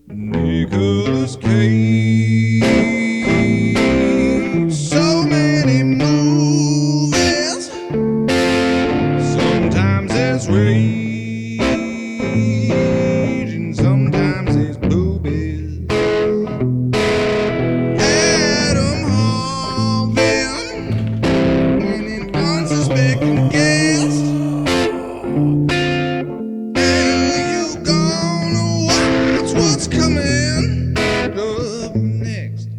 Nicolas Cage. So many movies. Sometimes there's rage and sometimes there's boobies. Adam Harvin and an unsuspecting guest. And you gonna watch what's coming up next.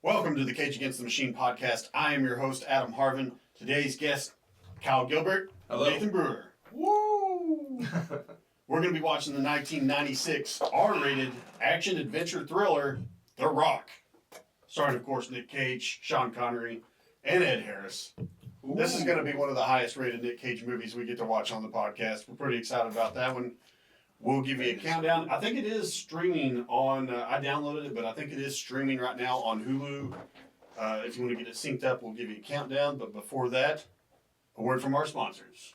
Welcome to the Cage Against the Machine podcast. I am your host, Adam Harvin. Today's guest, Gilbert. Hello. Nathan Brewer. Woo! We're going to be watching the 1996 R-rated action-adventure thriller, The Rock. Starring, of course, Nick Cage, Sean Connery, and Ed Harris. Ooh. This is going to be one of the highest-rated Nick Cage movies we get to watch on the podcast. We're pretty excited about that one. We'll give you a countdown. I think it is streaming on, I downloaded it, but I think it is streaming right now on Hulu. If you want to get it synced up, we'll give you a countdown. But before that, a word from our sponsors.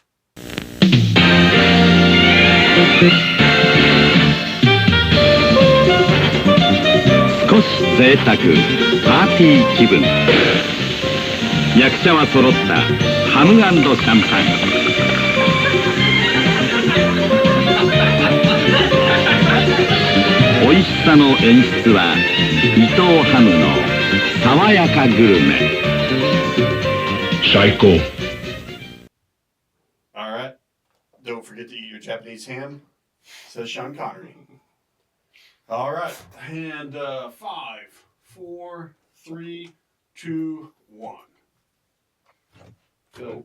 少し贅沢パーティー気分役者は揃ったハム&シャンパン美味しさの演出は伊藤ハムの爽やかグルメ最高 Alright. Don't forget to eat your Japanese ham, says Sean Connery. Alright. And 5, 4, 3, 2, 1. Good.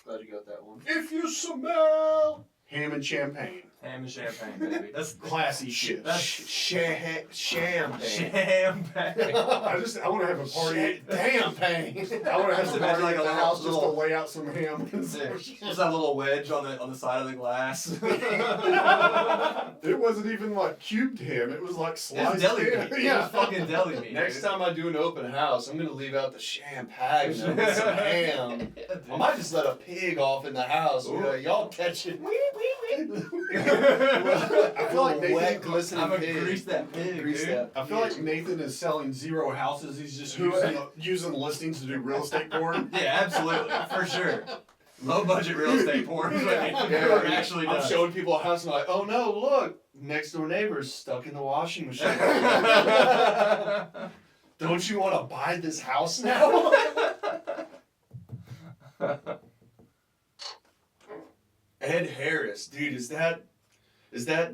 Glad you got that one. If you smell ham and champagne. Ham and champagne, baby. That's Classy shit. That's champagne. champagne. I want to have a party. Damn pain. I want to have Just a imagine party like at a the little- house just to little- lay out some ham. Just that little wedge on the side of the glass. It wasn't even like cubed ham. It was like It's sliced deli ham. meat. It was fucking deli meat. Next dude. time I do an open house, I'm gonna leave out the champagne with some ham. Yeah, dude. I might just let a pig off in the house. Ooh. Y'all catch it. I feel like Little wet, Nathan, glistening I'm gonna pig. grease that pig, Grease dude. that. I feel like Nathan is selling zero houses. He's just using listings to do real estate porn. Yeah, absolutely, for sure. Low budget real estate porn. is what Nathan Brewer actually I'm does. showing people a house and I'm like, oh no, look, next door neighbor's stuck in the washing machine. Don't you want to buy this house now? Ed Harris, dude, is that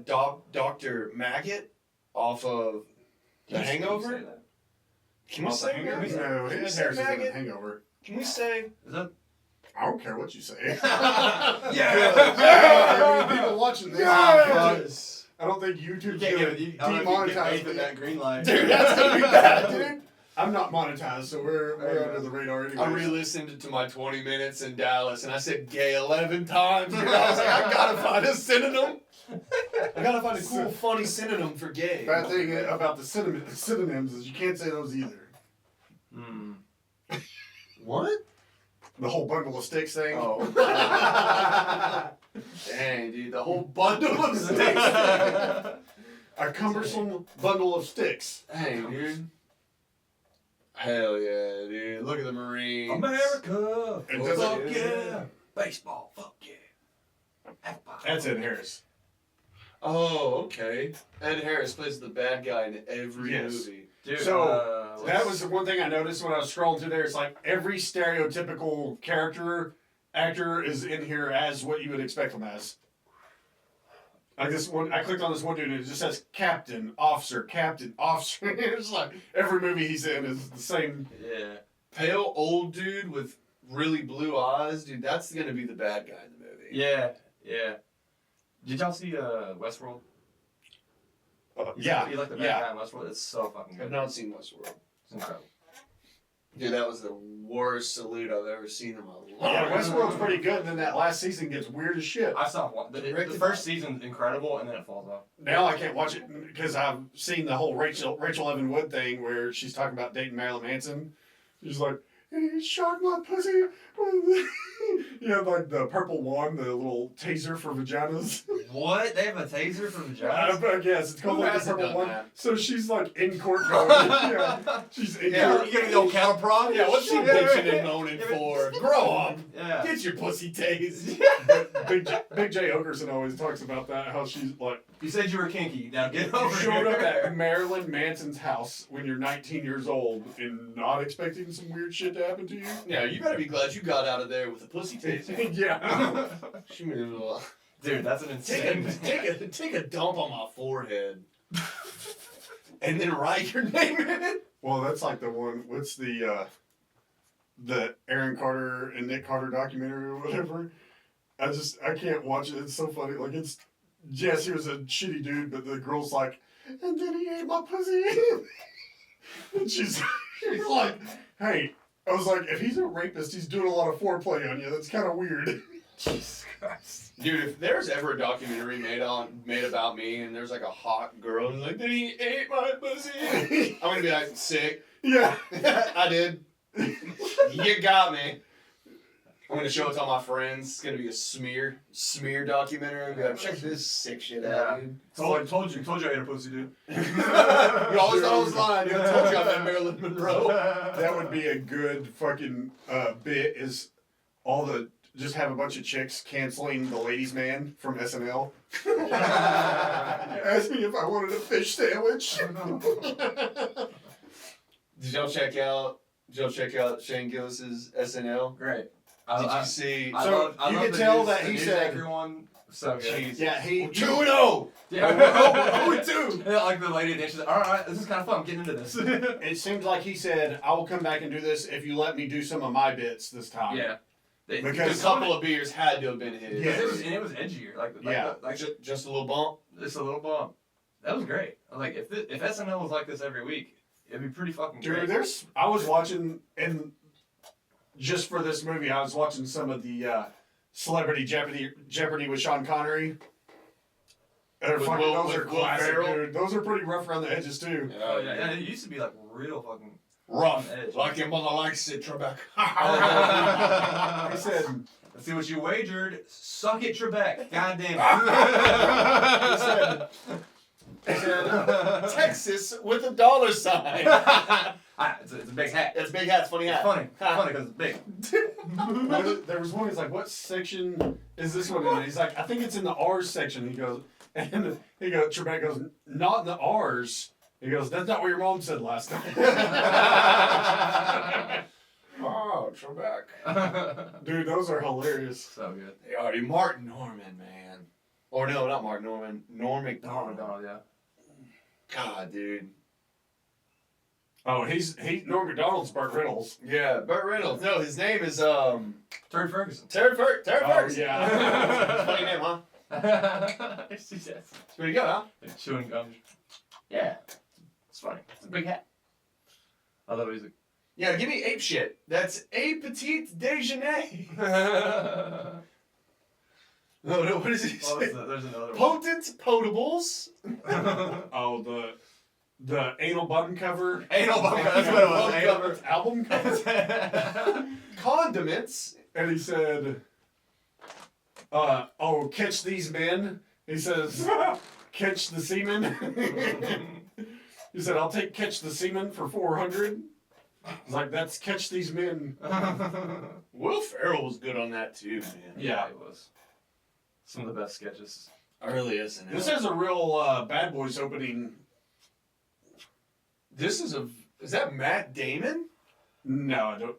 Dr. Maggot off of The Hangover? Can we Off The say Hangover? Maggot? No, Can we Ed say Harris is in a Maggot? hangover. Can we say? Is that? I don't care what you say. Yeah. I mean, people watching this. Yes. I don't think YouTube's You can't gonna give it. I don't know if you can demonetize Nathan me. that green light. Dude, that's gonna be bad, dude. I'm not monetized, so we're under the radar anyway. I re-listened to my 20 minutes in Dallas, and I said gay 11 times. Dude. I was like, I gotta find a synonym. I gotta find a cool, funny synonym for gay. Bad thing about the synonyms is you can't say those either. Hmm. What? The whole bundle of sticks thing. Oh. Dang, dude, the whole bundle of sticks. A cumbersome bundle of sticks. Dang, dude. Hell yeah, dude. Look at the Marines. America. It doesn't- Fuck yeah. Baseball. Fuck yeah. F-bomb. That's Ed Harris. Oh, okay. Ed Harris plays the bad guy in every Yes. movie. Dude, So, That let's- was the one thing I noticed when I was scrolling through there. It's like every stereotypical actor is in here as what you would expect them as. Like this one, I clicked on this one dude and it just says captain, officer. It's like every movie he's in is the same. Yeah. Pale old dude with really blue eyes, dude. That's gonna be the bad guy in the movie. Yeah. Yeah. Did y'all see Westworld? Yeah, You like the bad yeah. guy in Westworld? It's so fucking I've good. not seen Westworld. It's incredible. Dude, that was the worst salute I've ever seen in my life. Yeah, Westworld's pretty good, and then that last season gets weird as shit. I stopped watching. The first season's incredible, and then it falls off. Now I can't watch it because I've seen the whole Rachel Evan Wood thing where she's talking about dating Marilyn Manson. She's like, he shot my pussy with you know, like the purple wand, the little taser for vaginas. What? They have a taser for vaginas? I guess it's called Who like the hasn't purple done wand. that? So she's like in court going, yeah, she's in court. You getting the old counter prod? Yeah, what's she Yeah, bitching right. and moaning for? Grow up. Yeah. Get your pussy tased. Big J Okerson always talks about that, how she's like, You said you were kinky. Now get you over showed up here. at Marilyn Manson's house when you're 19 years old and not expecting some weird shit to happen to you. Yeah, you better be glad you got out of there with a pussy taser. Yeah. Dude, that's an insane. Take a dump on my forehead, and then write your name in it. Well, that's like the one. What's the Aaron Carter and Nick Carter documentary or whatever? I can't watch it. It's so funny. Like yes, he was a shitty dude, but the girl's like, and then he ate my pussy. And she's like, hey, I was like, if he's a rapist, he's doing a lot of foreplay on you. That's kind of weird. Jesus Christ. Dude, if there's ever a documentary made about me, and there's like a hot girl who's like, then he ate my pussy, I'm gonna be like, sick. Yeah. I did. You got me. I'm gonna show it to all my friends. It's gonna be a smear documentary. Be like, check this sick shit out, dude. Told you I ate a pussy, dude. You always thought I was lying, dude. I told you I met Marilyn Monroe. That would be a good fucking bit. Is just have a bunch of chicks canceling the ladies' man from SNL. Ask me if I wanted a fish sandwich. Did y'all check out Shane Gillis's SNL? Great. Did you see? I So, love you the can tell news- that the he news said- anchor one. So good. Yeah, he 2-0. Yeah. Oh, too. Yeah, like the lady at the end, she's like, all right, this is kind of fun. I'm getting into this. It seems like he said, "I will come back and do this if you let me do some of my bits this time." Yeah. Because A couple of beers had to have been his. Yeah. It was edgier. Yeah. Just a little bump. Just a little bump. That was great. I was like, if SNL was like this every week, it'd be pretty fucking great. Dude, I was watching, and just for this movie, I was watching some of the Celebrity Jeopardy with Sean Connery. With Those are Will classic, Ferrell? duid. Those are pretty rough around the edges too. Oh, yeah. It used to be like real fucking Rough. edge. Like your mother likes it, Trebek. He said, Let's see what you wagered. Suck it, Trebek. God damn he said, Texas with a dollar sign. it's a big hat. It's a big hat. It's a funny hat. It's funny. It's funny because it's big. there was one. He's like, "What section is this one in?" He's like, "I think it's in the R's section." He goes, and Trebek goes, "Not in the R's." He goes, "That's not what your mom said last night." Oh, Trebek. Dude, those are hilarious. So good. They already Martin Norman, man. Or no, not Martin Norman. Norm McDonald. Yeah. God, dude. Oh, Norm Macdonald's Burt Reynolds. Yeah, Burt Reynolds. No, his name is Terry Ferguson. Terry Ferguson. Yeah. Funny name, huh? Yes. It's pretty good, huh? Chewing gum. Yeah. It's funny. It's a big hat. I love music. Yeah, give me ape shit. That's a petit déjeuner. No, what is it? There's another one. Potent potables. Oh, the anal button cover. Anal button cover. That's what it was. Anal cover. Album cover. Condiments. And he said, catch these men. He says, catch the semen. He said, I'll catch the semen for 400. He's like, that's catch these men. Will Ferrell was good on that too, man. Yeah, it was. Some of the best sketches. Early SNL. This has a real Bad Boys opening. Is that Matt Damon? No, I don't.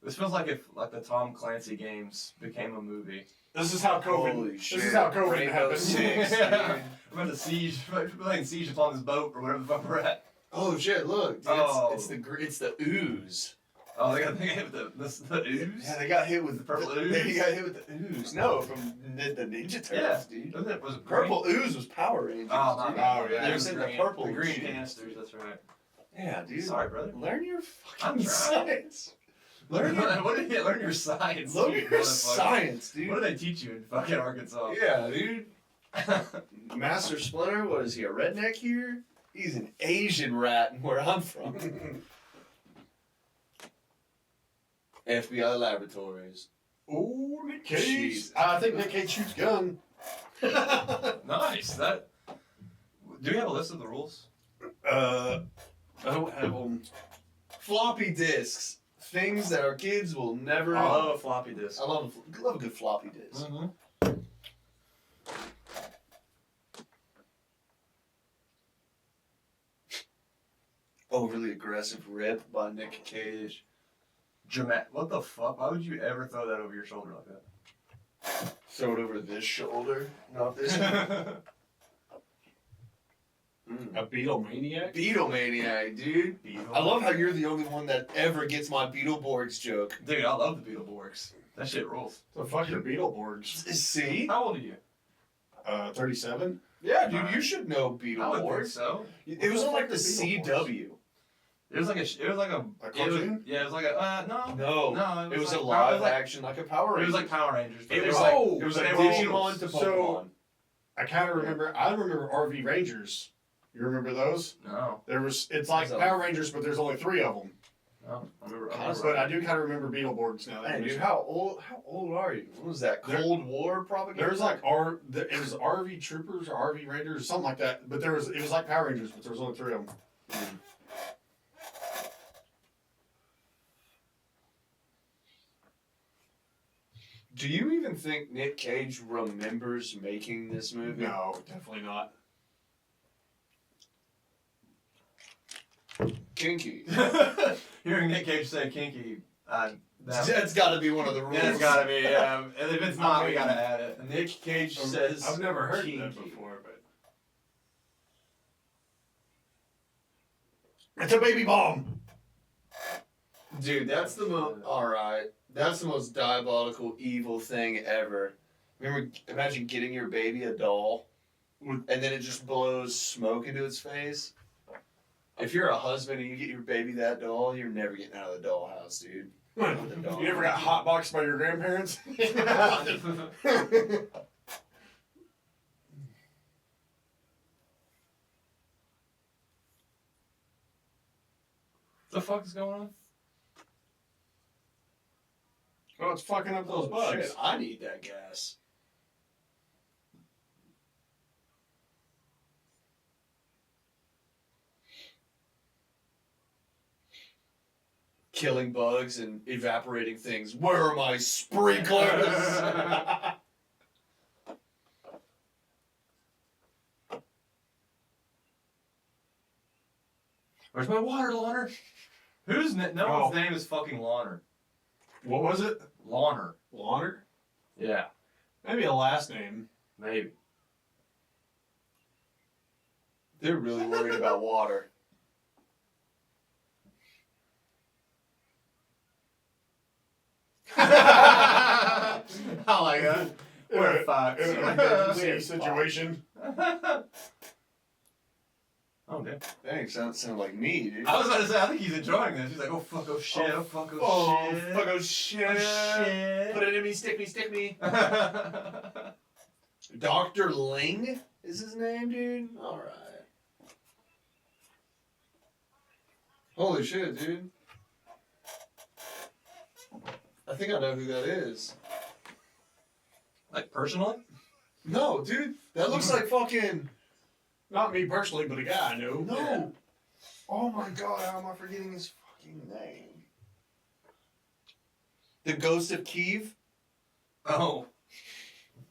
This feels like if the Tom Clancy games became a movie. This is how COVID. Holy this shit. is how COVID Rainbow happened. Six. We're about to siege. We're playing siege upon this boat or whatever the fuck we're at. Oh shit! Look, dude, Oh. it's the ooze. Oh, they got hit with the ooze. Yeah, they got hit with The purple They ooze? got hit with the ooze. No, from the Ninja Turtles, Yeah, dude. was it Purple ooze was Power Rangers. Oh, my dude. bad. Oh, yeah. They It was sent the green. purple The green shit. canisters. That's right. Yeah, dude. Sorry, brother. Learn your I'm fucking trying. science. Learn your science. Learn you your motherfucker. science, dude. What do they teach you in fucking Arkansas? Yeah, dude. Master Splinter, what is he, a redneck here? He's an Asian rat where I'm from. FBI laboratories. Ooh, Nick Cage. Jesus. I think Nick Cage shoots gun. Nice. That. Do we have a list of the rules? I don't have them. Floppy disks. Things that our kids will never. I love a floppy disk. I love a good floppy disk. Mm-hmm. Overly aggressive rip by Nick Cage. What the fuck? Why would you ever throw that over your shoulder like that? Throw it over this shoulder, not this. A Beatlemaniac? Beatlemaniac, dude. I love how you're the only one that ever gets my Beetleborgs joke. Dude, I love the Beetleborgs. That shit rules. The fuck are Beetleborgs? See? How old are you? 37. Yeah, dude, you should know I would think Beetleborgs. so. It was on like the Beetleborgs? CW. It was like a cartoon? Yeah, it was like a No, no. it was like, a live it was like, action, like a Power Ranger. It was like Power Rangers. But It they was were like Oh, it was they like were all Digimon to Pokemon. So- I kind of remember. I remember RV Rangers. You remember those? No, It's like What's up? Power Rangers, but there's only 3 of them. no. I remember. But I do kind of remember Beetleborgs now. Hey, dude, how old are you? What was that? There- Cold War propaganda? There's like it was RV Troopers or RV Rangers or something like that. But it was like Power Rangers, but there was only 3 of them. Do you even think Nick Cage remembers making this movie? No, definitely not. Kinky. Hearing Nick Cage say kinky, That's got to be one of the rules. that's gotta be. And if it's not, we gotta add it. Nick Cage says. I've never heard kinky. that before, but it's a baby bomb. Dude, that's the most. Alright. That's the most diabolical, evil thing ever. Remember, imagine getting your baby a doll, and then it just blows smoke into its face. If you're a husband and you get your baby that doll, you're never getting out of the dollhouse, dude. You ever got hotboxed by your grandparents? The fuck is going on? Oh, it's fucking up those bugs. Shit, I need that gas. Killing bugs and evaporating things. Where are my sprinklers? Where's my water, Lawner? No one's name is fucking Lawner. What was it? Lawner. Lawner? Yeah, Maybe a last name. maybe. They're really worried about water. I like that. What a fox. In an emergency situation. Oh, damn. Dang, sound like me, dude. I was about to say, I think he's enjoying this. He's like, oh fuck, oh shit, oh fuck, oh, Oh, shit. fuck, oh shit. Oh, shit. Put it in me, stick me. Dr. Ling is his name, dude? Alright. Holy shit, dude. I think I know who that is. Like, personally? No, dude. That looks like fucking... Not me personally, but a guy I know. No. Oh my god, how am I forgetting his fucking name? The Ghost of Kiev? Oh.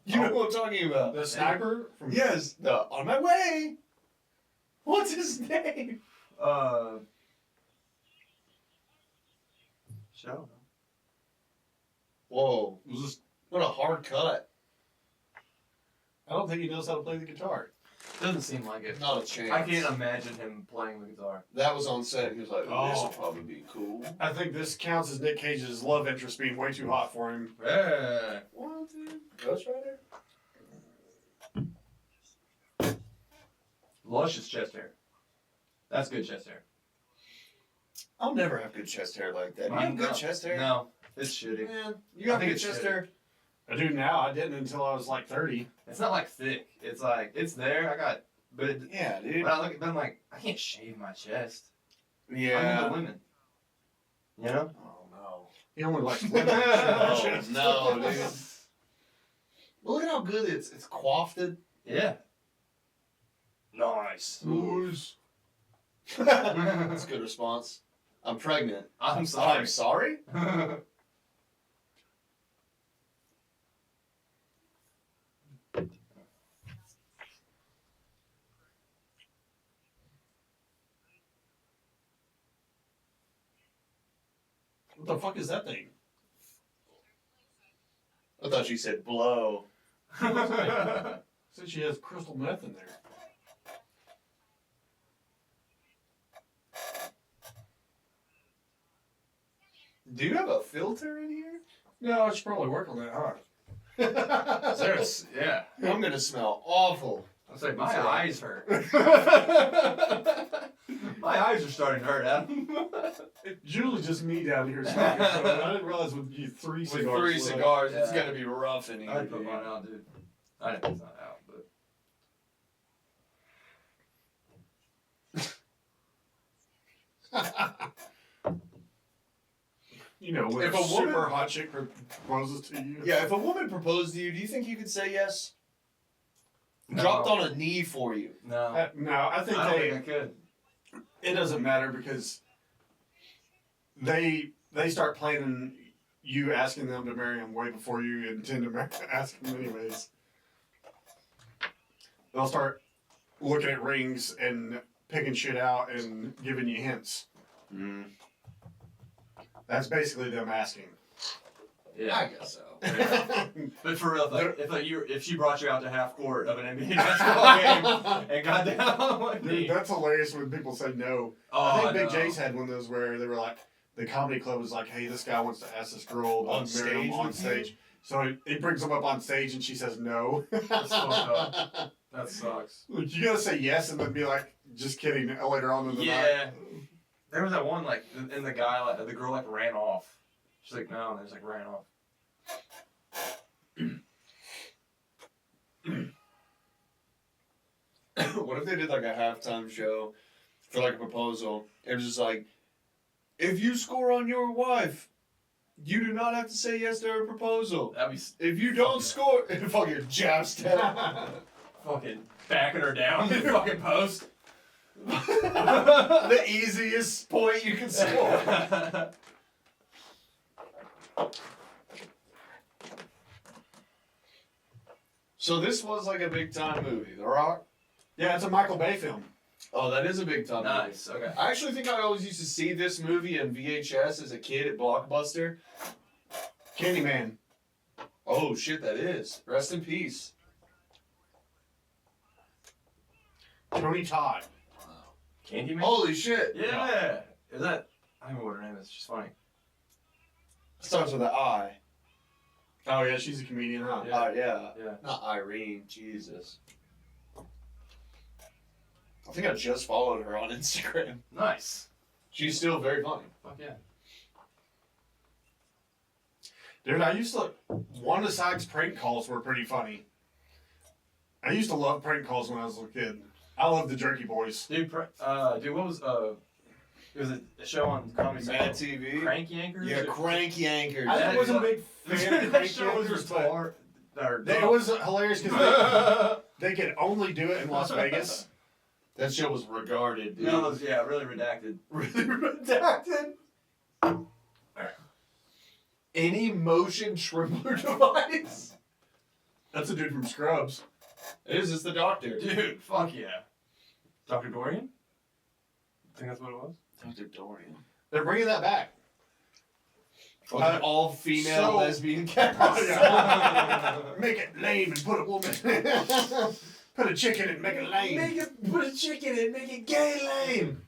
You know what I'm talking about. The sniper from Yes, the On My Way. What's his name? Show. Whoa, was this, what a hard cut. I don't think he knows how to play the guitar. Doesn't seem like it. Not a chance. I can't imagine him playing the guitar. That was on set. He was like, oh, this will Oh. probably be cool. I think this counts as Nick Cage's love interest being way too hot for him. Yeah. What, dude? Ghost Rider? Luscious chest hair. That's good chest hair. I'll never have good chest hair like that. You Mine have good no. chest hair? No, it's shitty. Man, you have think good it's chest shitty. hair? I do now. I didn't until I was like 30. It's not like thick. It's like it's there. I got, but it, Yeah, dude. when I look at them, like I can't shave my chest. Yeah. I'm into women. You know? Oh, no. He only likes Oh, women. no, dude. Well, look at how good it's coiffed. Yeah. Nice. That's a good response. I'm pregnant. I'm sorry. I'm sorry? What the fuck is that thing? I thought you said blow. Said she has crystal meth in there. Do you have a filter in here? No, I should probably work on that, huh? Yeah. I'm gonna smell awful. I was like, my eyes hurt. My eyes are starting to hurt, Adam. It's usually just me down here smoking, so I didn't realize with you 3 With cigars. 3 cigars, it's Yeah. gonna be rough in here. I'd put dude. mine out, dude. I didn't put mine out, but. You know, when If a a woman- super hot chick proposes to you. Yeah, if a woman proposed to you, do you think you could say yes? No. Dropped on a knee for you. No. No, I think I don't think I could. it doesn't matter because they start planning you asking them to marry them way before you intend to ask them anyways. They'll start looking at rings and picking shit out and giving you hints. Mm. That's basically them asking. Yeah. I guess so. But for real, if she brought you out to half court of an NBA basketball game and got down on one knee. Dude, that's hilarious when people say no. Oh, I think Big know. J's had one of those where they were like, the comedy club was like, hey, this guy wants to ask this girl On to marry him stage on with you? stage. So he brings them up on stage and she says no. That's fucked up. That sucks. Like, you gotta say yes and then be like, just kidding, later on in the night. Yeah. There was that one, like, and the guy, like, the girl, like, ran off. She's like, no, and there's like, ran off. What if they did like a halftime show for like a proposal? It was just like, if you score on your wife, you do not have to say yes to her proposal. That'd be If you don't score, fucking jab step. fucking backing her down in the fucking post. The easiest point you can score. So this was like a big time movie, The Rock. Yeah, it's a Michael Bay film. Oh, that is a big time movie. Nice, okay. I actually think I always used to see this movie in VHS as a kid at Blockbuster. Candyman. Oh shit, that is. Rest in peace. Tony Todd. Candyman? Holy shit. Yeah. Is that, I don't know what her name is. She's funny. Starts with an I. Oh yeah, she's a comedian, huh? Yeah. Yeah. Yeah. Not Irene. Jesus. I think I just followed her on Instagram. Nice. She's still very funny. Fuck yeah. Dude, I used to, Wanda Sykes prank calls were pretty funny. I used to love prank calls when I was a kid. I love the Jerky Boys. Dude, what was, it was a show on Comedy Mad Central. TV. Crank Yankers? Yeah, Crank Yankers. I wasn't a big fan of That Crank show was Yankers, but retarded. it was hilarious because they could only do it in Las Vegas. That show was regarded, dude. No, it was, yeah, really redacted. Really redacted. Any motion trembler device? That's a dude from Scrubs. It is, it's the doctor. Dude, fuck yeah. Dr. Dorian? I think that's what it was. Dr. Dorian. They're bringing that back. An all-female so- lesbian cast. Make it lame and put a woman. Put a chicken and make it lame. Put a chicken in, make it gay lame.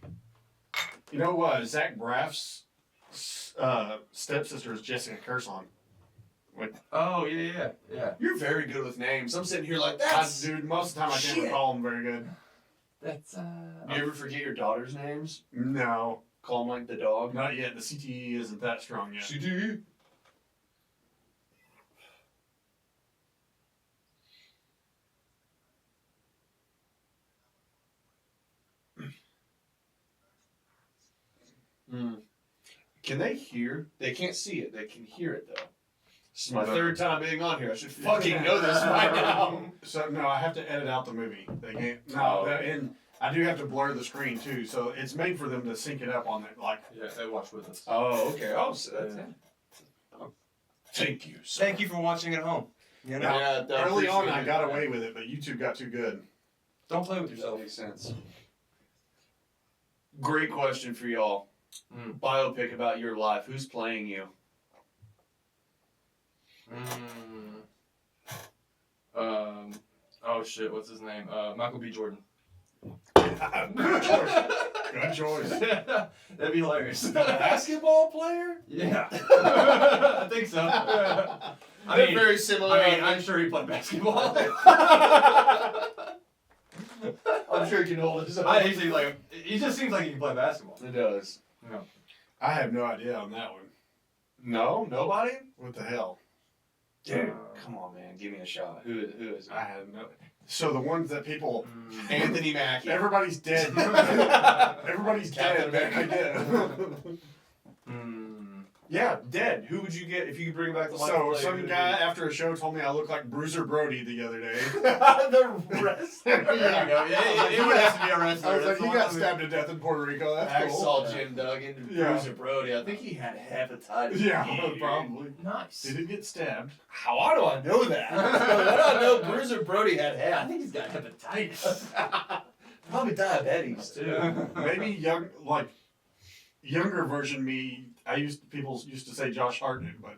You know, Zach Braff's stepsister is Jessica Curson. Oh, yeah. You're very good with names. I'm sitting here like, Dude, most of the time I can't Shit. recall them very good. That's, You ever forget your daughter's names? No. Calm like the dog. Not yet. The CTE isn't that strong yet. CTE. Can they hear? They can't see it. They can hear it though. This is my third time being on here. I should fucking know this by now. So no, I have to edit out the movie. They can't. Oh. And I do have to blur the screen too. So it's made for them to sync it up on it. Like, Yeah, they watch with us. Oh, okay. Oh, so that's it. Oh. Thank you. Sir. Thank you for watching at home. You know? now, Yeah, early on, appreciate I it. got away with it, but YouTube got too good. Don't play with That yourself. makes sense. Great question for y'all. Biopic about your life. Who's playing you? Oh shit, what's his name? Michael B. Jordan. Good choice. Good choice. That'd be hilarious. Basketball player? Yeah. I think so. They're very similar. I'm sure he played basketball. I'm sure he can hold his own. He just seems like he can play basketball. It does. No. I have no idea on that one. No? Nobody? What the hell? Dude, come on, man. Give me a shot. Who is it? I have no. So the ones that people, Anthony Mackie. everybody's dead. Everybody's Captain dead. America. Mm. Yeah, dead. Who would you get if you could bring back the life So player? some guy after a show told me I look like Bruiser Brody the other day. The rest. There you go. Yeah, it would have to be a wrestler. I was like, That's he the got one. stabbed to death in Puerto Rico. I That's cool. saw Jim Duggan, Yeah. Bruiser Brody. I think he had hepatitis. Yeah, B, dude. probably. Nice. He did get stabbed. How do I know that? How do I know Bruiser Brody had I hep? think he's got hepatitis. Probably diabetes too. Maybe younger version me. People used to say Josh Hartnett, but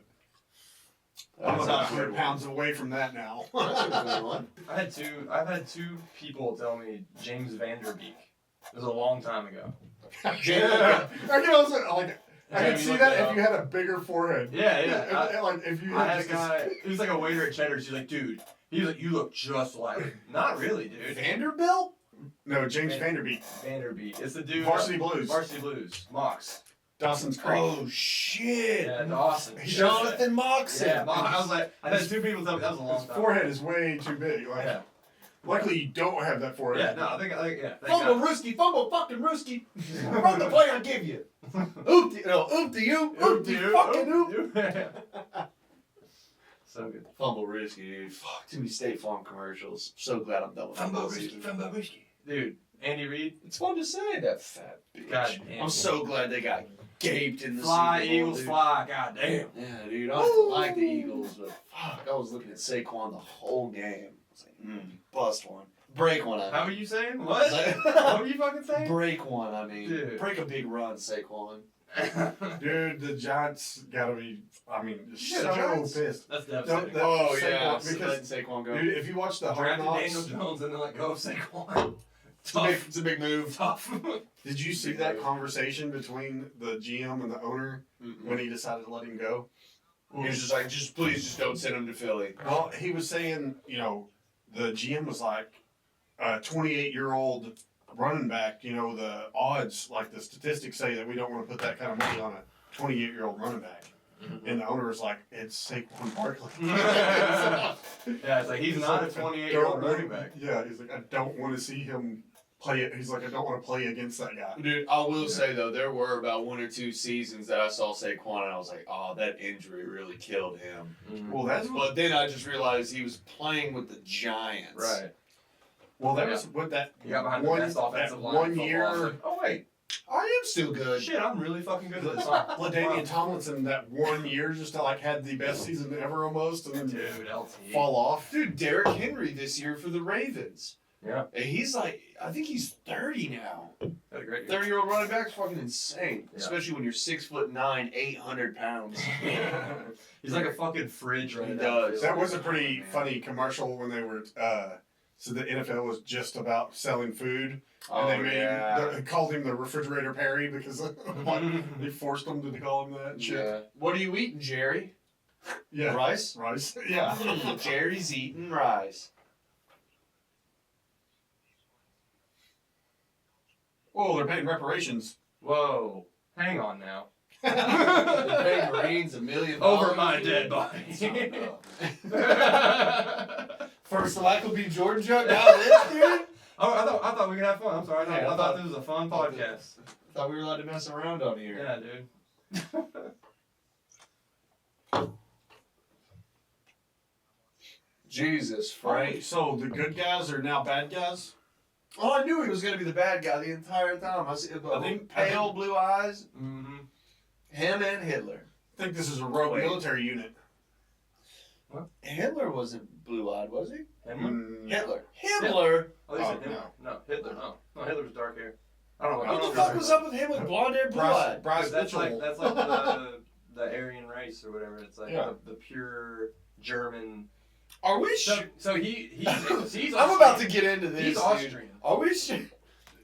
I'm That's about a good 100 pounds away from that now. That's a good one. I've had two people tell me James Vanderbeek. It was a long time ago. I can also I Jamie can see looked that it if up. you had a bigger forehead. Yeah, yeah. If you I had had a just guy, he was like a waiter at Cheddar's. He's like, dude, he was like, you look just like him. Not really, dude. Vanderbilt? No, James Vanderbeek. Vanderbeek. It's the dude. Varsity Blues. Varsity Blues. Mox. Dawson's Creek. Oh shit! Yeah, Dawson. Jonathan Moxon. Yeah, I was like, I had two people tell me that was a long His time. forehead is way too big. Like, Yeah. luckily you don't have that forehead. Yeah, no, I think yeah. Thank Fumble God. Rooski, fumble fucking Rooski. Run the play I give you. Oop to you, oop to you, fucking oop. So good. Fumble Rooski, dude. Fuck, too many State Farm commercials. So glad I'm done with football season. Dude, Andy Reid. It's fun to say that fat bitch. God damn. I'm so glad they got gaped in the Fly, Super Bowl, Eagles, dude. fly. God damn. Yeah, dude. I like the Eagles, but fuck, I was looking at Saquon the whole game. I was like, bust one. Break one, How I are mean. you saying? What? What are you fucking saying? Break one, I mean. Dude. Break a big run, Saquon. Dude, the Giants gotta be. I mean, Yeah, so the Giants. pissed. That's Don't- devastating. that- Oh, Saquon, yeah. because- Letting Saquon go. Dude, if you watch the Hard Drafted Daniel Knocks, Jones and then let go of Saquon. It's a big move. Tough. did you see that conversation between the GM and the owner when he decided to let him go? He was just like, please just don't send him to Philly. Well, he was saying, the GM was like a 28-year-old running back. The odds, like the statistics say that we don't want to put that kind of money on a 28-year-old running back. And the owner was like, it's Saquon Barkley. Yeah, it's like he's not a like, I 28-year-old don't running want- back. Yeah, he's like, I don't want to see him play it. He's like, I don't want to play against that guy. Dude, I will say, though, there were about one or two seasons that I saw Saquon, and I was like, oh, that injury really killed him. Well, that's what, But then I just realized he was playing with the Giants. Right. well, that was what that You got behind the one, best offensive that line. one in football. year. I was like, oh wait, I am still good. shit, I'm really fucking good at this song. LaDainian Tomlinson that 1 year just had the best season ever almost, and then Dude, LT. fall off. Dude, Derrick Henry this year for the Ravens. Yeah. And he's like, I think he's 30 now. Had a great year. 30-year-old running back's fucking insane. Yeah. Especially when you're 6'9", 800 pounds. He's like a fucking fridge right He now. does. That was a pretty funny commercial when they were. So the NFL was just about selling food, and they called him the refrigerator Perry because they forced him to call him that. And shit. Yeah. What are you eating, Jerry? Yeah. Rice? Rice. Yeah. Jerry's eating rice. Oh, they're paying reparations. Whoa. Hang on now. The pay Marines $1 million Over my dead body. First the Michael B. Jordan joke, now this, dude? Oh, I thought we could have fun. I'm sorry. Hey, I thought this was a fun podcast. I thought we were allowed to mess around on here. Yeah, dude. Jesus, Frank. So the good guys are now bad guys? Oh, I knew he was going to be the bad guy the entire time. I think pale blue eyes. Mm-hmm. Him and Hitler. I think this is a rogue Wait. military unit. Hitler wasn't blue-eyed, was he? Hitler? Hitler? Oh, you said Oh, Hitler. No, Hitler. No, Hitler was dark hair. I don't know. What the fuck was up with him with blonde hair, blue-eyed? Bryce That's Mitchell. like the Aryan race or whatever. It's like the pure German. Are we So, sure? so he's I'm about to get into this. He's dude. Austrian. Are we sure?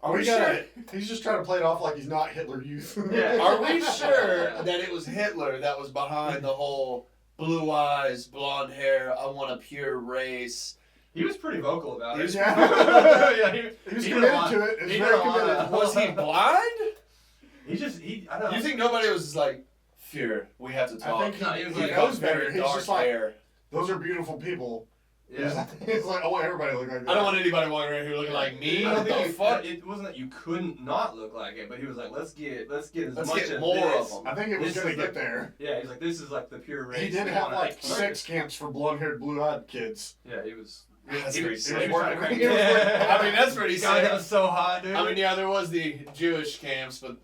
Are we We sure? gotta, he's just trying to play it off like he's not Hitler Youth. Yeah. Are we sure that it was Hitler that was behind the whole blue eyes, blonde hair, I want a pure race? He was pretty vocal about it. Yeah. Yeah, He was he committed did a lot. to it. He's He very did a lot. committed. Was he blind? I don't know. You think nobody was like, Fear, we have to talk. I think No, he was he like, knows very better. He's dark just like, hair. those are beautiful people. Yeah. He's like, I want everybody to look like that. I don't want anybody walking around here looking like me. I don't What think the you, fuck? it wasn't that you couldn't not look like it, but he was like, let's get as Let's much get of more this. of them. I think it was This going is to get the- there. Yeah, he's like, this is like the pure race. He did we have wanna like target. sex camps for blonde-haired, blue-eyed kids. Yeah, he was. That's he pretty was sick. working. He was working- I mean, that's pretty God, that sick. was so hot, dude. I mean, yeah, there was the Jewish camps, but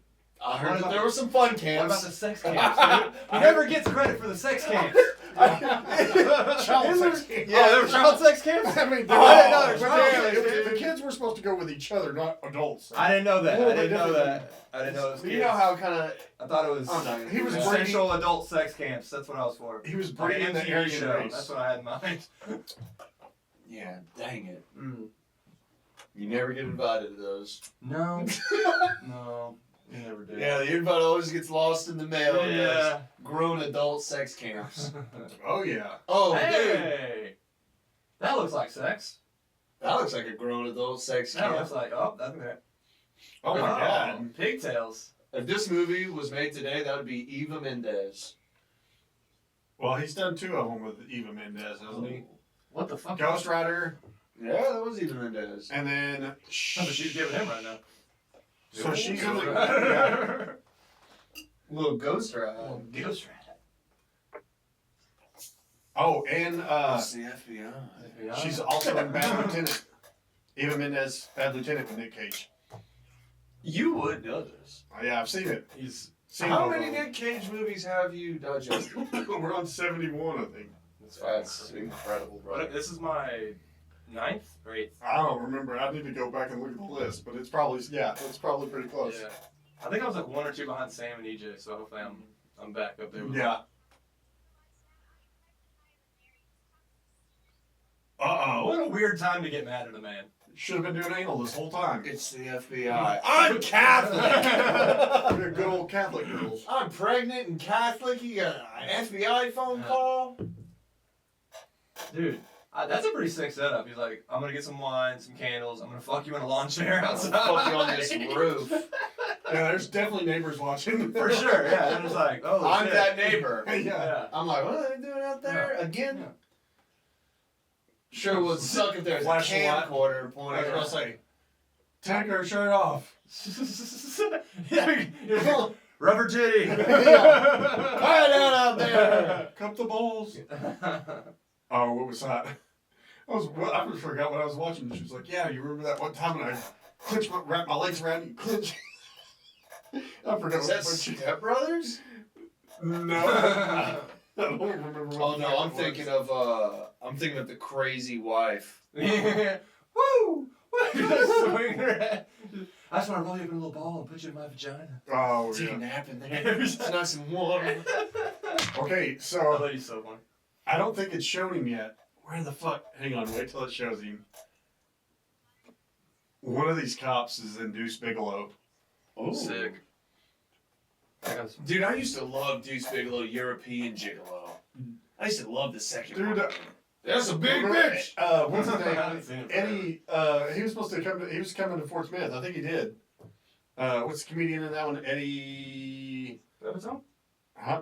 I heard What that about- there were some fun What camps. about the sex camps, dude? He never gets credit for the sex camps. Child sex camps. Yeah, there were child sex camps? I mean, I didn't know there were but child yeah, sex camps. the kids were supposed to go with each other, not adults. I didn't know that. A little I bit didn't know different. that. I didn't know it was kids. You know how kind of I thought it was I'm not gonna He do was that. breeding- essential adult sex camps. That's what I was for. He was Like an breeding the MTV Aryan show. race. That's what I had in mind. Yeah, dang it. Mm. You never get invited to those. No. No. You never did. Yeah, the invite always gets lost in the mail. at those Yeah. grown adult sex camps. Oh, yeah. Oh, dude. Hey! That looks like sex. That looks like a grown adult sex That camp. looks like, oh, that's okay. Oh, my God. Pigtails. If this movie was made today, that would be Eva Mendes. Well, he's done 2 of them with Eva Mendes, hasn't he? What the fuck? Ghost Rider, Yeah, that was Eva Mendes. and then... That's what she's giving him right now. So she's in the... Yeah. Little Ghost Ride. Ghost Oh, and That's the FBI. Rider. she's also in Bad Lieutenant. Eva Mendes, Bad Lieutenant with Nick Cage. You would know this. Oh, yeah, I've seen it. He's. Seen How all many of Nick Cage movies have you digested? them. We're on 71, I think. That's incredible, bro. This is my 9th or 8th. I don't remember. I need to go back and look at the list, but it's probably pretty close. Yeah. I think I was like 1 or 2 behind Sam and EJ, so hopefully I'm back up there with Yeah. What a weird time to get mad at a man. Should have been doing anal this whole time. It's the FBI. I'm Catholic. They're good old Catholic girls. I'm pregnant and Catholic. You got an FBI phone call? Dude, that's a pretty sick setup. He's like, I'm gonna get some wine, some candles, I'm gonna fuck you in a lawn chair I'll outside. fuck you on this roof. Yeah, there's definitely neighbors watching. For sure, yeah. They're just like, oh, I'm shit. that neighbor. Yeah. Yeah. I'm like, what are they doing out there again? Yeah. Sure would suck if there's a Flashlight. camcorder pointing I was across gonna like, say, take her shirt off. Yeah, rubber titty. quiet down out there. Cup the balls. Oh, what was that? I forgot what I was watching. She was like, yeah, you remember that one time when I wrapped my legs around you, clench? I forgot Is what that she... Step Brothers? No. I don't remember what Oh the no, fuck I'm it was. thinking of the Crazy Wife. Yeah. Woo! Just swing her head. I just want to roll you up in a little ball and put you in my vagina. Oh, Take a yeah. nap in there. It's nice and warm. Okay, Oh, so that is so funny. I don't think it's shown him yet. Where the fuck? Hang on, wait till it shows him. One of these cops is in Deuce Bigelow. Oh, Sick. Dude, I used to love Deuce Bigelow, European Gigolo. I used to love the second Dude, one. That's a big remember, bitch. What's his I name? haven't seen it. Eddie, he was supposed to come to, he was coming to Fort Smith. I think he did. What's the comedian in that one? Eddie What's on?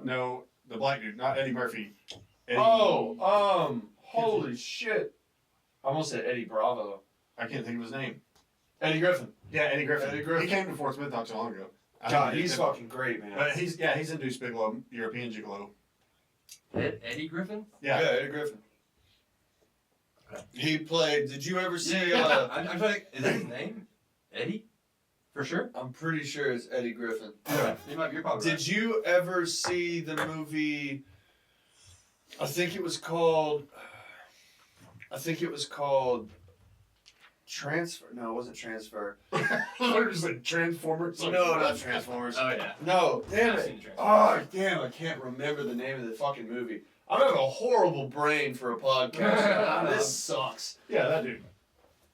No, the black dude, not Eddie Murphy. Eddie, Holy shit. I almost said Eddie Bravo. I can't think of his name. Eddie Griffin. Yeah, Eddie Griffin. Eddie Griffin. He came to Fort Smith not too long ago. God, he's fucking great, man. But he's in Deuce Bigalow, European Gigolo. Eddie Griffin? Yeah. Eddie Griffin. He played. Did you ever see? I'm trying to think, is that his name? Eddie? For sure? I'm pretty sure it's Eddie Griffin. Yeah. You're probably Did you ever see the movie? I think it was called Transfer. No, it wasn't Transfer. It was like Transformers. No, not Transformers. Oh, yeah. No, damn I've it. seen Transformers. Oh, damn, I can't remember the name of the fucking movie. I'm having a horrible brain for a podcast. This sucks. Yeah, that dude.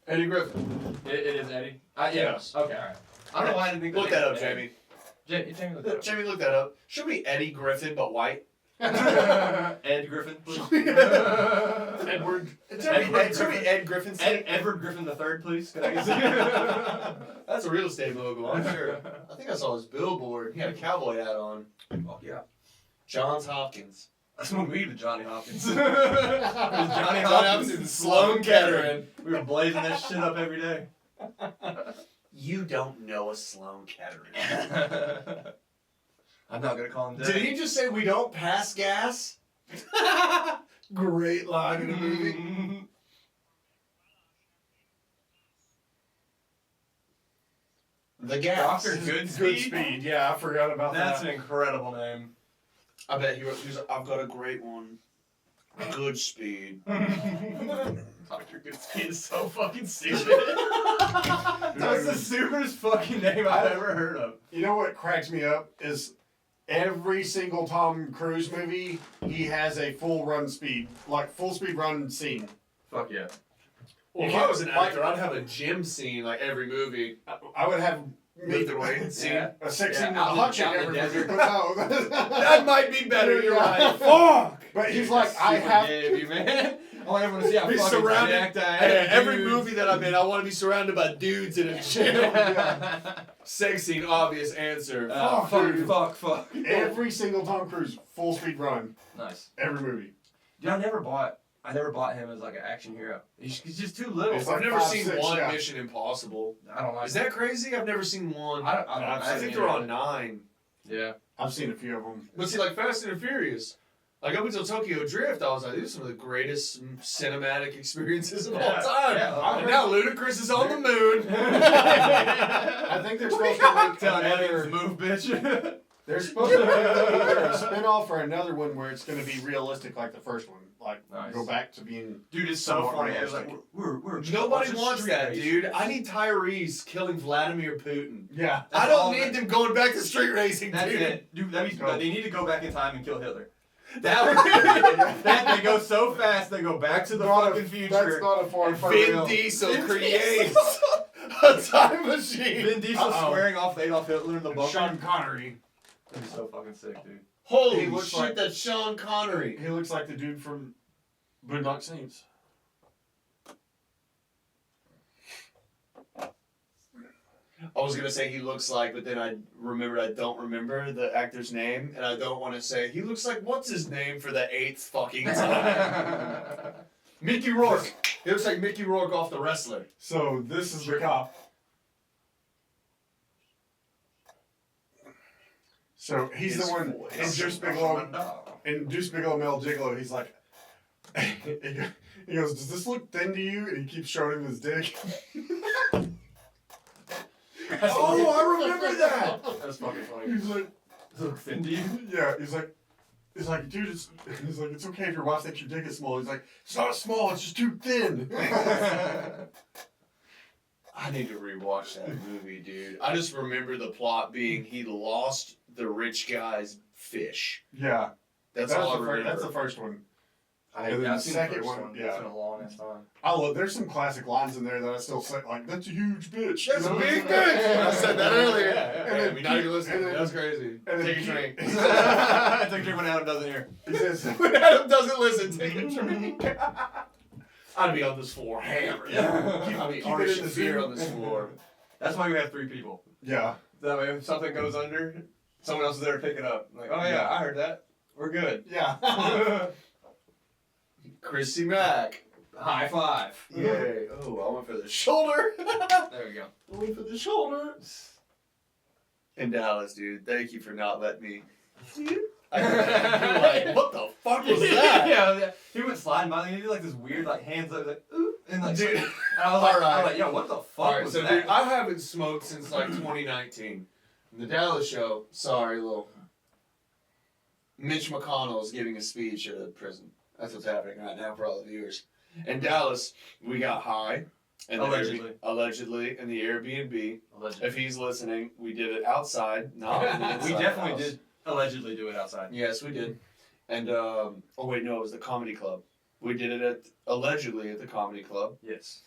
Eddie Griffin. It is Eddie? Yes. Okay, alright. I don't know why I didn't think Look that up, Jamie. Jamie, look that up. Jamie, look that up. Should be Eddie Griffin, but white. Ed Griffin, please. Edward. It should be Ed Griffin. Edward Griffin III, please. Can I get That's a real estate logo, I'm sure. I think I saw his billboard. He had a cowboy hat on. Fuck yeah. Johns Hopkins. I smoked weed with Johnny Hopkins. Johnny Johnny Hopkins Hopkins and and Sloan Sloan Kettering. We were blazing that shit up every day. You don't know a Sloan Kettering. I'm not gonna call him dead. Did he just say we don't pass gas? Great line in the movie. The gas. Dr. Good Goodspeed? speed. Yeah, I forgot about That's that. an incredible name. I bet he was like, I've got a great one. Good speed. Dr. Goodspeed is so fucking stupid. That's the stupidest fucking name I've ever heard of. You know what cracks me up is every single Tom Cruise movie, he has a full speed run scene. Fuck yeah. Well, if I was an actor, I'd have a gym scene like every movie. I would have Lift the weight scene. Yeah. a sex scene with out a in hot the- chick out in every the movie. desert. But no. That might be better, you're right. Fuck! But he's like, I have. You, man. I want everyone to see how He's fucking surrounded. jacked I Hey, am. every dude. movie that I'm in, I want to be surrounded by dudes in a gym. Sex scene, obvious answer. Fuck. Every single Tom Cruise full speed run. Nice. Every movie. Dude, I never bought him as like an action hero. He's just too little. It's I've like never 5, seen 6, one yeah. Mission Impossible. I don't like Is that crazy? I've never seen one. I think they're on 9. Yeah. I've seen a few of them. But see, like Fast and Furious, like up until Tokyo Drift, I was like, these are some of the greatest cinematic experiences of all time. Yeah, And now Ludacris is on the moon. I think they're supposed to make Tell another. move, bitch. They're supposed to make either a spin-off or another one where it's going to be realistic like the first one. Like, Nice. go back to being... Dude, it's so Somewhat funny. It was like realistic. we're Nobody watching wants street that, race. dude. I need Tyrese killing Vladimir Putin. Yeah. I That's all don't need that- them going back to street racing, That's dude. it. Dude, that means they need to go back in time and kill Hitler. That would They go so fast, they go back to the fucking future. That's not a far and Vin real. Diesel Vin creates a time machine. Vin Diesel swearing off Adolf Hitler in the bunker. Sean Connery. That'd be so fucking sick, dude. Holy He looks shit, like- that's Sean Connery. He looks like the dude from Boondock Saints. I was gonna say he looks like, but then I remembered I don't remember the actor's name, and I don't want to say he looks like what's his name for the 8th fucking time. Mickey Rourke. He looks like Mickey Rourke off The Wrestler. So this is the cop. So he's His the one voice. in Deuce Bigalow. In Deuce Bigalow, Mel Gigolo, he's like, he goes, "Does this look thin to you?" And he keeps showing him his dick. Oh, I remember that. That's fucking funny. He's like, Look thin to you? yeah, he's like, dude, it's okay if your wife thinks your dick is small. He's like, it's not small, it's just too thin. I need to rewatch that movie, dude. I just remember the plot being he lost the rich guy's fish. Yeah, That's all I remember. That's the first one. I And then I've the seen second the first one, It's yeah. been a long ass time. There's some classic lines in there that I still say, like, that's a huge bitch. That's a You know? big bitch. I said that earlier. And then You're not even listening. and then- That's crazy. and then Take a he- drink. Take a drink when Adam doesn't hear. He says, When Adam doesn't listen, take a drink. I'd be on this floor hammered. I'd be keep orange it in the beer zoo. on this floor. That's why we have 3 people. yeah. That way, if something goes under, Someone else is there to pick it up. I'm like, oh yeah, I heard that. We're good. Yeah. Chrissy Mack. High five. Yay. Oh, I went for the shoulder. There we go. I went for the shoulder. In Dallas, dude. Thank you for not letting me. Dude. I you're like, what the fuck was that? Yeah, he went sliding by and he did like this weird like hands up like ooh and like Dude. and I was like, All right. I was like, yo, what the fuck Alright, was so that? dude, I haven't smoked since like 2019. The Dallas show, sorry, little Mitch McConnell is giving a speech at a prison. That's what's happening right now for all the viewers. In Dallas, we got high. And allegedly in the Airbnb. Allegedly. If he's listening, we did it outside, not in the We inside definitely house. did allegedly do it outside. Yes, we did. And oh wait, no, it was the comedy club. We did it allegedly at the comedy club. Yes.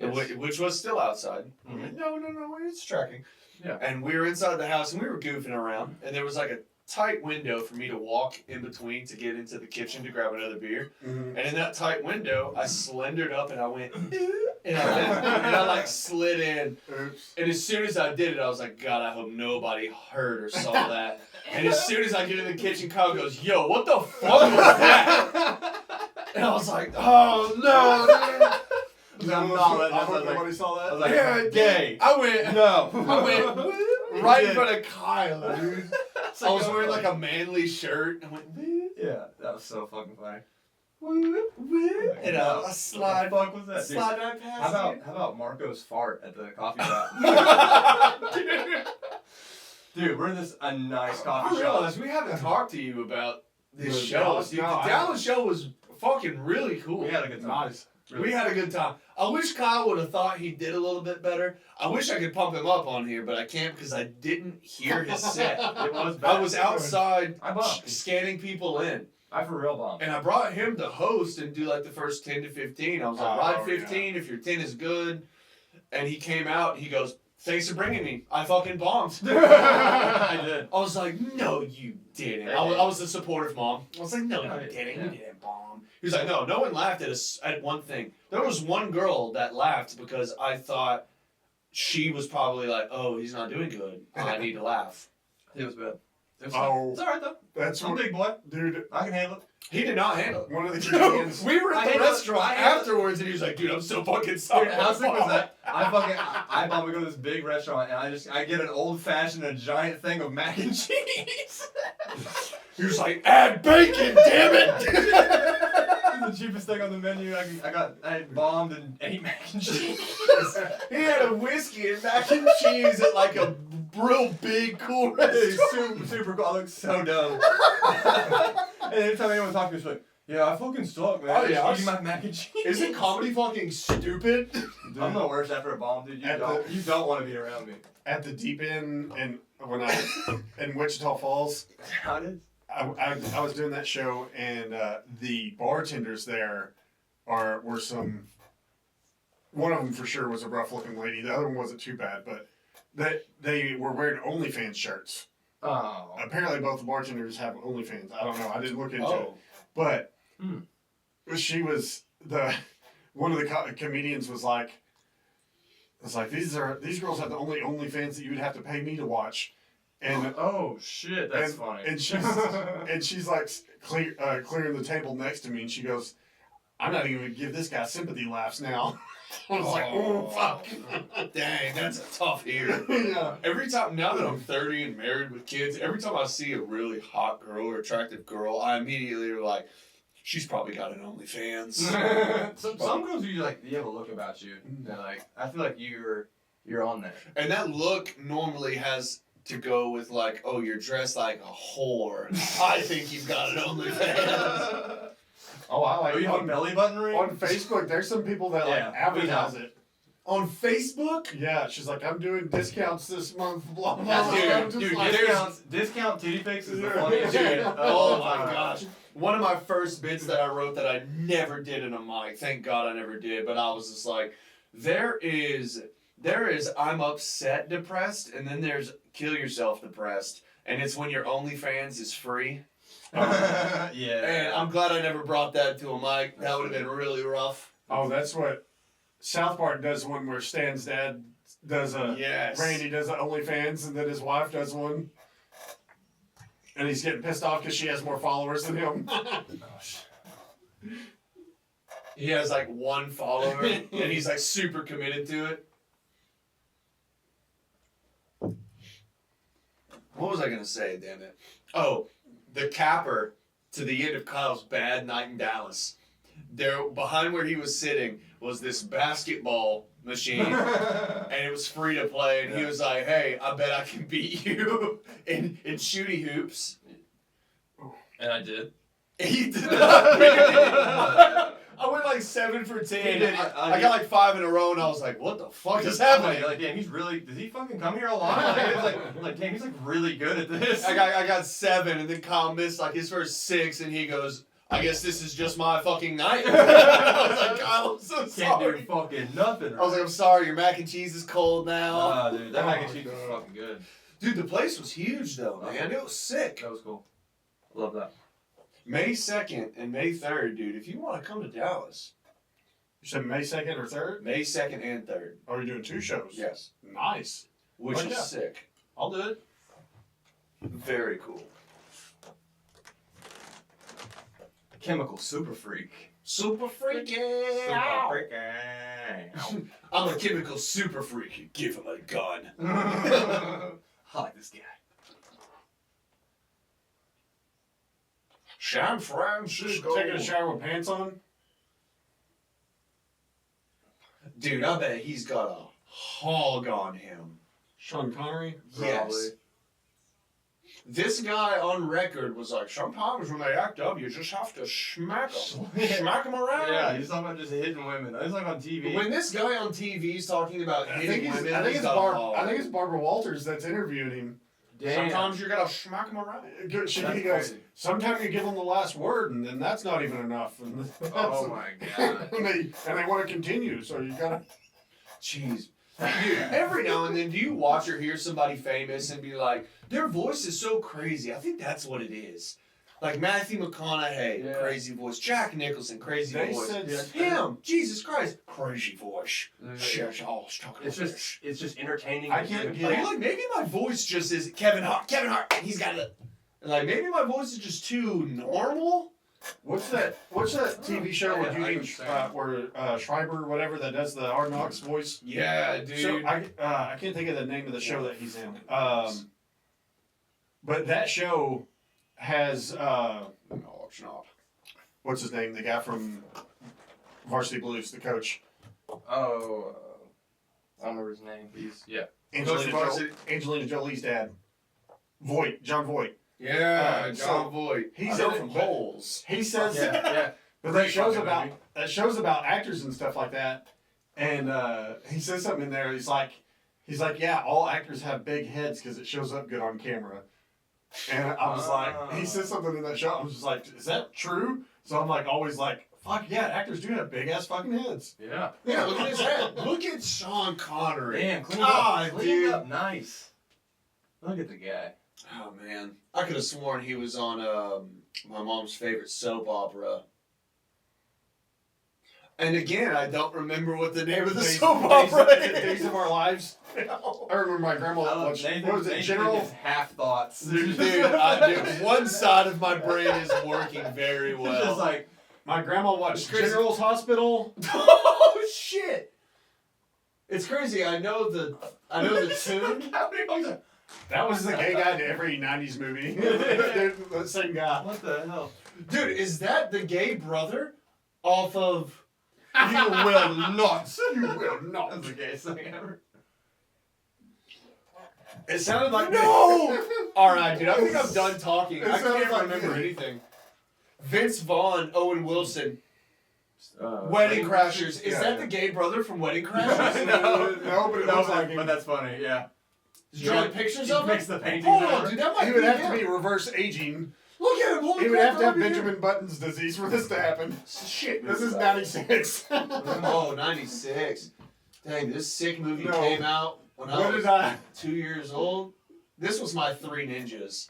Which was still outside. Mhm. No, it's tracking. Yeah. And we were inside the house and we were goofing around, and there was like a tight window for me to walk in between to get into the kitchen to grab another beer. Mhm. And in that tight window, I slendered up and I went, and I like slid in. Oops. And as soon as I did it, I was like, God, I hope nobody heard or saw that. And as soon as I get in the kitchen, Kyle goes, yo, what the fuck was that? And I was like, oh no. I hope nobody saw that. I was like, Yeah, gay. I went No. right in did. front of Kyle, dude. I was wearing like a manly shirt. I went, Yeah, that was so fucking funny. and I slide, What the fuck was that? slide right past How you. about Marco's fart at the coffee shop? Dude, we're in a nice I coffee shop. realize we haven't talked to you about this The show. Dallas- Dude, no, the I- Dallas show was fucking really cool. We had a good time. Nice. We had a good time. I wish Kyle would have thought he did a little bit better. I wish I could pump him up on here, but I can't because I didn't hear his set. It was bad. I was outside I bombed. scanning people in. I for real bombed. And I brought him to host and do like the first 10 to 15. I was like, ride Oh, 15 if your 10 is good. And he came out, he goes, thanks for bringing me. I fucking bombed. I did. I was like, no, you didn't. I was the supportive mom. I was like, no, you didn't. You didn't bomb. He was like, no one laughed at us at one thing. There was one girl that laughed because I thought she was probably like, oh, he's not doing good. I need to laugh. It was bad. It was Oh. It's alright though. That's I'm a what, big boy. dude. I can handle it. He did not handle it. One of the comedians. We were I at the handled it. restaurant I handled it. afterwards, and he was like, dude, I'm so fucking sorry. Dude, how sick was that? I bomb. We go to this big restaurant, and I get an old fashioned, a giant thing of mac and cheese. He was like, add bacon, damn it! The cheapest thing on the menu. I bombed and ate mac and cheese. He had a whiskey and mac and cheese at like a real big cool Dude, restaurant. super cool. I look so dumb. And every time anyone talks to me, it's like, yeah, I fucking suck, man. Oh, yeah, Just eating my mac and cheese. Isn't comedy fucking stupid? I'm the worst after a bomb, dude. You don't want to be around me. At the deep end, and when I in Wichita Falls, How it is? I was doing that show, and the bartenders there were some. One of them for sure was a rough-looking lady. The other one wasn't too bad, but they were wearing OnlyFans shirts. Oh. Apparently, both the bartenders have OnlyFans. I don't know. I didn't look into it, Oh. but Hmm. she was one of the comedians was like, "It's like these girls have the only OnlyFans that you would have to pay me to watch." And Oh shit, that's funny. And she's like clearing the table next to me, and she goes, "I'm not even gonna give this guy sympathy laughs now." I was like, "Oh fuck, Dang, that's a tough ear. yeah." Every time, now that I'm 30 and married with kids, every time I see a really hot girl or attractive girl, I immediately are like, she's probably got an OnlyFans. Some girls you like, you have a look about you. They're like, I feel like you're on there. And that look normally has to go with like, oh, you're dressed like a whore. I think you've got an OnlyFans. Oh, I like. You have a belly button ring. On Facebook, there's some people that like Yeah, advertise we it. On Facebook? Yeah, she's like, "I'm doing discounts this month." Blah blah. blah. Dude, I'm just dude, like, discount titty pics is the Yeah. funniest Dude, shit. oh my gosh. One of my first bits that I wrote that I never did in a mic, thank God I never did, but I was just like, there is I'm upset depressed, and then there's kill yourself depressed. And it's when your OnlyFans is free. Yeah. And I'm glad I never brought that to a mic. That would have been really rough. Oh, that's what South Park does one where Stan's dad does a Yes. Randy does an OnlyFans, and then his wife does one. and he's getting pissed off because she has more followers than him. He has like one follower, and he's like super committed to it. What was I gonna say? Damn it! Oh, the capper to the end of Kyle's bad night in Dallas. There, behind where he was sitting, was this basketball machine, and it was free to play. And he was like, "Hey, I bet I can beat you in shooty hoops." And I did. He did not. I went like 7 for 10. I got like 5 in a row, and I was like, "What the fuck is happening?" Like, damn, he's really. Does he fucking come here a lot? Like, damn, he's like really good at this. I got 7, and then Kyle missed like his first 6, and he goes, "I guess this is just my fucking night." I was like, "Kyle, I'm so Can't sorry." do fucking nothing. I was like, "I'm sorry, your mac and cheese is cold now." Dude, that mac and cheese was fucking good. Dude, the place was huge though, man. It was sick. That was cool. Love that. May 2nd and May 3rd, dude. If you want to come to Dallas, You said May 2nd or 3rd? May 2nd and 3rd. Oh, you're doing 2 shows? Yes, Nice. which Oh, is yeah. sick. I'll do it. Very cool. Chemical super freak. Super freaky. Super freaky. I'm a chemical super freak. Give him a gun. I like this guy. San Francisco. Taking a shower with pants on? Dude, I bet he's got a hog on him. Sean Connery? Yes. This guy on record was like, sometimes when they act up, you just have to smack them. Smack them around. Yeah, he's talking about just hitting women. He's like on TV. When this guy on TV is talking about I hitting think women, it's he's got a hog. I think it's Barbara Walters that's interviewing him. Damn. Sometimes you gotta smack them around. He That's goes, crazy. sometimes you give them the last word, and then that's not even enough. And Oh my god. and they want to continue, so you gotta. Jeez. Dude, every now and then, do you watch or hear somebody famous and be like, their voice is so crazy? I think that's what it is. Like Matthew McConaughey, Yeah. crazy voice. Jack Nicholson, crazy They voice. said Him, Jesus Christ, crazy voice. It's Shit, oh, it's talking just entertaining. I can't Like, you're like, maybe my voice just is Kevin Hart, and he's got it. Like, maybe my voice is just too normal. What's that TV show Yeah, with I Eugene understand. where Schreiber, whatever, that does the Hard Knocks voice? Yeah, dude. So I can't think of the name of the show that he's in. But that show has no, it's not. what's his name? The guy from Varsity Blues, the coach. Oh, I don't remember his name. Angelina Jolie's dad. John Voight. Yeah, So, John Voight. he's I know in it, from but- Holes. He says Yeah. but Great fucking movie. that show's about actors and stuff like that. And he says something in there. He's like, yeah, all actors have big heads because it shows up good on camera. And I was like, he said something in that show. I was just like, is that true? So I'm like, always like, fuck yeah, actors do have big ass fucking heads. Yeah. Yeah, look at his head. Look at Sean Connery. Damn, clean God, up. dude. Clean up nice. Look at the guy. Oh man, I could have sworn he was on my mom's favorite soap opera. And again, I don't remember what the name of the soap opera Days is. of Our Lives. I remember my grandma watched. What was it? Nathan General. gets half thoughts. Dude, one side of my brain is working very It's well. just like, My grandma watched It's crazy. General's Hospital. Oh shit! It's crazy. I know the tune. That was the gay guy to every '90s movie. The same guy. what the hell? Dude, is that the gay brother off of? You will not. You will not. That's the gayest thing ever. It sounded like No! Alright, dude, I think I'm done talking. It I sounds can't like- remember anything. Vince Vaughn, Owen Wilson, Wedding Wedding Crashers. Is Yeah, that yeah. the gay brother from Wedding Crashers? No, but it looks like him. but that's funny, yeah. Did you draw pictures He of him? makes the paintings Hold of on, her. dude, that might He be would have to him. be reverse aging. Look at him, holy He would crap, have to have that might be him. Benjamin Button's disease for this to happen. Shit, This is '96. Oh, 96. Dang, this sick movie No. came out when I What was did I? 2 years old. This was my Three Ninjas.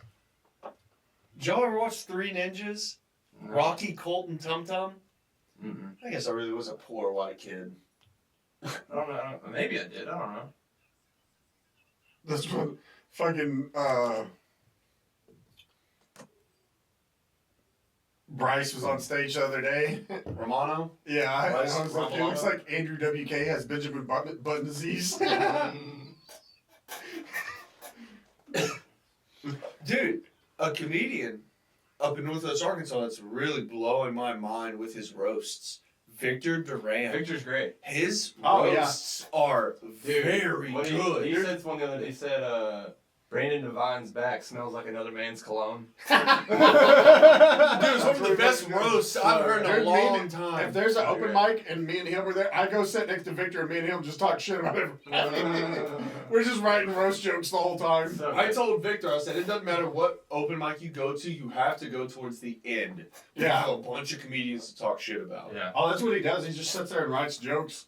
Did y'all ever watch Three Ninjas? No. Rocky, Colt, and Tum Tum? Mm-mm. I guess I really was a poor white kid. I don't know. Maybe I did. I don't know. This one, fucking Bryce was on stage the other day. Romano? Yeah, I Bryce was like, it looks Romano? like Andrew WK has Benjamin Button disease. Dude, a comedian up in Northwest Arkansas that's really blowing my mind with his roasts. Victor Duran. Victor's great. His Oh, yeah. roasts are very When good. He said one the other day. He said, Brandon Devine's back smells like another man's cologne. Dude, it's one of the best roasts I've heard in a Dude, long time. If there's an open mic and me and him were there, I go sit next to Victor and me and him just talk shit about everything. We're just writing roast jokes the whole time. So I told Victor, I said, it doesn't matter what open mic you go to, you have to go towards the end. You Yeah. have a bunch of comedians to talk shit about. yeah. Oh, that's what he does. He just sits there and writes jokes.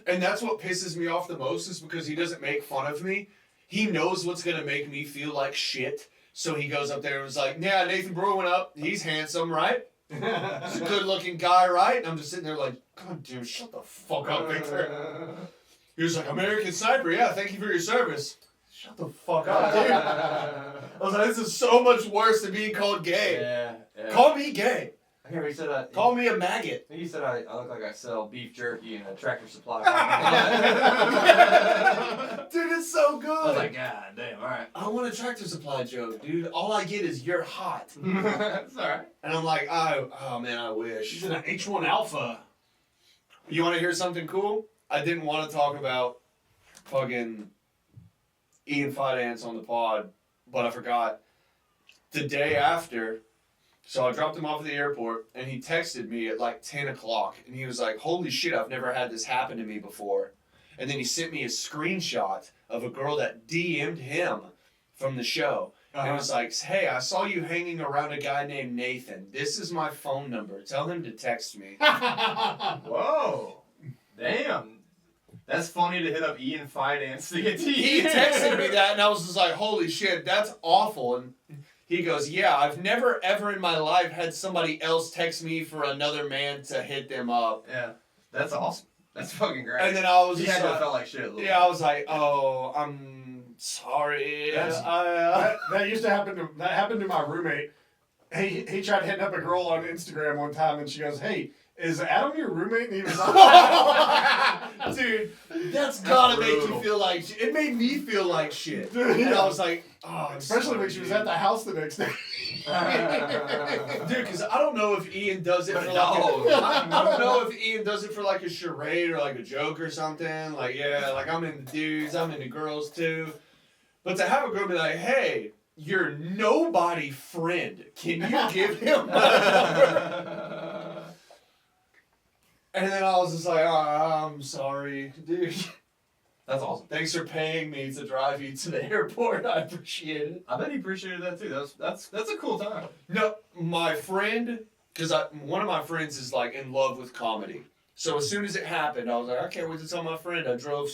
And that's what pisses me off the most is because he doesn't make fun of me. He knows what's going to make me feel like shit. So he goes up there and was like, yeah, Nathan Brewer went up. He's handsome, right? He's a good-looking guy, right? And I'm just sitting there like, God, dude, shut the fuck up, Victor. He was like, American Sniper, yeah, thank you for your service. Shut the fuck up, dude. I was like, this is so much worse than being called gay. Yeah. Call me gay. I hear he said Call me a maggot. I think he said I look like I sell beef jerky and a Tractor Supply. Dude, it's so good. I was like, God damn, alright. I want a Tractor Supply joke, dude. All I get is you're hot. It's alright. And I'm like, oh man, I wish. He's in an H1 Alpha. You want to hear something cool? I didn't want to talk about fucking Ian Finance on the pod, but I forgot. The day after, so I dropped him off at the airport, and he texted me at like 10 o'clock, and he was like, holy shit, I've never had this happen to me before. And then he sent me a screenshot of a girl that DM'd him from the show. And it was like, hey, I saw you hanging around a guy named Nathan. This is my phone number. Tell him to text me. Whoa. Damn. That's funny to hit up Ian Finance to get to He texted me that, and I was just like, holy shit, that's awful. And he goes, yeah, I've never ever in my life had somebody else text me for another man to hit them up. Yeah. That's awesome. That's fucking great. And then I was He just had to like, have felt like shit a little yeah, I was like, oh, I'm sorry. That used to happen to my roommate. He tried hitting up a girl on Instagram one time, and she goes, "Hey, is Adam your roommate?" And he was like, dude, that's gotta make you brutal. feel like shit. It made me feel like shit. Dude, And yeah. I was like, oh, I'm especially sorry, when she was dude. at the house the next day. Dude, because I don't know if Ian does it for like No. I don't know if Ian does it for like a charade or like a joke or something. Like, yeah, like I'm into dudes, I'm into girls too. But to have a girl be like, hey, your nobody friend, can you give him my number? And then I was just like, oh, I'm sorry, dude. That's awesome. Thanks for paying me to drive you to the airport. I appreciate it. I bet he appreciated that too. That's a cool time. No, my friend, because one of my friends is like in love with comedy. So as soon as it happened, I was like, I can't wait to tell my friend. I drove,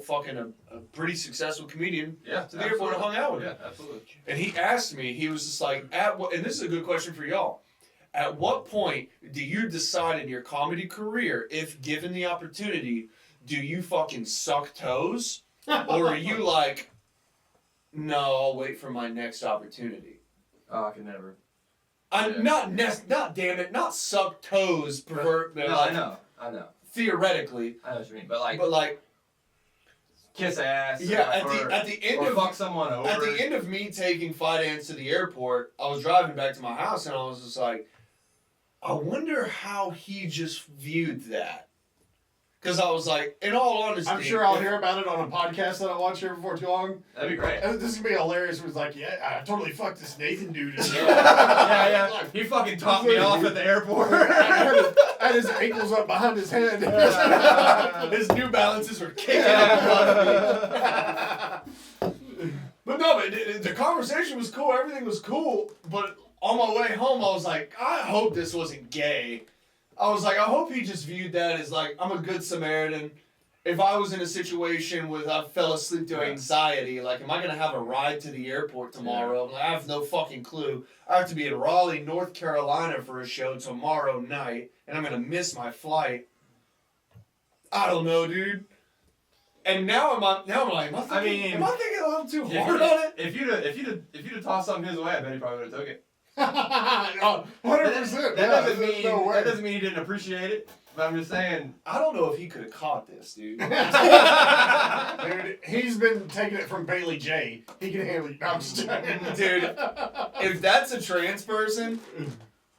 fucking a pretty successful comedian Yeah. to the airport and hung out with him. Yeah, absolutely. And he asked me, he was just like, and this is a good question for y'all. At what point do you decide in your comedy career, if given the opportunity, do you fucking suck toes? Or are you like, no, I'll wait for my next opportunity? Oh, I could never. Not damn it, not suck toes, pervert. No, like, I know. Theoretically, I know what you mean. But like, kiss ass. yeah. or, At the end or of fuck someone over. at the end of me taking finance to the airport, I was driving back to my house and I was just like, I wonder how he just viewed that. Because I was like, in all honesty, I'm sure I'll hear about it on a podcast that I watch here before too long. That'd be great. And this is gonna be hilarious. It was like, yeah, I totally fucked this Nathan dude. Yeah. He fucking topped me off at the airport. I had his ankles up behind his head. his New Balances were kicking up. But no, the conversation was cool. Everything was cool. But on my way home, I was like, I hope this wasn't gay. I was like, I hope he just viewed that as like, I'm a good Samaritan. If I was in a situation with I fell asleep to anxiety, like, am I going to have a ride to the airport tomorrow? I'm like, I have no fucking clue. I have to be in Raleigh, North Carolina for a show tomorrow night, and I'm going to miss my flight. I don't know, dude. And now I'm like, am I thinking a little too hard on it? If you'd have tossed something his way, I bet he probably would have took it. 100%. That doesn't mean no way. that doesn't mean he didn't appreciate it. But I'm just saying. I don't know if he could have caught this, dude. Dude, he's been taking it from Bailey J. He can handle it. No, I'm just joking. Dude, if that's a trans person,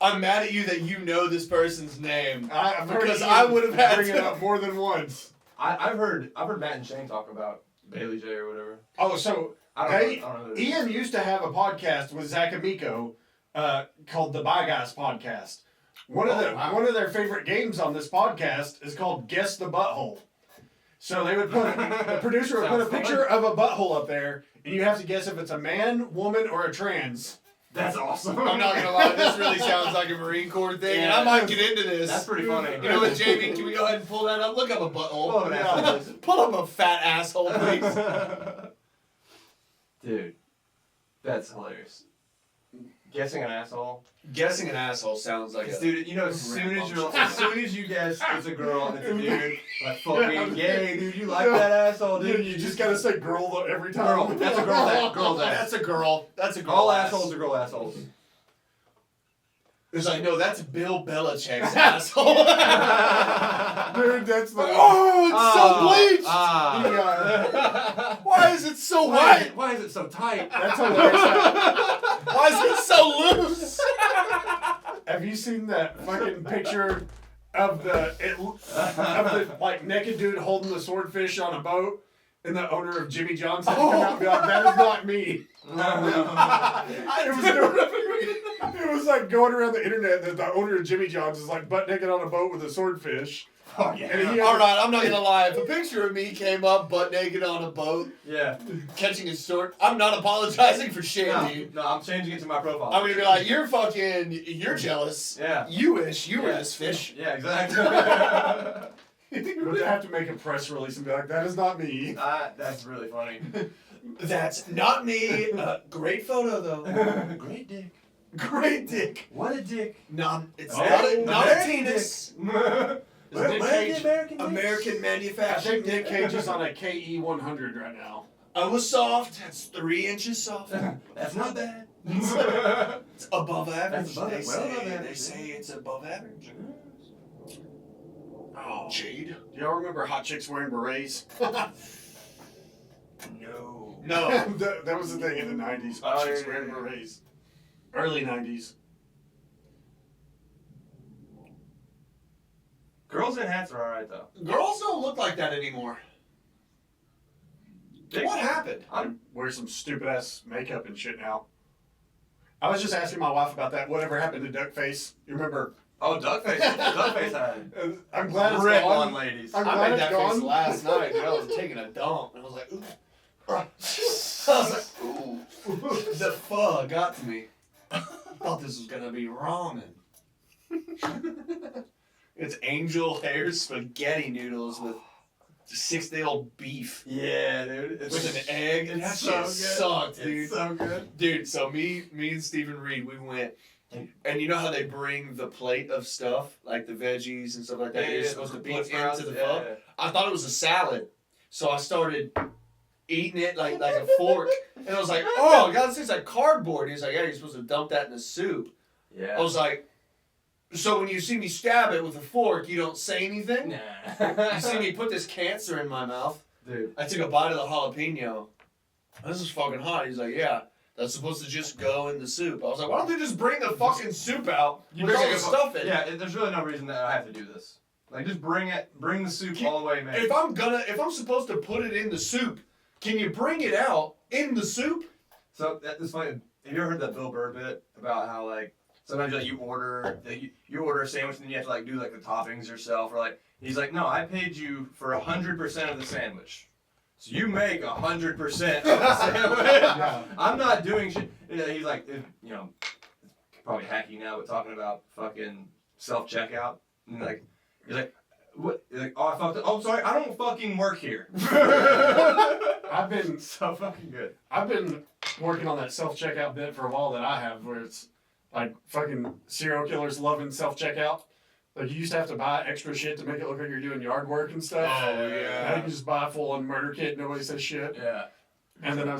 I'm mad at you that you know this person's name. Because I would have had bring to it up more than once. I've heard Matt and Shane talk about Bailey J or whatever. Oh, so I don't know. Ian used to have a podcast with Zach Amico called the Bye Guys Podcast. One of their favorite games on this podcast is called Guess the Butthole. So they would the producer would put a picture of a butthole up there, and you have to guess if it's a man, woman, or a trans. That's awesome. I'm not gonna lie, this really sounds like a Marine Corps thing, and I might get into this. That's pretty funny. You know what, Jamie? Can we go ahead and pull that up? Look up a butthole. Pull up an asshole, please. Pull up a fat asshole, please. Dude, that's hilarious. Guessing an asshole. Guessing an asshole sounds like a... Dude, you know, as soon as you guess it's a girl and it's a dude, like fucking gay, dude. You like that asshole, dude? You just gotta say girl though every time. Girl. That's a girl. Girl's ass. That's a girl. That's a girl. All ass. assholes are girl assholes. It's like, no, that's Bill Belichick's asshole. Dude, that's the... Oh, it's so bleached. Why is it so white? Why is it so tight? That's hilarious. Why is it so loose? Have you seen that fucking picture of the like naked dude holding the swordfish on a boat, and the owner of Jimmy John's had to come out and be like, "That is not me." It was like going around the internet that the owner of Jimmy John's is like butt naked on a boat with a swordfish. Oh, yeah. And he All right, I'm not gonna lie. If a picture of me came up butt naked on a boat, Yeah. catching a sword, I'm not apologizing for shit, dude. No, I'm changing it to my profile. I'm gonna be like, you're jealous. Yeah. You wish you were this fish. Yeah, exactly. But they have to make a press release and be like, "That is not me." That's really funny. That's not me. Great photo though. Great dick. Great dick. What a dick. No, it's Oh, not a penis. Is Nick Cage, American I manufactured. think Nick Cage is on a KE 100 right now. I was soft. That's 3 inches soft. That's not bad. It's above average. That's above- They well above average. say it's above average. Oh, Jade. Do y'all remember hot chicks wearing berets? No. No. that was the thing in the 90s. Hot Oh, chicks yeah, wearing yeah, yeah. berets. Early 90s. Girls in hats are alright though. Girls don't look like that anymore. What happened? Wear some stupid ass makeup and shit now. I was just asking my wife about that. Whatever happened to Duckface? You remember? Oh, Duckface. Duckface had I'm glad it's red gone. one ladies. I'm I glad made it's that gone. face last night, dude. I was taking a dump, and I was like, ooh. I was like, ooh. The pho got to me. I thought this was gonna be ramen. It's angel hair spaghetti noodles with 6-day-old beef. Yeah, dude. With an egg. And that It's shit so good. sucked, dude. It's so good. Dude, so me and Stephen Reed, we went, and you know how they bring the plate of stuff, like the veggies and stuff like that, you're supposed to beat into the pho? Yeah. I thought it was a salad, so I started eating it like a fork, and I was like, oh, God, this tastes like cardboard. He was like, yeah, you're supposed to dump that in the soup. Yeah. I was like, so when you see me stab it with a fork, you don't say anything? Nah. You see me put this cancer in my mouth? Dude. I took a bite of the jalapeno. This is fucking hot. He's like, yeah, that's supposed to just go in the soup. I was like, why don't they just bring the fucking soup out? There's all the stuff in it. Yeah, there's really no reason that I have to do this. Like, just bring the soup all the way, man. If I'm supposed to put it in the soup, can you bring it out in the soup? So that's funny. Have you ever heard that Bill Burr bit about how like sometimes like you order a sandwich and then you have to like do like the toppings yourself, or like he's like, no, I paid you for 100% of the sandwich, so you make 100% of the sandwich. Yeah. I'm not doing shit. He's like, you know, probably hacky now, but talking about fucking self-checkout and like he's like. What? Like, oh, I fucked up. Oh, sorry, I don't fucking work here. I've been So fucking good. I've been working on that self-checkout bit for a while that I have, where it's like fucking serial killers loving self-checkout. Like, you used to have to buy extra shit to make it look like you're doing yard work and stuff. Oh, yeah. Now you can just buy a full-on murder kit, nobody says shit. Yeah. And then I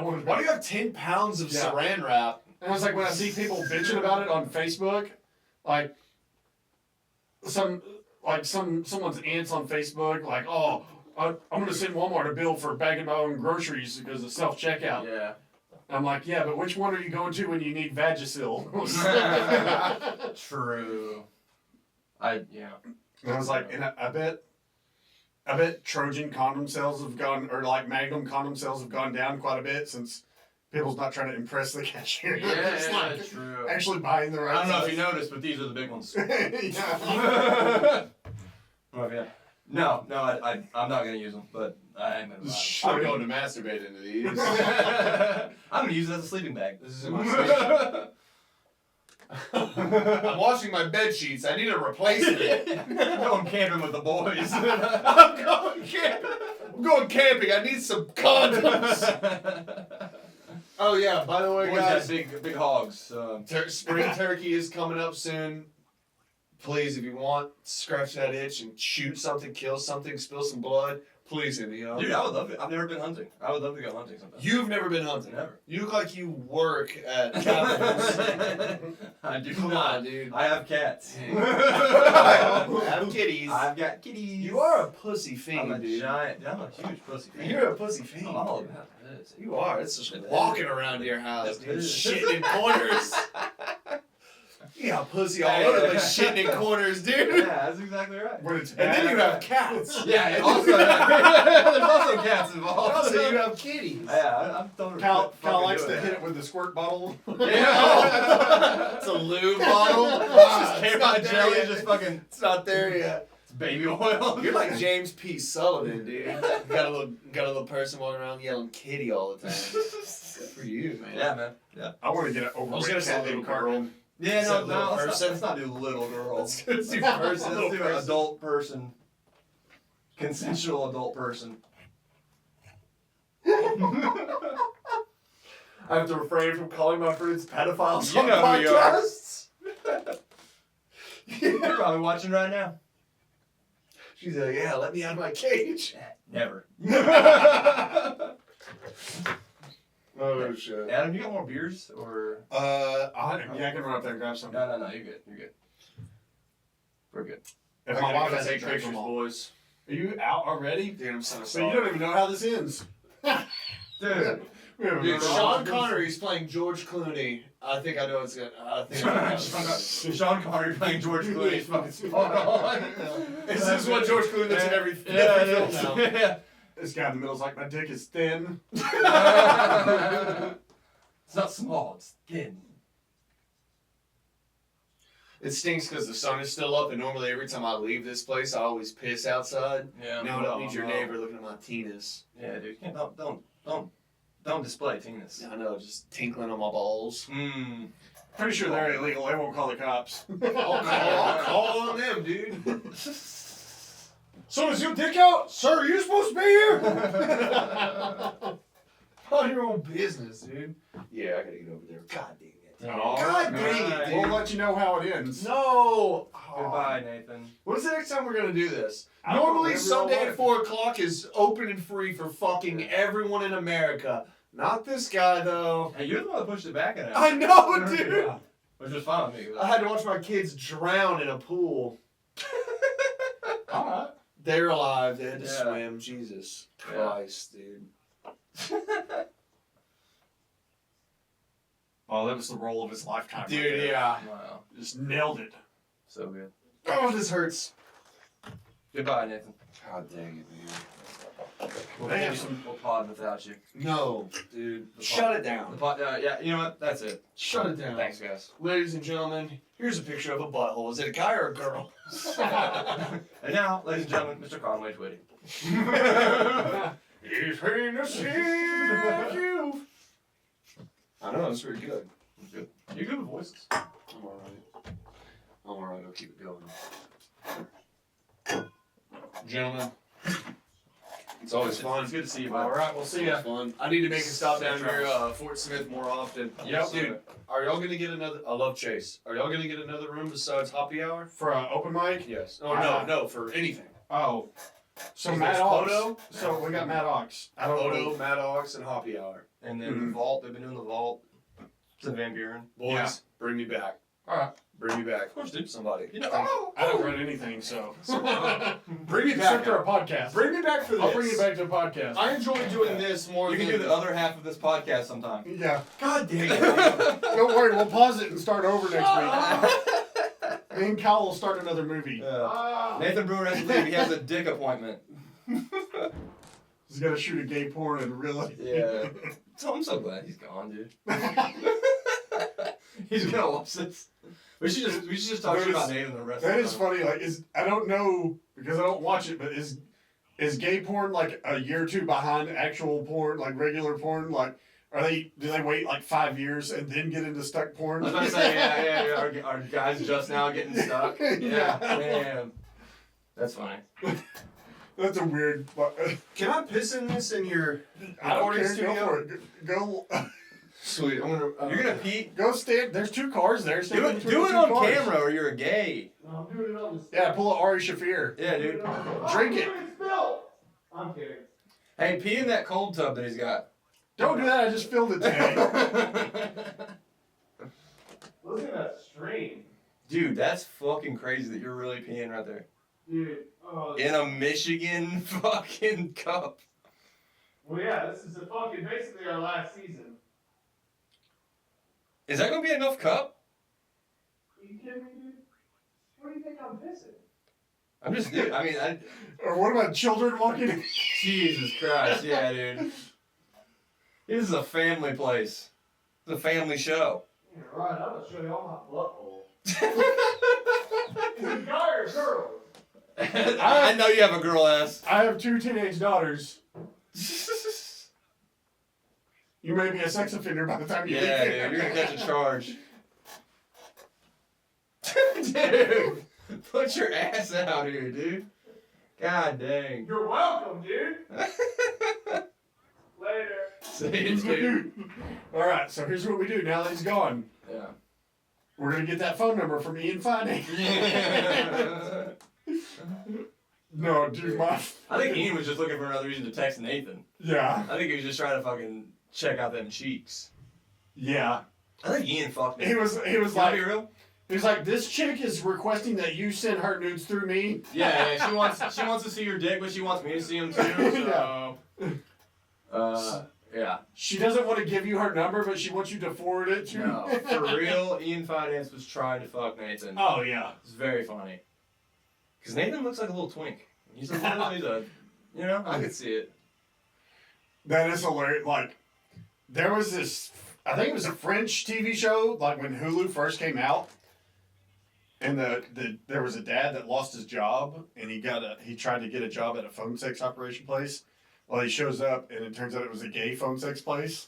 wanted to Why do you have 10 pounds of Yeah. saran wrap And it's like when I see people bitching about it on Facebook, like someone's aunts on Facebook, like, oh, I'm gonna send Walmart a bill for bagging my own groceries because of self-checkout. Yeah. I'm like, yeah, but which one are you going to when you need Vagisil? True. Yeah. And I was like, and I bet Trojan condom sales have gone, or like Magnum condom sales have gone down quite a bit since people's not trying to impress the cashier. It's like true. actually buying the right I don't know size. if you noticed, but these are the big ones. Yeah. Oh, yeah. No, I'm not gonna use them, but I am gonna buy them. I'm going to masturbate into these. I'm gonna use it as a sleeping bag. This is in my sleep. I'm washing my bed sheets. I need a replacement. I'm going camping with the boys. I'm going camping. I need some condoms. Oh yeah. By the way, Boys guys, have big hogs. spring turkey is coming up soon. Please, if you want, scratch that itch and shoot something, kill something, spill some blood. Please hit me up. Dude, I would love it. I've never been hunting. I would love to go hunting sometime. You've never been hunting. Never. You look like you work at Capitals. I do Come not. on, dude. I have cats. I have kitties. I've got kitties. You are a pussy fiend, I'm a dude. giant. I'm a huge pussy fan. You're a pussy fiend. I'm all about this. You are. It's just walking around your house, It dude. is. Shitting in corners. You got pussy all over the place, shitting in corners, dude. Yeah, that's exactly right. When it's And then you have cats. Yeah, and also there's also cats involved. Also, you have kitties. Yeah, I'm totally. Cal fucking likes doing to hit that. it with the squirt bottle. Yeah. It's a lube bottle. Just It's carry not my there jelly, yet. just fucking It's not there yet. baby oil. You're like James P. Sullivan, dude. You got a little person walking around yelling kitty all the time. Good for you, man. Yeah, man. Yeah. I want to get it over. I was gonna say little girl. Yeah, Is no, that little no, person? let's not do little girl. Let's do person. Let's Little do person. adult person. Consensual adult person. I have to refrain from calling my friends pedophiles You on know who you are. podcasts. You're probably watching right now. She's like, yeah, let me out of my cage. Never. Oh, shit. Adam, you got more beers or? Yeah, I can run up there and grab some. No, you're good. You're good. We're good. If I my gotta wife go has take drink pictures, them all. boys. Are you out already? Dude, I'm so So you sorry. don't even know how this ends. Dude. Dude, Sean Connery's playing George Clooney. I think I know it's good. I think I know. Sean Connery playing George Clooney is fucking spot on. This is what George Clooney looks in every film it is. now. Yeah. This guy in the middle's like, my dick is thin. It's not small, it's thin. It stinks because the sun is still up, and normally every time I leave this place, I always piss outside. Yeah. Now I don't need your neighbor looking at my penis. Yeah, dude. Don't display penis. I know, just tinkling on my balls. Mmm. Pretty sure they're illegal. They won't call the cops. I'll call on them, dude. So is your dick out? Sir, are you supposed to be here? Mind your own business, dude. Yeah, I gotta get over there. God dang it. Oh, God dang it, We'll dude. let you know how it ends. No! Goodbye, Nathan. When's the next time we're gonna do this? I don't know, Normally whenever y'all Sunday want at it. 4 o'clock is open and free for fucking everyone in America. Not this guy though. Hey, you're the one that pushed it back at him. I know, dude. Which was fine with me. I had to watch my kids drown in a pool. Alright. They're alive. They had to Yeah. swim. Jesus Christ, dude. Oh, that was the role of his lifetime. right Dude, there. yeah. Wow. Just nailed it. So good. Oh, this hurts. Goodbye, Nathan. God dang it, man. We'll, They have maybe we'll pod without you. No, dude. The Shut it The down. pod, yeah, you know what? That's it. Shut it down. Thanks, guys. Ladies and gentlemen, here's a picture of a butthole. Is it a guy or a girl? And now, ladies and gentlemen, Mr. Conway Twitty. He's pain to see you. I know, that's pretty good. Good. You're good with voices. I'm alright. I'm alright, I'll keep it going. Gentlemen, it's always fun. It's good to see you, All bud. right, we'll see It's ya. fun. I need to make a stop down here, Fort Smith, more often. Yep. Dude, are y'all gonna get another? I love Chase. Are y'all gonna get another room besides Happy Hour? For open mic? Yes. Oh no, for anything. Oh. So Is Matt there Ox. Photo? So we got Matt Ox. I don't Photo, know. Mad Ox, and Happy Hour. And then Mhm. the vault, they've been doing the vault. It's a Van Buren. Boys, Yeah. bring me back. All right. Bring me back. Of course, dude. Somebody. You know, I don't run anything, so. Bring me Except back. for a podcast. Bring me back for this. I'll bring you back to a podcast. I enjoy doing this more you than... can do the other half of this podcast sometime. Yeah. God dang it. Don't worry, we'll pause it and start over next week. Me and Kyle will start another movie. Nathan Brewer has to leave. He has a dick appointment. He's got to shoot a gay porn and really. Yeah. So I'm so glad he's gone, dude. He's gonna watch this. We should just talk shit about Nathan the rest That of the is time. funny. Like, I don't know because I don't watch it, but is gay porn like a year or two behind actual porn, like regular porn? Like, do they wait like 5 years and then get into stuck porn? I was about to say, yeah. Our guys just now getting stuck. Yeah. Damn. That's funny. That's a weird. Can I piss in this in your I don't recording care. studio? Go for it. Go. Sweet. I'm gonna. You're gonna pee? Go stand. There's 2 cars there. Stand Do it between the 2 on cars. camera or you're a gay. No, I'm doing it on the Yeah, pull a Ari Shafir. Yeah, dude. Drink it. I'm kidding. Hey, pee in that cold tub that he's got. Don't do that. I just filled it today. Look at that stream. Dude, that's fucking crazy that you're really peeing right there. Dude. Oh, In a Michigan fucking cup. well, yeah, this is basically our last season. Is that gonna be enough cup? Are you kidding me, dude? What do you think I'm pissing? I'm just, dude, I mean, Or what about children walking in? Jesus Christ, yeah, dude. This is a family place. It's a family show. Yeah, right, I'm gonna show you all my butthole. Is it a guy or a girl? I know you have a girl ass. I have 2 teenage daughters. You may be a sex offender by the time you Yeah, leave. dude, you're gonna catch a charge. Dude, put your ass out here, dude. God dang. You're welcome, dude. Later. See you, dude. All right, so here's what we do now that he's gone. Yeah. We're gonna get that phone number from Ian Finance. No, dude, my. I think Ian was just looking for another reason to text Nathan. Yeah, I think he was just trying to fucking check out them cheeks. yeah. I think Ian fucked me. He was Can I like, be real? this chick is requesting that you send her nudes through me. Yeah, she wants to see your dick, but she wants me to see him too. So, yeah. She doesn't want to give you her number, but she wants you to forward it to. No, for real, Ian Finance was trying to fuck Nathan. Oh yeah. It's very funny. Because Nathan looks like a little twink. He's a, you know, I could see it. That is hilarious. Like, there was this, I think it was a French TV show, like when Hulu first came out. And there was a dad that lost his job, and he tried to get a job at a phone sex operation place. Well, he shows up, and it turns out it was a gay phone sex place.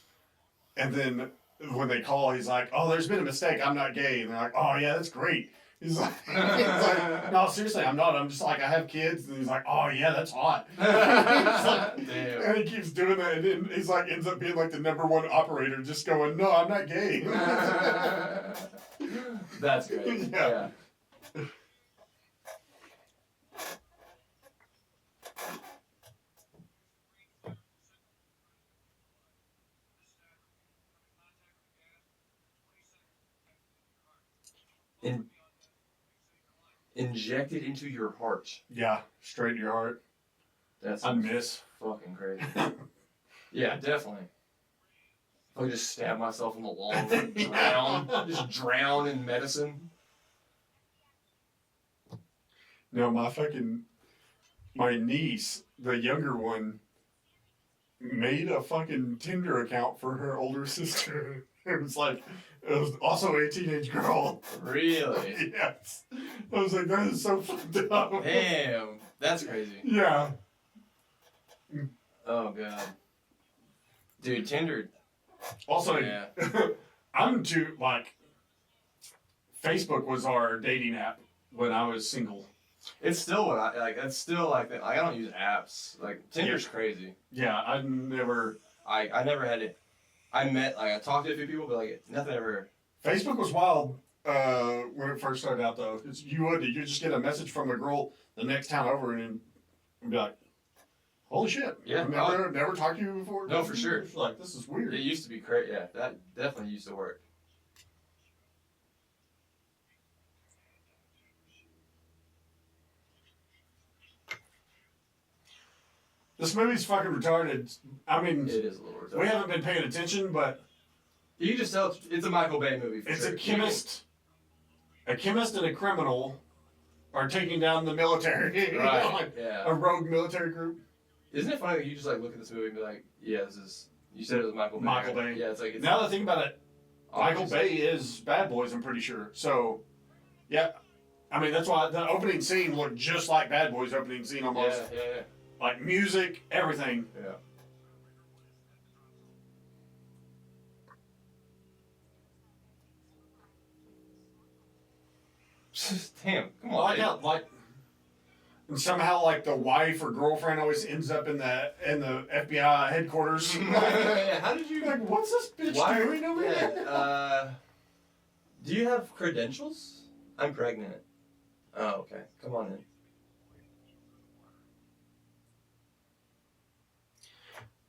And then when they call, he's like, "Oh, there's been a mistake. I'm not gay." And they're like, "Oh yeah, that's great." He's like, "No, seriously, I'm not. I'm just like, I have kids." And he's like, "Oh yeah, that's hot." Damn. And he keeps doing that, and then he's like, ends up being like the #1 operator, just going, "No, I'm not gay." That's great. Yeah. Yeah. Injected into your heart. Yeah, straight to your heart. That's I miss. fucking crazy. Yeah, definitely. I just stab myself in the lung and drown. Just drown in medicine. No, my niece, the younger one, made a fucking Tinder account for her older sister. It was also a teenage girl. Really? Yes. I was like, that is so fucked up. Damn. That's crazy. Yeah. Oh, God. Dude, Tinder. Also, Yeah. I'm too, Facebook was our dating app when I was single. It's still what I like. It's still like that. Like, I don't use apps. Like, Tinder's crazy. Yeah, I never. I never had it. I talked to a few people, but nothing ever. Facebook was wild when it first started out, though. You just get a message from a girl the next town over and be like, holy shit. Yeah. I've never talked to you before. No, for sure. It's like, this is weird. It used to be crazy. Yeah, that definitely used to work. This movie's fucking retarded. I mean, It is a little retarded. we haven't been paying attention, but You can just tell it's a Michael Bay movie. For it's sure. a chemist. A chemist and a criminal are taking down the military. Right. Like Yeah. a rogue military group. Isn't it funny that you just like look at this movie and be like, yeah, this is. You said it was Michael Bay. Michael Bay. Yeah, it's like it's. Now that I think about it, Michael obviously- Bay is Bad Boys, I'm pretty sure. So, yeah. I mean, that's why the opening scene looked just like Bad Boys' opening scene almost. Yeah. Like music, everything. Yeah. Damn, come I on. like how, like, and somehow, like, the wife or girlfriend always ends up in the FBI headquarters. Yeah, how did you? Like, what's this bitch Why- doing over here? Yeah, do you have credentials? I'm pregnant. Oh, okay. Come on in.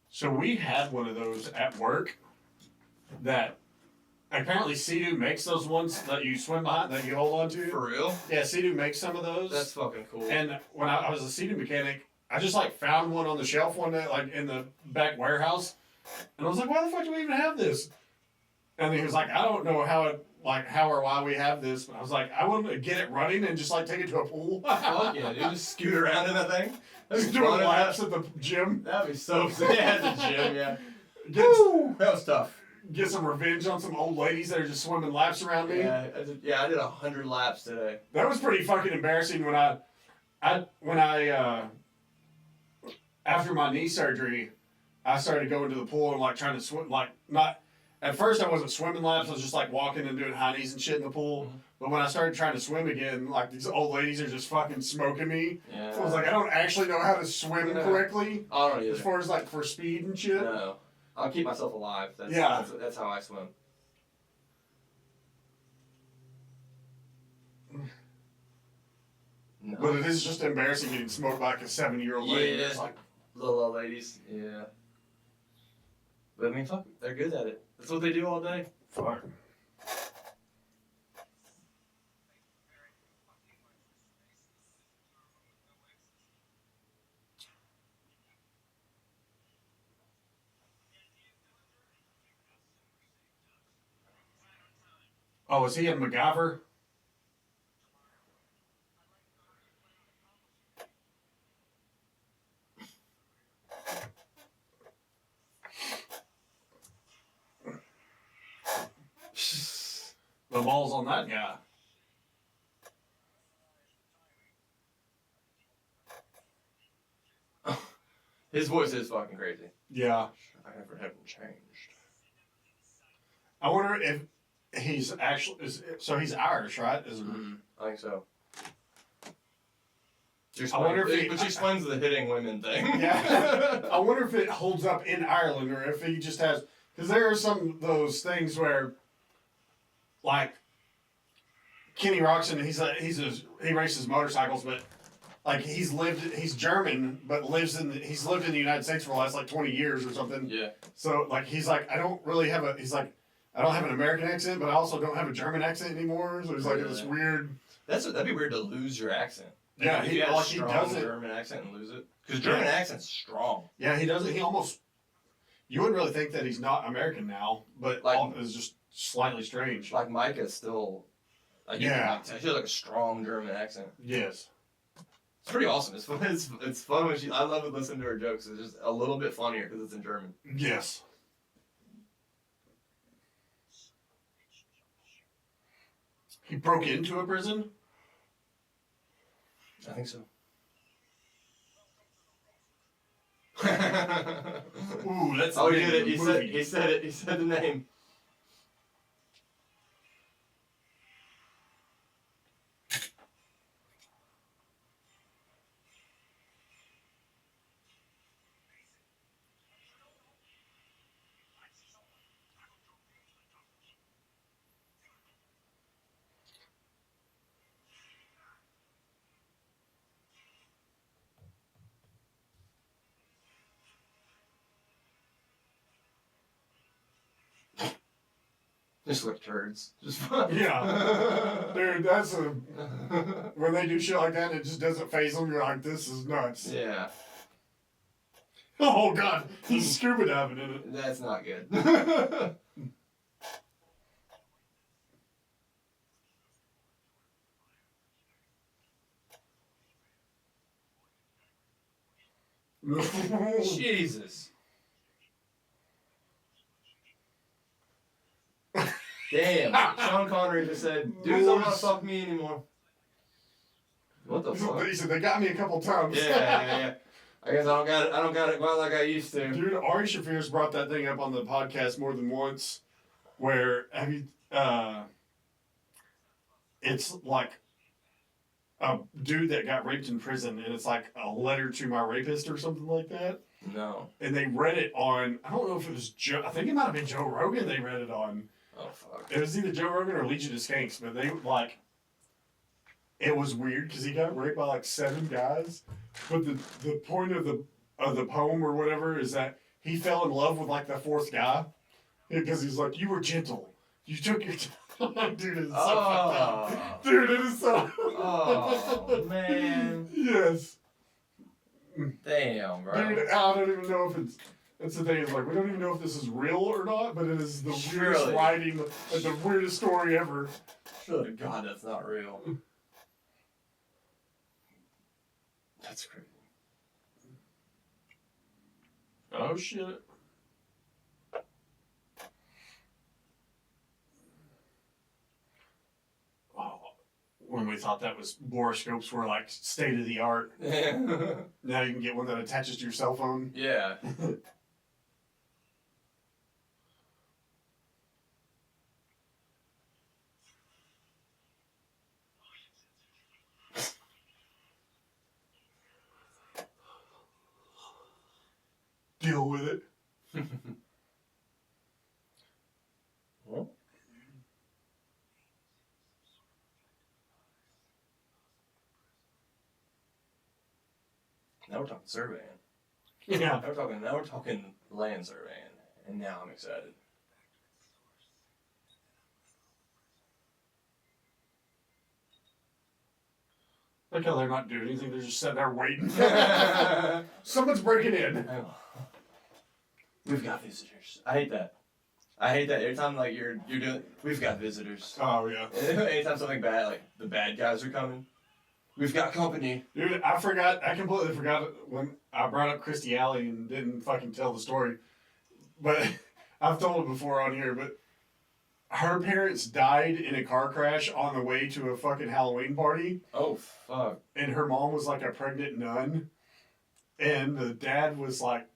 So we had one of those at work that apparently Sea-Doo makes those ones that you swim behind, that you hold on to. For real? Yeah, Sea-Doo makes some of those. That's fucking cool. And when I was a Sea-Doo mechanic, I just like found one on the shelf one day, like in the back warehouse. And I was like, why the fuck do we even have this? And he was like, I don't know how or why we have this. But I was like, I want to get it running and just like take it to a pool. Fuck yeah, dude. Just scoot around in that thing. That'd Just be doing fun. laps at the gym. That'd be so sick. Yeah, at the gym, yeah. That was tough. Get some revenge on some old ladies that are just swimming laps around me. Yeah, I did 100 laps today. That was pretty fucking embarrassing when I after my knee surgery, I started going to the pool and like trying to swim, like not, at first I wasn't swimming laps, I was just like walking and doing high knees and shit in the pool. Mm-hmm. But when I started trying to swim again, like these old ladies are just fucking smoking me. Yeah. So I was like, I don't actually know how to swim Yeah. correctly I don't as either. far as like for speed and shit. No. I'll keep myself alive. Yeah. That's how I swim. No. But it is just embarrassing getting smoked by like a 7-year-old lady. Yeah. It's like, Little old ladies. Yeah. But I mean, fuck, they're good at it. That's what they do all day. fuck. Oh, is he in MacGyver? The ball's on that guy. His voice is fucking crazy. Yeah. I haven't changed. I wonder if he's actually so he's Irish, right? I think so. I wonder if Which explains the hitting women thing. Yeah. I wonder if it holds up in Ireland or if he just has, because there are some of those things where, like, Kenny Roxon, he races motorcycles, but like he's German, but he's lived in the United States for the last like 20 years or something. Yeah. So like he's like, I don't have an American accent, but I also don't have a German accent anymore. So it's like this weird. That'd be weird to lose your accent. Yeah, If he you had a he strong does it. German accent and lose it. Because German accent's strong. Yeah, he does it. He almost. You wouldn't really think that he's not American now, but Like- it's just slightly strange. Like Micah's still. Like, Yeah. She has like a strong German accent. Yes. It's pretty awesome. It's fun. It's fun when I love to listen to her jokes. It's just a little bit funnier because it's in German. Yes. He broke into a prison? I think so. Ooh, that's Oh, the he name did of it. the movie. He said it. He said the name. Just like turds. Just Yeah. Dude, that's a. When they do shit like that, it just doesn't faze them. You're like, this is nuts. Yeah. Oh God, he's scuba diving in it. That's not good. Jesus. Damn. Sean Connery just said, dudes don't want to fuck me anymore. What the fuck? He said they got me a couple times. Yeah. I guess I don't got it quite like I used to. Dude, Ari Shaffir's brought that thing up on the podcast more than once. Where have you? It's like a dude that got raped in prison, and it's like a letter to my rapist or something like that. No. And they read it on. I don't know if it was Joe. I think it might have been Joe Rogan. They read it on. Oh fuck. It was either Joe Rogan or Legion of Skanks, but they like. It was weird because he got raped by like 7 guys, but the point of the poem or whatever is that he fell in love with like the 4th guy because he's like, you were gentle, you took your time. Dude, it's so fucked up. Dude, it is so. Oh man. Yes. Damn, bro. Dude, I don't even know if it's. That's the thing. Is like we don't even know if this is real or not, but it is the weirdest Surely. writing, and the weirdest story ever. Oh, God, that's not real. That's crazy. Oh shit. Oh, when we thought that was borescopes were like state of the art, now you can get one that attaches to your cell phone. Yeah. Deal with it. Well, now we're talking surveying. Yeah. Now we're talking land surveying, and now I'm excited. Like how they're not doing anything, they're just sitting there waiting. Someone's breaking in. We've got visitors. I hate that. Every time like you're doing, we've got visitors. Oh yeah. Anytime something bad, like the bad guys are coming, we've got company. Dude, I completely forgot when I brought up Christy Alley and didn't fucking tell the story. But I've told it before on here, but her parents died in a car crash on the way to a fucking Halloween party. Oh fuck. And her mom was like a pregnant nun. And the dad was like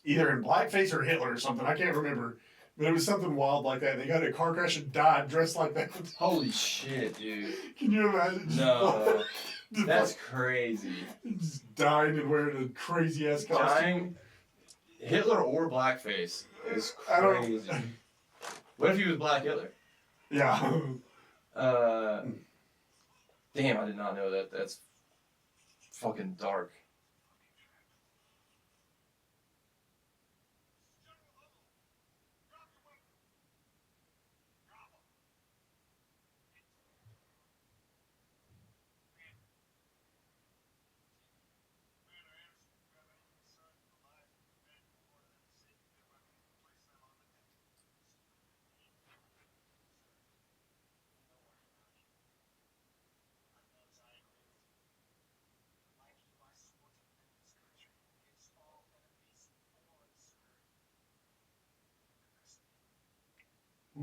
either in blackface or Hitler or something. I can't remember. But it was something wild like that. They got in a car crash and died dressed like that. Holy shit, dude. Can you imagine? No. That's crazy. Just dying and wearing a crazy ass costume. Dying, Hitler or blackface is I don't- crazy. What if he was Black Hitler? Yeah. Damn, I did not know that. That's fucking dark.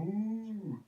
Ooh.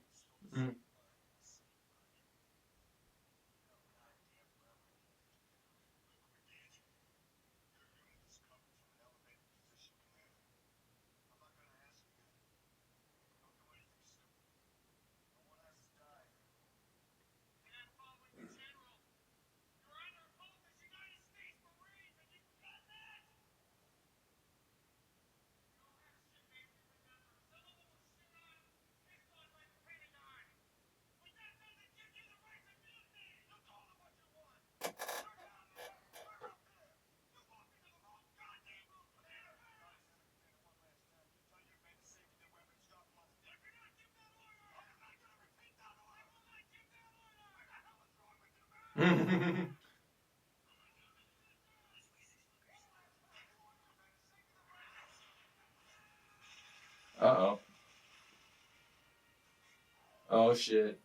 Oh shit.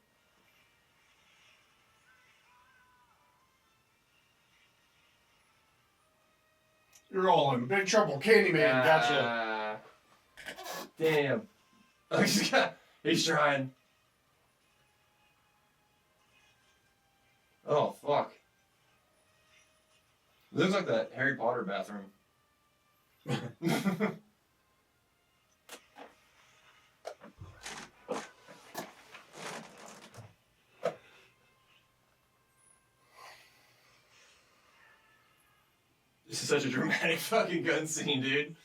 You're all in big trouble. Candyman, gotcha. Damn. He's trying. Oh fuck. It looks like that Harry Potter bathroom. This is such a dramatic fucking gun scene, dude.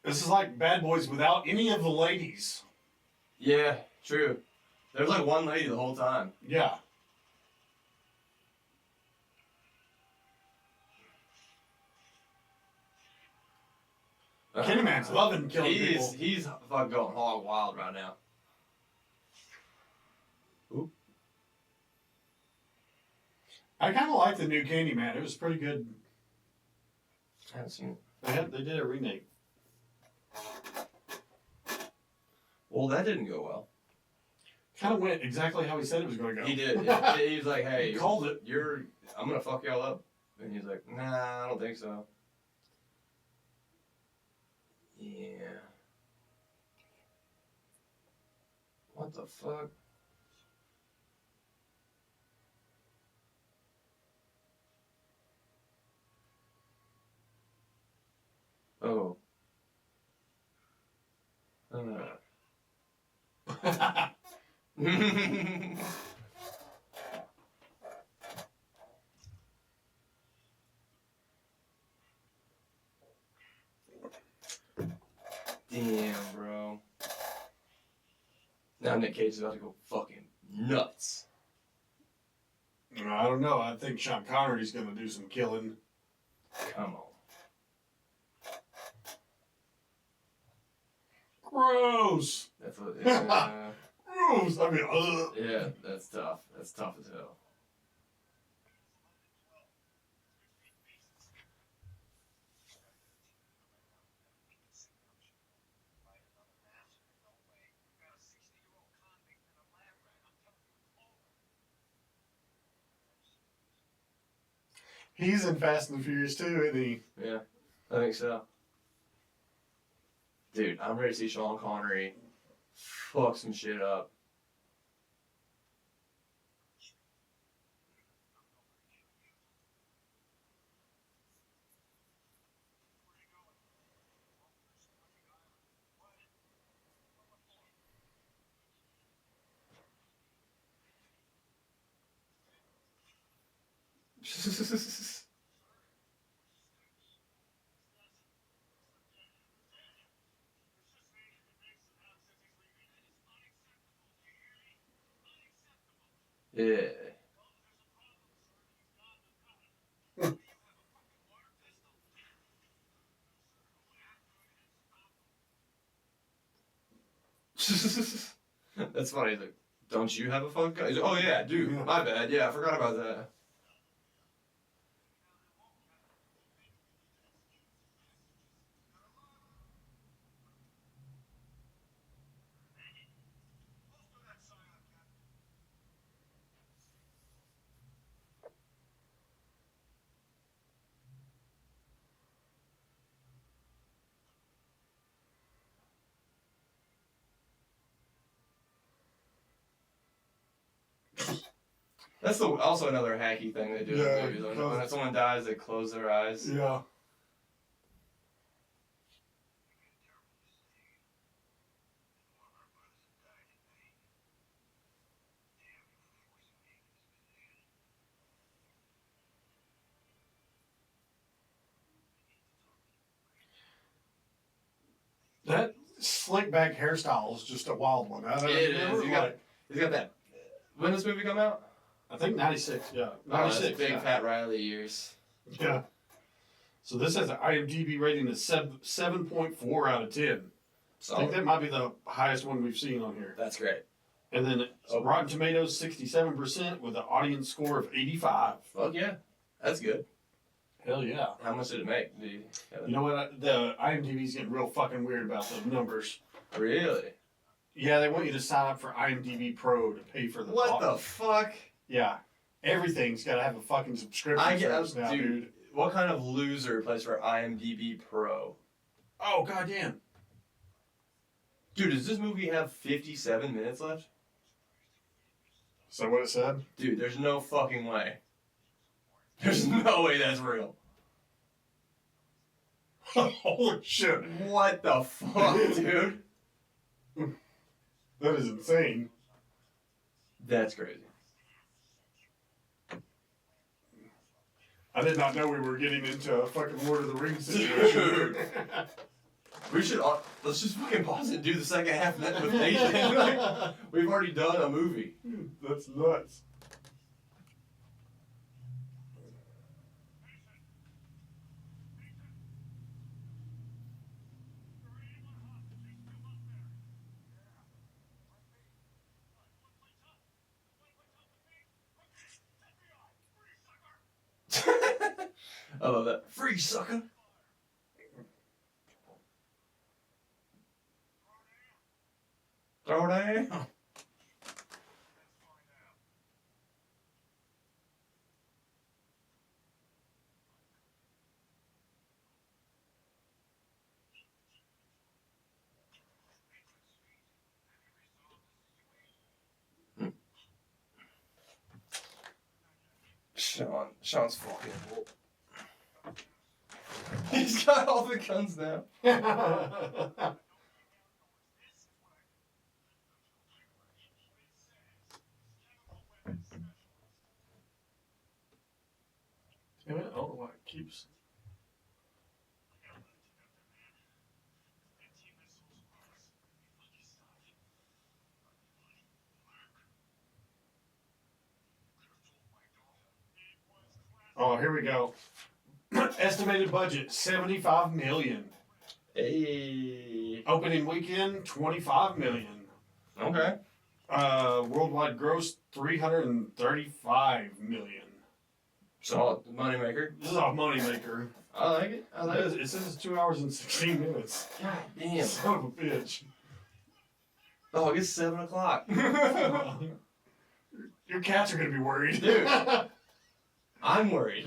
This is like Bad Boys without any of the ladies. Yeah, true. There was like one lady the whole time. Yeah. Candyman's loving killing people. He's fucking going hog wild right now. Ooh. I kind of like the new Candyman. It was pretty good. I haven't seen it. They did a remake. Well, that didn't go well. Kind of went exactly how he said it was going to go. He did. He was like, "Hey, He called it. I'm gonna fuck y'all up," and he's like, "Nah, I don't think so." Yeah. What the fuck? Oh. Damn, bro. Now Nick Cage is about to go fucking nuts. I don't know. I think Sean Connery's going to do some killing. Come on. Gross. That's what. Gross. I mean, ugh. Yeah, that's tough. That's tough as hell. He's in Fast and the Furious too, isn't he? Yeah, I think so. Dude, I'm ready to see Sean Connery fuck some shit up. Yeah. That's funny. He's like, don't you have a phone call? He's like, oh yeah, I do. Yeah. My bad. Yeah, I forgot about that. That's also another hacky thing they do Yeah, in movies. When someone dies, they close their eyes. Yeah. That slick back hairstyle is just a wild one. It is. He's got that. When did this movie come out? I think 96, yeah. Oh, that's 96. big yeah. Pat Riley years. Yeah. So this has an IMDb rating of 7.4 out of 10. I think Solid. that might be the highest one we've seen on here. That's great. And then Rotten Tomatoes 67% with an audience score of 85. Fuck yeah. That's good. Hell yeah. How much did it make? You know what? The IMDb's getting real fucking weird about the numbers. Really? Yeah, they want you to sign up for IMDb Pro to pay for the. What the fuck? Yeah, everything's got to have a fucking subscription I get, service now, dude. What kind of loser plays for IMDb Pro? Oh goddamn. Dude, does this movie have 57 minutes left? Is that what it said? Dude, there's no fucking way. There's no way that's real. Holy shit. What the fuck, dude? That is insane. That's crazy. I did not know we were getting into a fucking Lord of the Rings situation. We should, let's just fucking pause it and do the second half of that with Nathan. Like, we've already done a movie. That's nuts. I love that. Free sucker. Throw down. Sean's fucking cool. He's got all the guns now. Damn it, I don't know why it keeps. Oh, here we go. Estimated budget $75 million. Hey. Opening weekend $25 million. Okay. Worldwide gross $335 million. Solid moneymaker. This is a moneymaker. I like it. I like it. It says 2 hours and 16 minutes. God damn. Son of a bitch. Oh, it's 7 o'clock. Your cats are gonna be worried. Dude. I'm worried.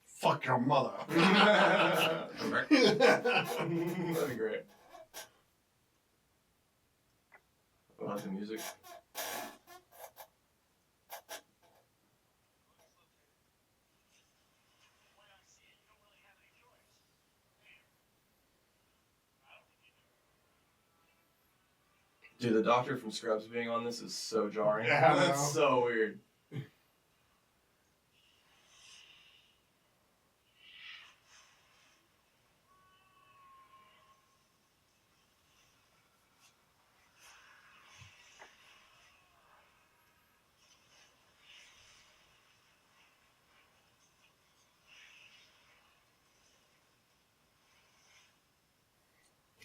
Fuck your mother. That'd be great. I like the music. Dude, the doctor from Scrubs being on this is so jarring. Yeah, I know. That's so weird.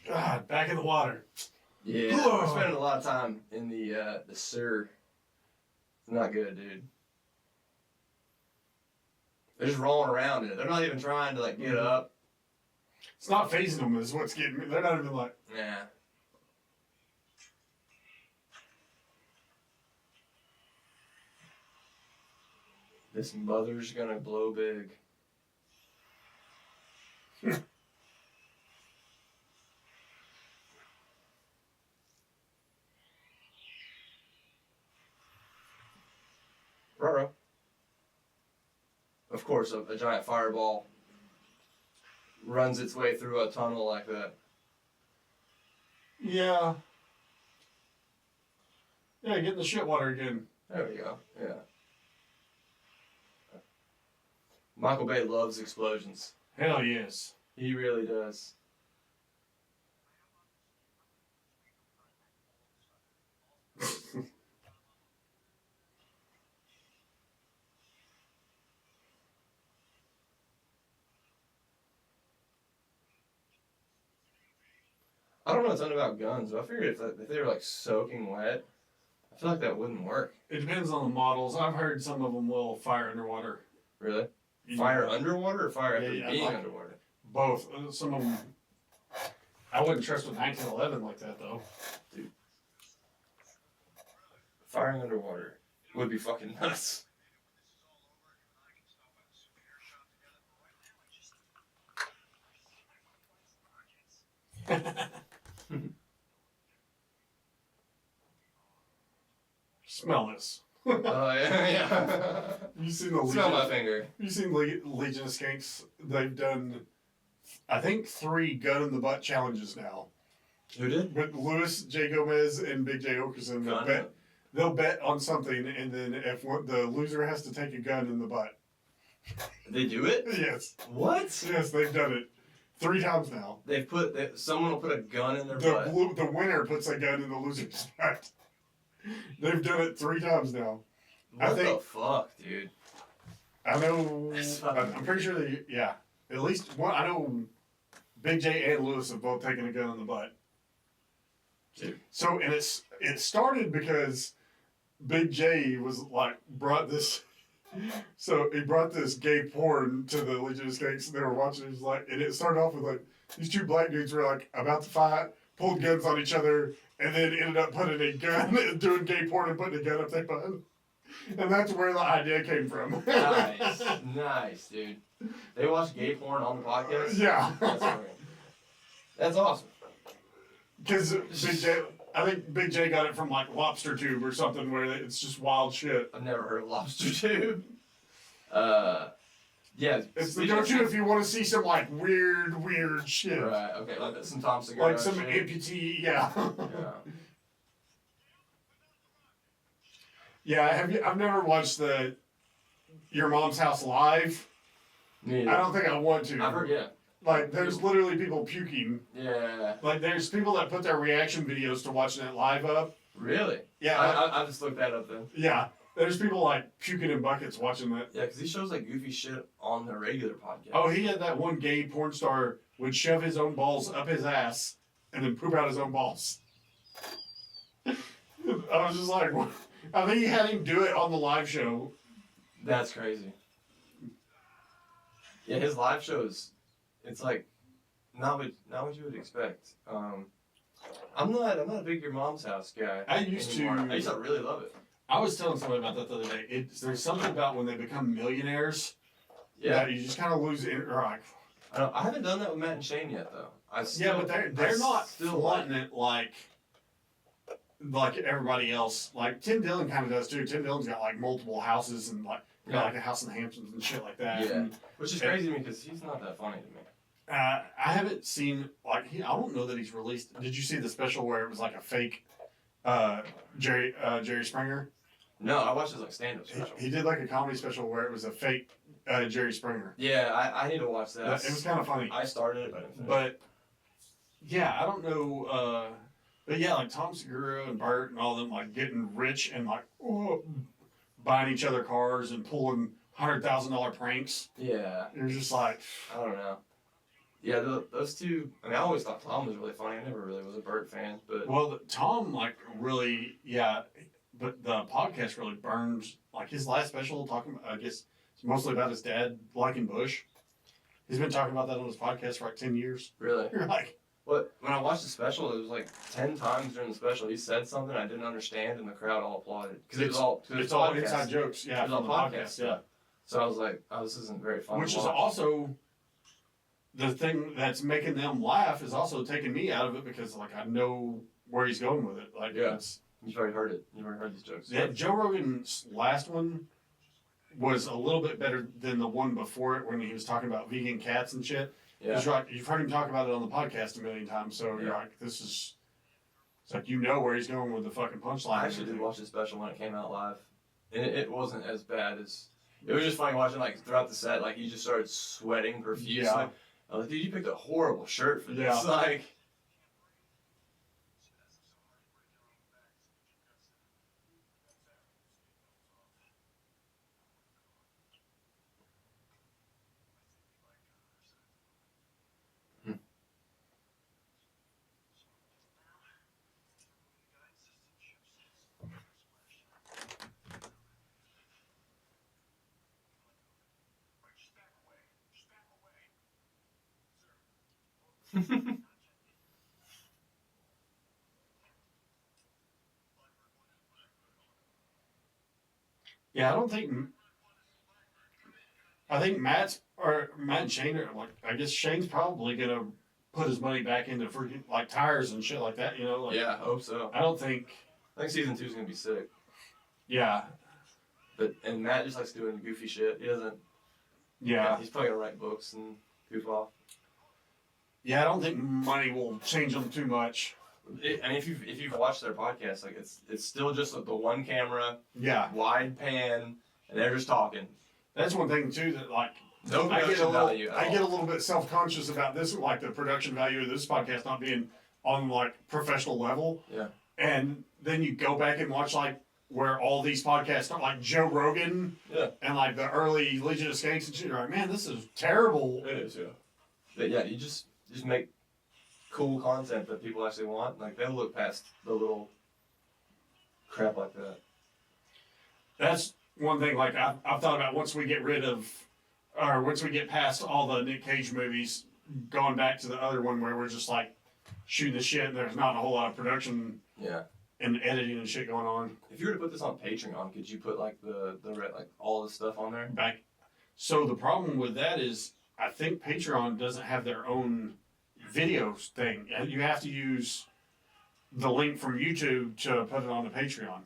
God, back in the water. Yeah, we're spending a lot of time in the sewer. It's not good, dude. They're just rolling around in it. They're not even trying to like get up. It's not phasing them, is what's getting me. They're not even like. Nah. This mother's gonna blow big. Ruh-roh. Of course, a giant fireball runs its way through a tunnel like that. Yeah. Yeah, get in the shit water again. There we go. Yeah. Michael Bay loves explosions. Hell yes. He really does. I don't know a ton about guns, but I figured if they were like soaking wet, I feel like that wouldn't work. It depends on the models. I've heard some of them will fire underwater. Really? Fire underwater or fire after being like underwater? Both. Some of them. I wouldn't trust with 1911 like that though. Dude. Firing underwater would be fucking nuts. Smell this. Oh yeah. You seen the Smell my Legion? finger. You seen Legion of Skanks? They've done, I think, 3 gun in the butt challenges now. Who did? But Luis J. Gomez and Big J. Okerson, they'll bet on something, and then if the loser has to take a gun in the butt. They do it? Yes. What? Yes, they've done it 3 times now. Someone will put a gun in their butt. The winner puts a gun in the loser's butt. They've done it 3 times now. What the fuck, dude? I know. I'm pretty sure that, yeah. At least one. I know Big J and Lewis have both taken a gun in the butt. Dude. So, and it started because Big J was like, brought this. So he brought this gay porn to the Legion of Skanks, and they were watching. It was like, and it started off with like these 2 black dudes were like about to fight, pulled guns on each other, and then ended up putting a gun, doing gay porn and putting a gun up their butt. And that's where the idea came from. Nice. Nice, dude. They watch gay porn on the podcast? Yeah. That's awesome. Because Big J, I think Big J got it from like Lobster Tube or something where it's just wild shit. I've never heard of Lobster Tube. Yeah. It's the go-to if you want to see some like weird shit. Right, okay, like some Tom Segura Like some shit. amputee, yeah. Yeah. Yeah, I've never watched the Your Mom's House live. Me either. I don't think I want to. I've heard, yeah. Like, there's literally people puking. Yeah. Like, there's people that put their reaction videos to watching it live up. Really? Yeah. I just looked that up then. Yeah. There's people, like, puking in buckets watching that. Yeah, because he shows, like, goofy shit on the regular podcast. Oh, he had that one gay porn star would shove his own balls up his ass and then poop out his own balls. I was just like, what? I think he had him do it on the live show. That's crazy. Yeah, his live shows, it's like not what you would expect. I'm not a big Your Mom's House guy. I used to really love it. I was telling somebody about that the other day. There's something about when they become millionaires Yeah. that you just kind of lose it. Like, I haven't done that with Matt and Shane yet though. but they're not wanting it like everybody else. Like Tim Dillon kind of does too. Tim Dillon's got like multiple houses and like got like a house in the Hamptons and shit like that. Yeah. And, Which is crazy to me because he's not that funny to me. I haven't seen like I don't know that he's released. Did you see the special where it was like a fake Jerry Springer? No, I watched his like stand-up special. He did like a comedy special where it was a fake Jerry Springer. Yeah, I need to watch that. It was kind of funny. I started it, but I didn't finish. But yeah, I don't know. But yeah, like Tom Segura and Bert and all them like getting rich and like buying each other cars and pulling $100,000 pranks. Yeah. You're just like, I don't know. Yeah, those two. I mean, I always thought Tom was really funny. I never really was a Bert fan, but well, Tom like really, yeah. But the podcast really burns. Like his last special, talking about, I guess it's mostly about his dad liking Bush. He's been talking about that on his podcast for like 10 years. really. You're like, But when I watched the special, it was like 10 times during the special he said something I didn't understand, and the crowd all applauded because it's all inside jokes. Yeah, It was all from the podcast. Yeah. So I was like, oh, this isn't very fun. Which to is watch. also the thing that's making them laugh is also taking me out of it because like I know where he's going with it. Like Yeah. You've already heard it. You've already heard these jokes. Yeah, Joe Rogan's last one was a little bit better than the one before it when he was talking about vegan cats and shit. Yeah. It's like, you've heard him talk about it on the podcast a million times, so you're like, it's like you know where he's going with the fucking punchline. I actually did watch the special when it came out live, and it wasn't as bad as. It was just funny watching like throughout the set, like he just started sweating profusely. Yeah. I was like, dude, you picked a horrible shirt for this. Yeah. Like. Yeah, I don't think. I think Matt and Shane are like. I guess Shane's probably gonna put his money back into freaking like tires and shit like that. You know. Like, Yeah, I hope so. I don't think. I think season 2 is gonna be sick. Yeah. And Matt just likes doing goofy shit. He doesn't. Yeah. He's probably gonna write books and goof off. Yeah, I don't think money will change them too much. And if you've watched their podcast, like it's still just like the one camera, Yeah. wide pan, and they're just talking. That's one thing too that like No I get production value at I all. get a little bit self-conscious about this, like the production value of this podcast not being on like professional level. Yeah. And then you go back and watch like where all these podcasts are, like Joe Rogan, Yeah. and like the early Legion of Skanks and shit. You're like, man, this is terrible. It is, yeah. But yeah, you just make cool content that people actually want. Like they'll look past the little crap like that. That's one thing. Like I've thought about once we get past all the Nick Cage movies, going back to the other one where we're just like shooting the shit and there's not a whole lot of production Yeah. and editing and shit going on. If you were to put this on Patreon, could you put like the like all the stuff on there? Back. So the problem with that is I think Patreon doesn't have their own video thing. You have to use the link from YouTube to put it on the Patreon.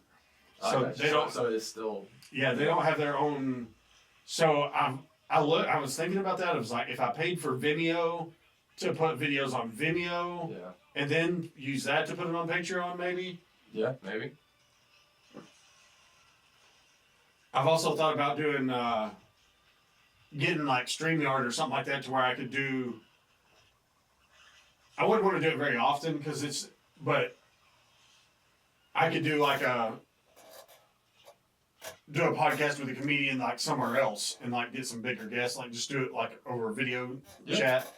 So they don't. So it's still. Yeah, they don't have their own. So I was thinking about that. It was like if I paid for Vimeo to put videos on Vimeo, Yeah. and then use that to put it on Patreon, maybe. Yeah, maybe. I've also thought about doing getting like StreamYard or something like that to where I could do. I wouldn't want to do it very often because but I could do like do a podcast with a comedian like somewhere else and like get some bigger guests, like just do it like over a video chat.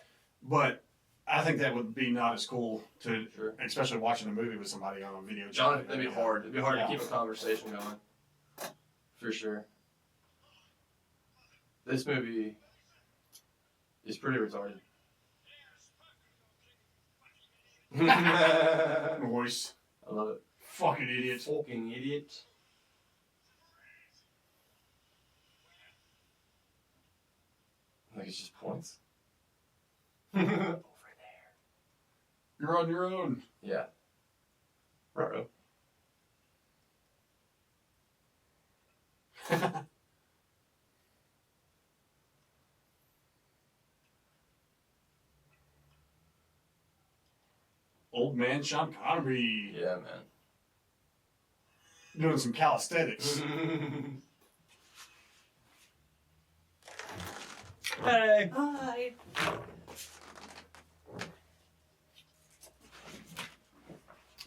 But I think that would be not as cool to, especially watching a movie with somebody on a video John, chat. that'd be hard. It'd be hard Yeah. to keep a conversation going. For sure. This movie is pretty retarded. I Voice. love it. Fucking idiot. Fucking idiot. Like it's just points. Over there. You're on your own. Yeah. Ruh-roh. Old man Sean Connery Yeah, man. doing some calisthenics. Hey. Hi.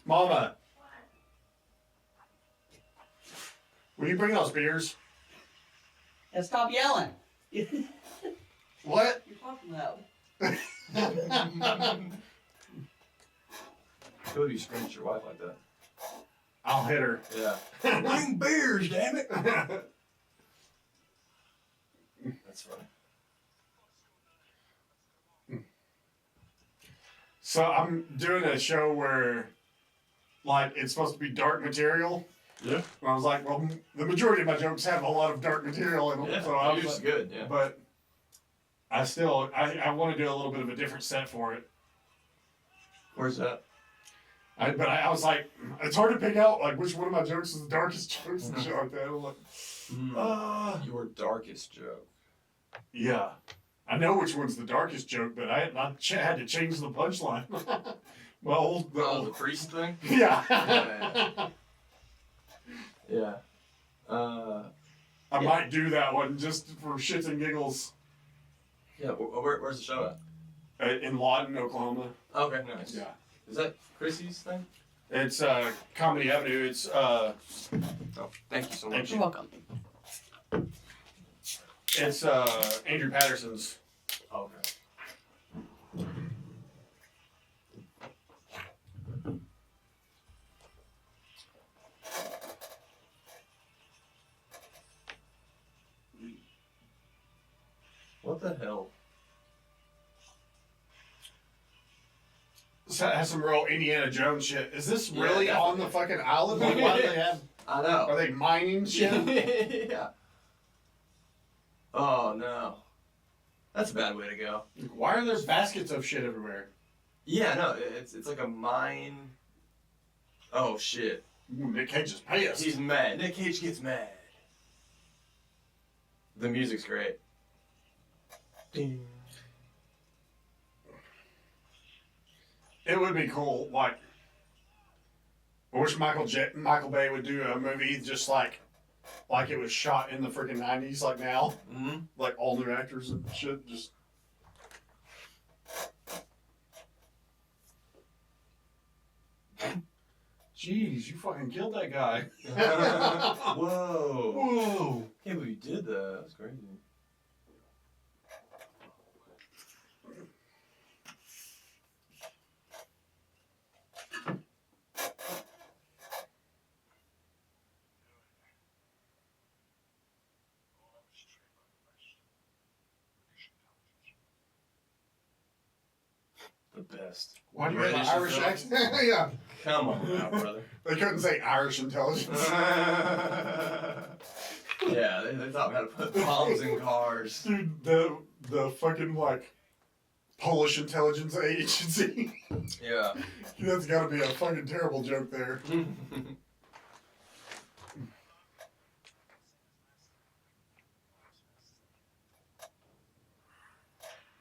Mama, will you bring those beers? And stop yelling. What? You're talking loud. Who would you scream at your wife like that? I'll hit her. Yeah. Bring beers, damn it! That's funny. So I'm doing a show where, like, it's supposed to be dark material. Yeah. And I was like, well, the majority of my jokes have a lot of dark material in them. Yeah, So I was it's like, good, yeah. but I want to do a little bit of a different set for it. Where's that? But I was like, it's hard to pick out, like, which one of my jokes is the darkest jokes and shit like that. I'm like, Your darkest joke. yeah. I know which one's the darkest joke, but I had to change the punchline. The priest thing? Yeah. Yeah. Yeah. I might do that one just for shits and giggles. Yeah, where's the show at? In Lawton, Oklahoma. Okay, nice. Yeah. Is that Chrissy's thing? It's Comedy Avenue. It's Oh, thank you so much. Thank You're welcome. it's Andrew Patterson's. Okay. What the hell? has some real Indiana Jones shit. Is this Yeah, really definitely. on the fucking island? Like, why do they have? I know. Are they mining shit? Yeah. Oh no. That's a bad way to go. Why are there baskets of shit everywhere? Yeah, no, it's like a mine. Oh shit. Ooh, Nick Cage is pissed. He's mad. Nick Cage gets mad. The music's great. Ding. It would be cool. Like, I wish Michael Bay would do a movie just like it was shot in the freaking 90s, like now. Mm-hmm. Like all new actors and shit. Just. Jeez, you fucking killed that guy. Whoa. Whoa. Can't believe you did that. That's crazy. The best. Why do you have an British Irish intelligence? accent? Yeah. Come on now, brother. They couldn't say Irish intelligence. Yeah, they taught me how to put bombs in cars. Dude, the fucking like Polish intelligence agency. Yeah. That's gotta be a fucking terrible joke there.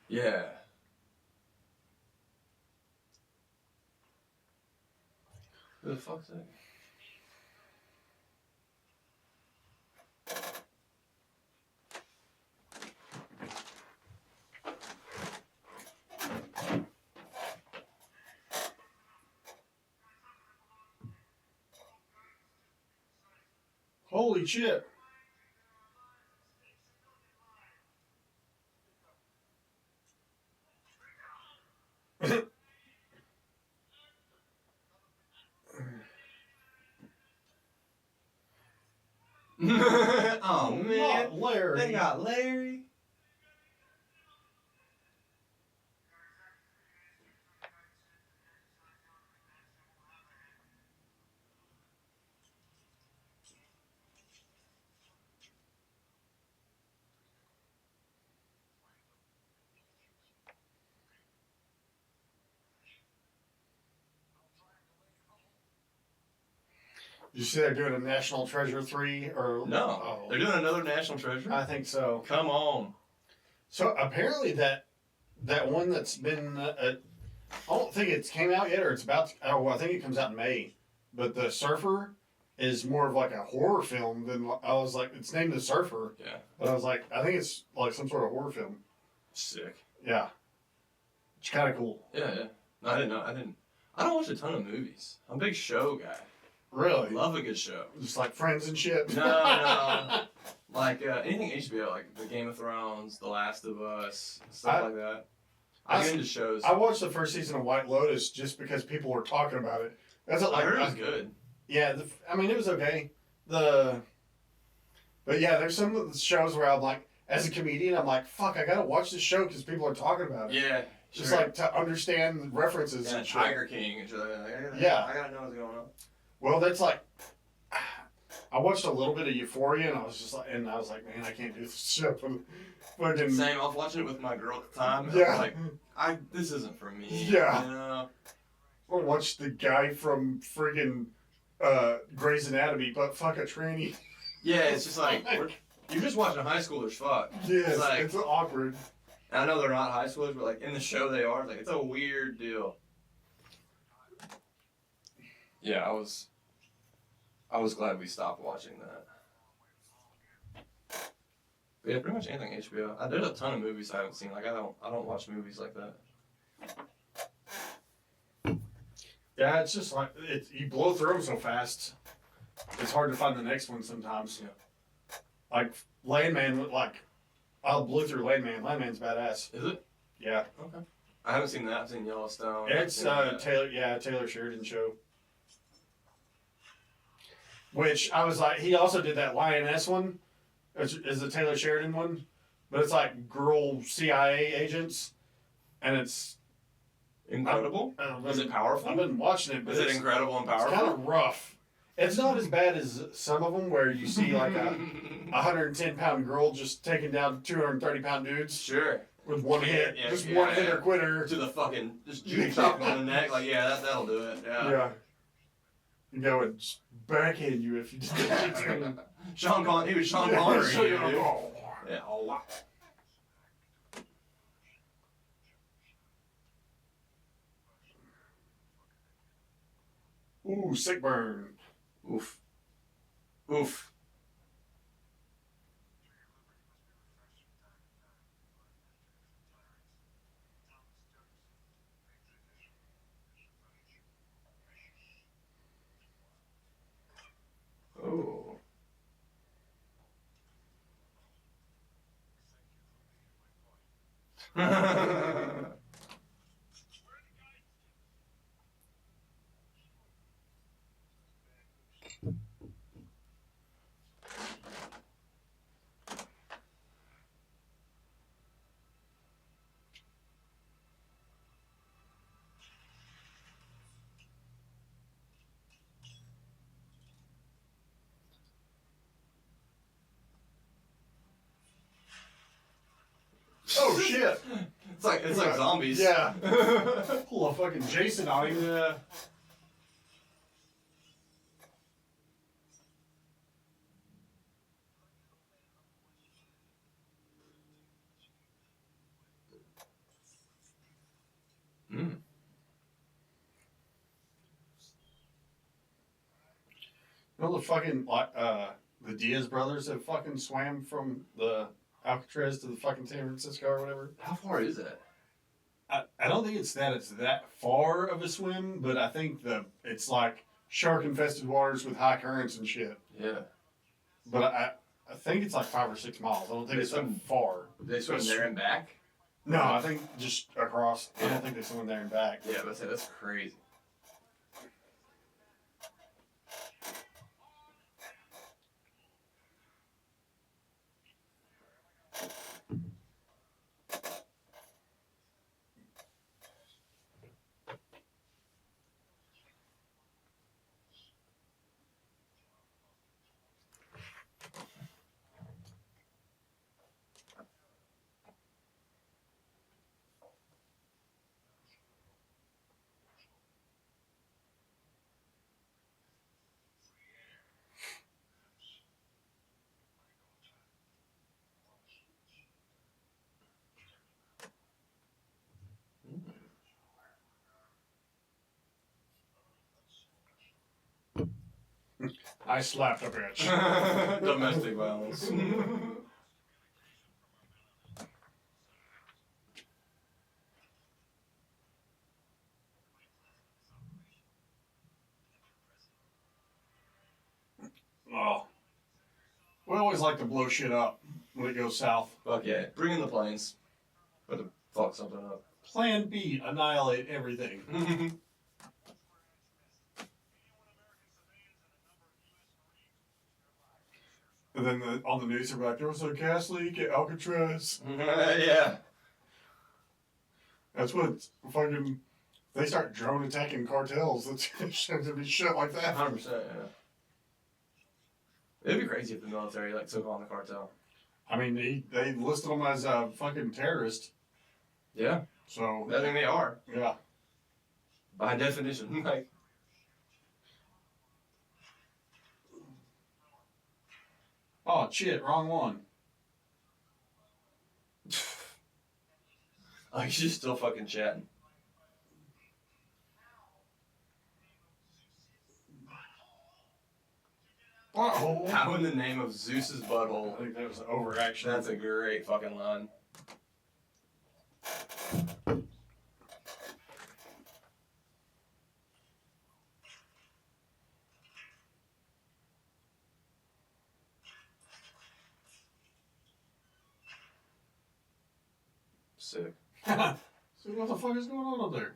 Yeah. Who the fuck's that? Holy shit. Oh man, Not Larry. they got Larry. You see they're doing a National Treasure 3 or No, Oh, they're doing another National Treasure. I think so. Come on. So apparently that one that's been I don't think it's came out yet or it's about to, oh I think it comes out in May. But the Surfer is more of like a horror film than I was like it's named The Surfer. Yeah. But I was like I think it's like some sort of horror film. Sick. Yeah. It's kind of cool. Yeah, yeah. No, I didn't know. I don't watch a ton of movies. I'm a big show guy. Really? Love a good show. Just like Friends and shit. No. Like anything HBO, like the Game of Thrones, The Last of Us, stuff like that. I get into shows. I watched the first season of White Lotus just because people were talking about it. That's what, I like, heard it was good. Yeah, I mean it was okay. But yeah, there's some of the shows where I'm like, as a comedian, I'm like, fuck, I gotta watch this show because people are talking about it. Yeah. Just sure. like to understand the references Yeah, and shit. Tiger King and shit like that. Yeah. I gotta know what's going on. Well, that's like, I watched a little bit of Euphoria and I was like, man, I can't do this shit. Fucking, Same. I was watching it with my girl at the time. And Yeah. I was like, this isn't for me. Yeah. You know? I watched the guy from friggin' Grey's Anatomy, but fuck a tranny. Yeah, it's just like you're just watching high schoolers fuck. Yes, like- it's awkward. And I know they're not high schoolers, but like in the show they are. Like it's a weird deal. Yeah, I was glad we stopped watching that. But yeah, pretty much anything HBO. There's a ton of movies I haven't seen. Like I don't watch movies like that. Yeah, it's just like you blow through them so fast. It's hard to find the next one sometimes. Yeah. Like Landman, I blew through Landman. Landman's badass. Is it? Yeah, Okay. I haven't seen that. I've seen Yellowstone. it's Taylor Sheridan show. Which I was like, he also did that Lioness one, which is the Taylor Sheridan one, but it's like girl CIA agents, and it's Incredible? Was it powerful? I've been watching it, but Is it incredible and powerful? It's kind of rough. It's not as bad as some of them where you see like a 110-pound girl just taking down 230-pound dudes. Sure. With one hit. One hitter quitter. To the fucking, just juke chop on the neck. Like, yeah, that'll do it. Yeah. You know, and just backhand you if you just Sean Connery, he was Sean Connery. so Dude. oh. Yeah, oh, wow. Ooh, sick burn. Oof. Oof. Oh. Oh shit! It's like zombies. Yeah. Pull a fucking Jason on him. Yeah. Mm. You know the fucking the Diaz brothers that fucking swam from the Alcatraz to the fucking San Francisco or whatever. How far is that? I don't think it's that far of a swim, but I think it's like shark infested waters with high currents and shit. Yeah. But I think it's like 5 or 6 miles. I don't think it's that far. They swim there and back? No, I think just across. I don't think they swim there and back. Yeah, but that's crazy. I slapped a bitch. Domestic violence. Oh. We always like to blow shit up when it goes south. Fuck yeah. Bring in the planes. But to fuck something up. Plan B, annihilate everything. And then on the news, they're like, there was a gas leak at Alcatraz. Yeah. That's what fucking. They start drone attacking cartels. That's going to be shit like that. 100%, yeah. It'd be crazy if the military like took on the cartel. I mean, they listed them as fucking terrorists. Yeah. So. I think they are. Yeah. By definition. Like. Oh, shit, wrong one. Like, she's still fucking chatting. Butthole. How in the name of Zeus's I butthole? think that was overaction. That's a great fucking line. Sick. So what the fuck is going on up there?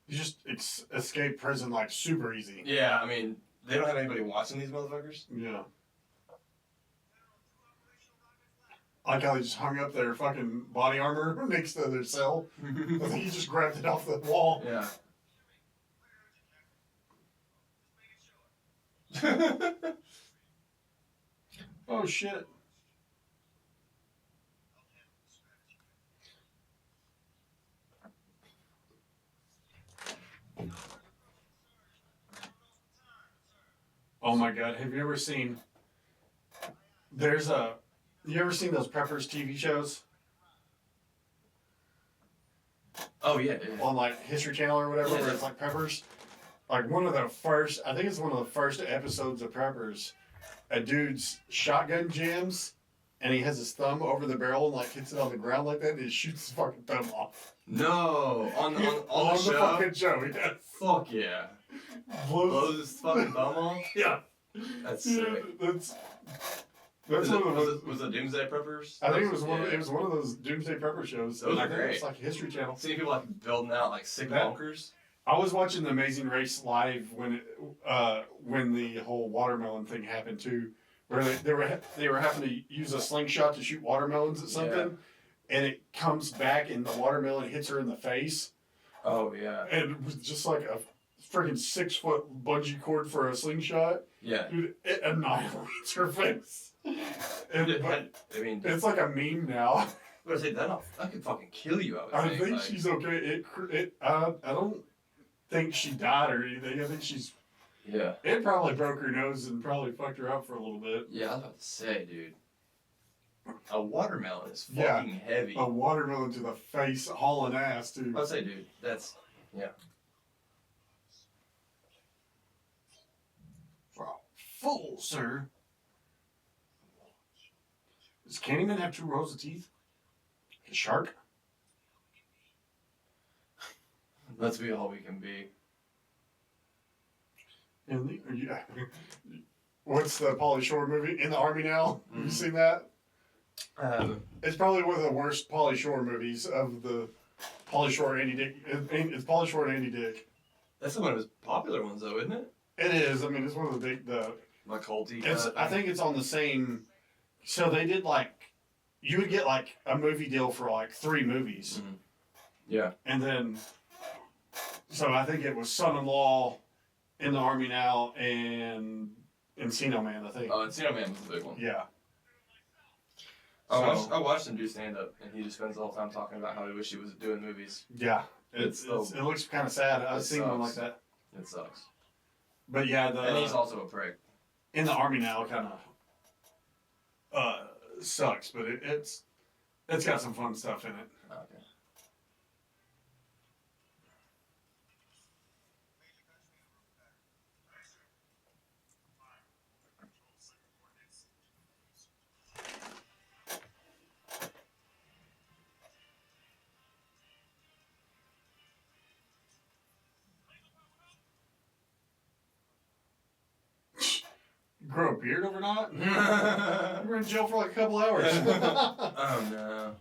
You just escape prison like super easy. Yeah, I mean, they don't have anybody watching these motherfuckers. Yeah. I like how they just hung up their fucking body armor next to their cell. I think he just grabbed it off the wall. Yeah. Oh shit. Oh my god, have you ever seen you ever seen those Preppers TV shows Oh yeah. on like History Channel or whatever, Yeah. where it's like Preppers? Like one of the first, I think it's one of the first episodes of Preppers, a dude's shotgun jams and he has his thumb over the barrel and like hits it on the ground like that and he shoots his fucking thumb off. No, on the On the show. fucking show, he does. Fuck yeah. Blows his fucking thumb off. Yeah. That's Yeah, sick. that's Was one it, of was, those. it, was it Doomsday Preppers? I think it was one. Yeah. It was one of those Doomsday Prepper shows. Those I are think great. It's like a History Channel. Seeing people like building out like sick That- bunkers. I was watching The Amazing Race live when the whole watermelon thing happened too, where they were having to use a slingshot to shoot watermelons at something, and it comes back and the watermelon hits her in the face, Oh yeah. and it was just like a freaking 6-foot bungee cord for a slingshot. Yeah. Dude, it annihilates her face. And, but I mean, it's like a meme now. I was say that could fucking kill you. I think she's okay. I don't think she died or anything. I think she's. Yeah. It probably broke her nose and probably fucked her up for a little bit. Yeah, I was about to say, dude. A watermelon is Yeah. fucking heavy. A watermelon to the face, hauling ass too. I would say, dude, that's Fool, sir. Does Candyman have 2 rows of teeth? A shark? let's be all we can be. Yeah. What's the Pauly Shore movie? In the Army Now? Have you seen that? It's probably one of the worst Pauly Shore movies of the Pauly Shore Andy Dick. It's Pauly Shore and Andy Dick. That's one of his popular ones, though, isn't it? It is. I mean, it's one of the big. Like culty. I think it's on the same. So they did like, you would get like a movie deal for like 3 movies, Yeah. and then, so I think it was Son-in-Law, In the Army Now, and Encino Man. I think. Encino Man was the big one. Yeah. I watched him do stand up, and he just spends the whole time talking about how he wished he was doing movies. Yeah. It Looks kind of sad. I've seen one like sucks. that. It sucks. But yeah, And he's also a prick. In the Army Now kind of sucks, but it's got some fun stuff in it. Okay. Grow a beard overnight? You were in jail for like a couple hours. Oh no.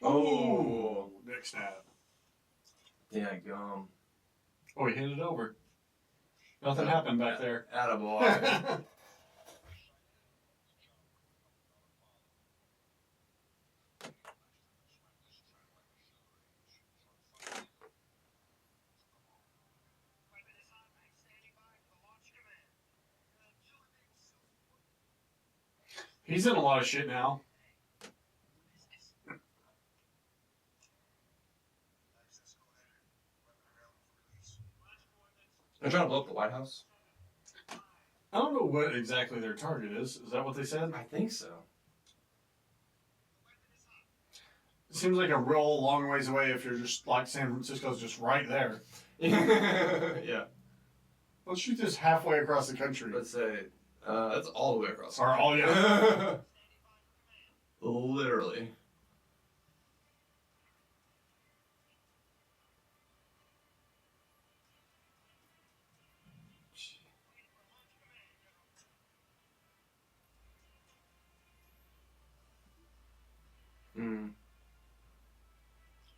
Oh. Next snap. Yeah, gum. Oh, he hit it over. Nothing happened back there. Attaboy. He's in a lot of shit now. They're trying to blow up the White House? I don't know what exactly their target is. Is that what they said? I think so. It seems like a real long ways away if you're just like San Francisco's just right there. Yeah. Let's shoot this halfway across the country. Let's say that's all the way across. Or all, yeah. Literally.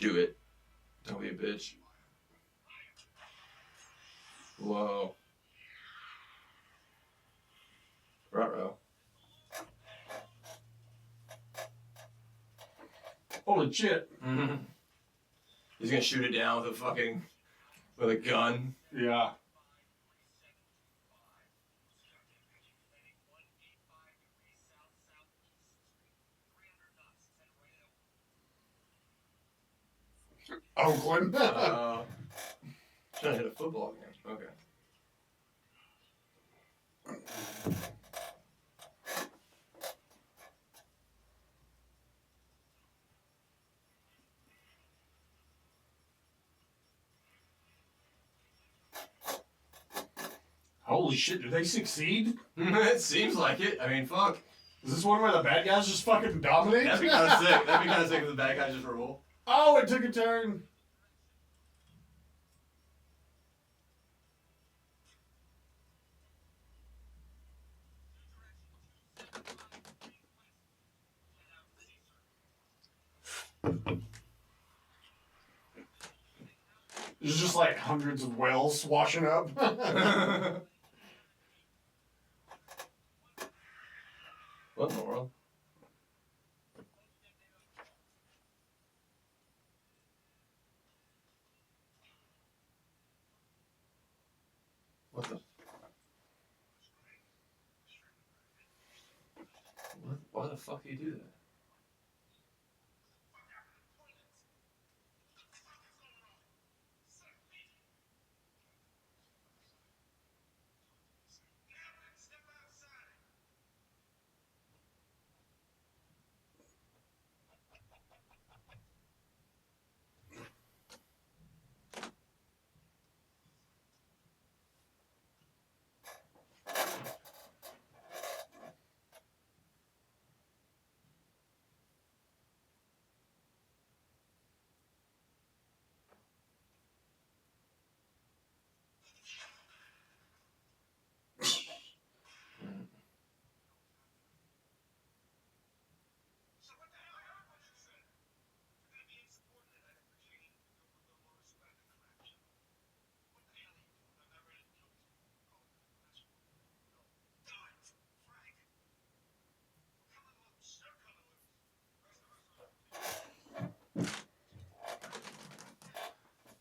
Do it. Don't be a bitch. Whoa. Ruh-roh. Holy shit. Mm-hmm. He's gonna shoot it down with a gun. Yeah. Oakland. Trying to hit a football game. Okay. Holy shit, do they succeed? It seems like it. I mean, fuck. Is this one where the bad guys just fucking dominate? That'd be kind of sick. That'd be kind of sick if the bad guys just rule. Oh, it took a turn. There's just like hundreds of whales washing up. What in the world? What the? What? Why the fuck do you do that?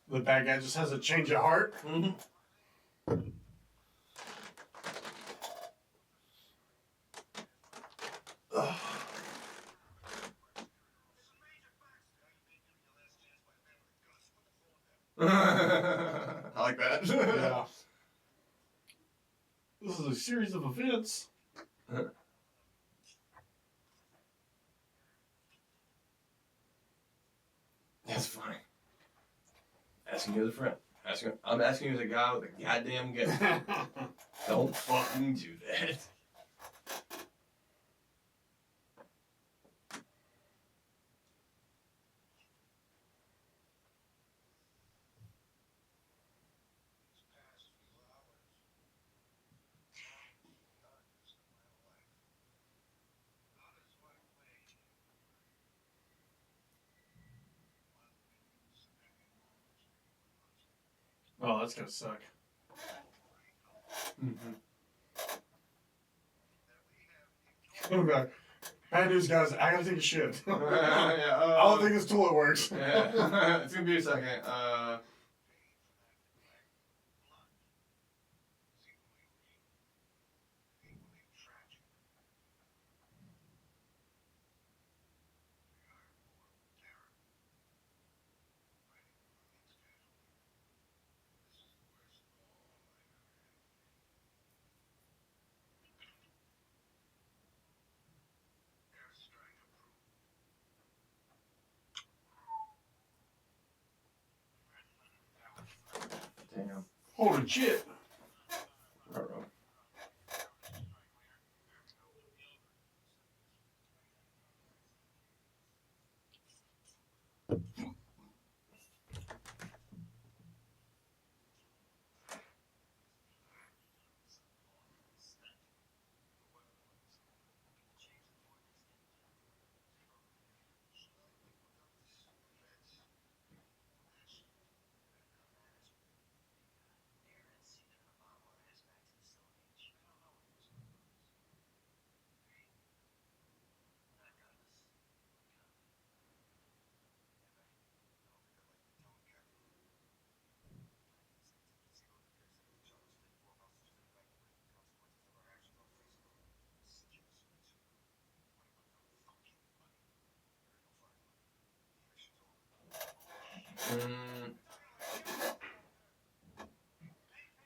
The bad guy just has a change of heart. Mm-hmm. I like that. Yeah. This is a series of events. That's funny. Asking you as a friend. I'm asking you as a guy with a goddamn gun. Don't fucking do that. Oh, that's gonna suck. Mm-hmm. Oh god. Bad news, guys. I gotta take a shit. Yeah, I don't think this toilet works. yeah. It's gonna be a second. Damn. Holy shit. Ruh-roh.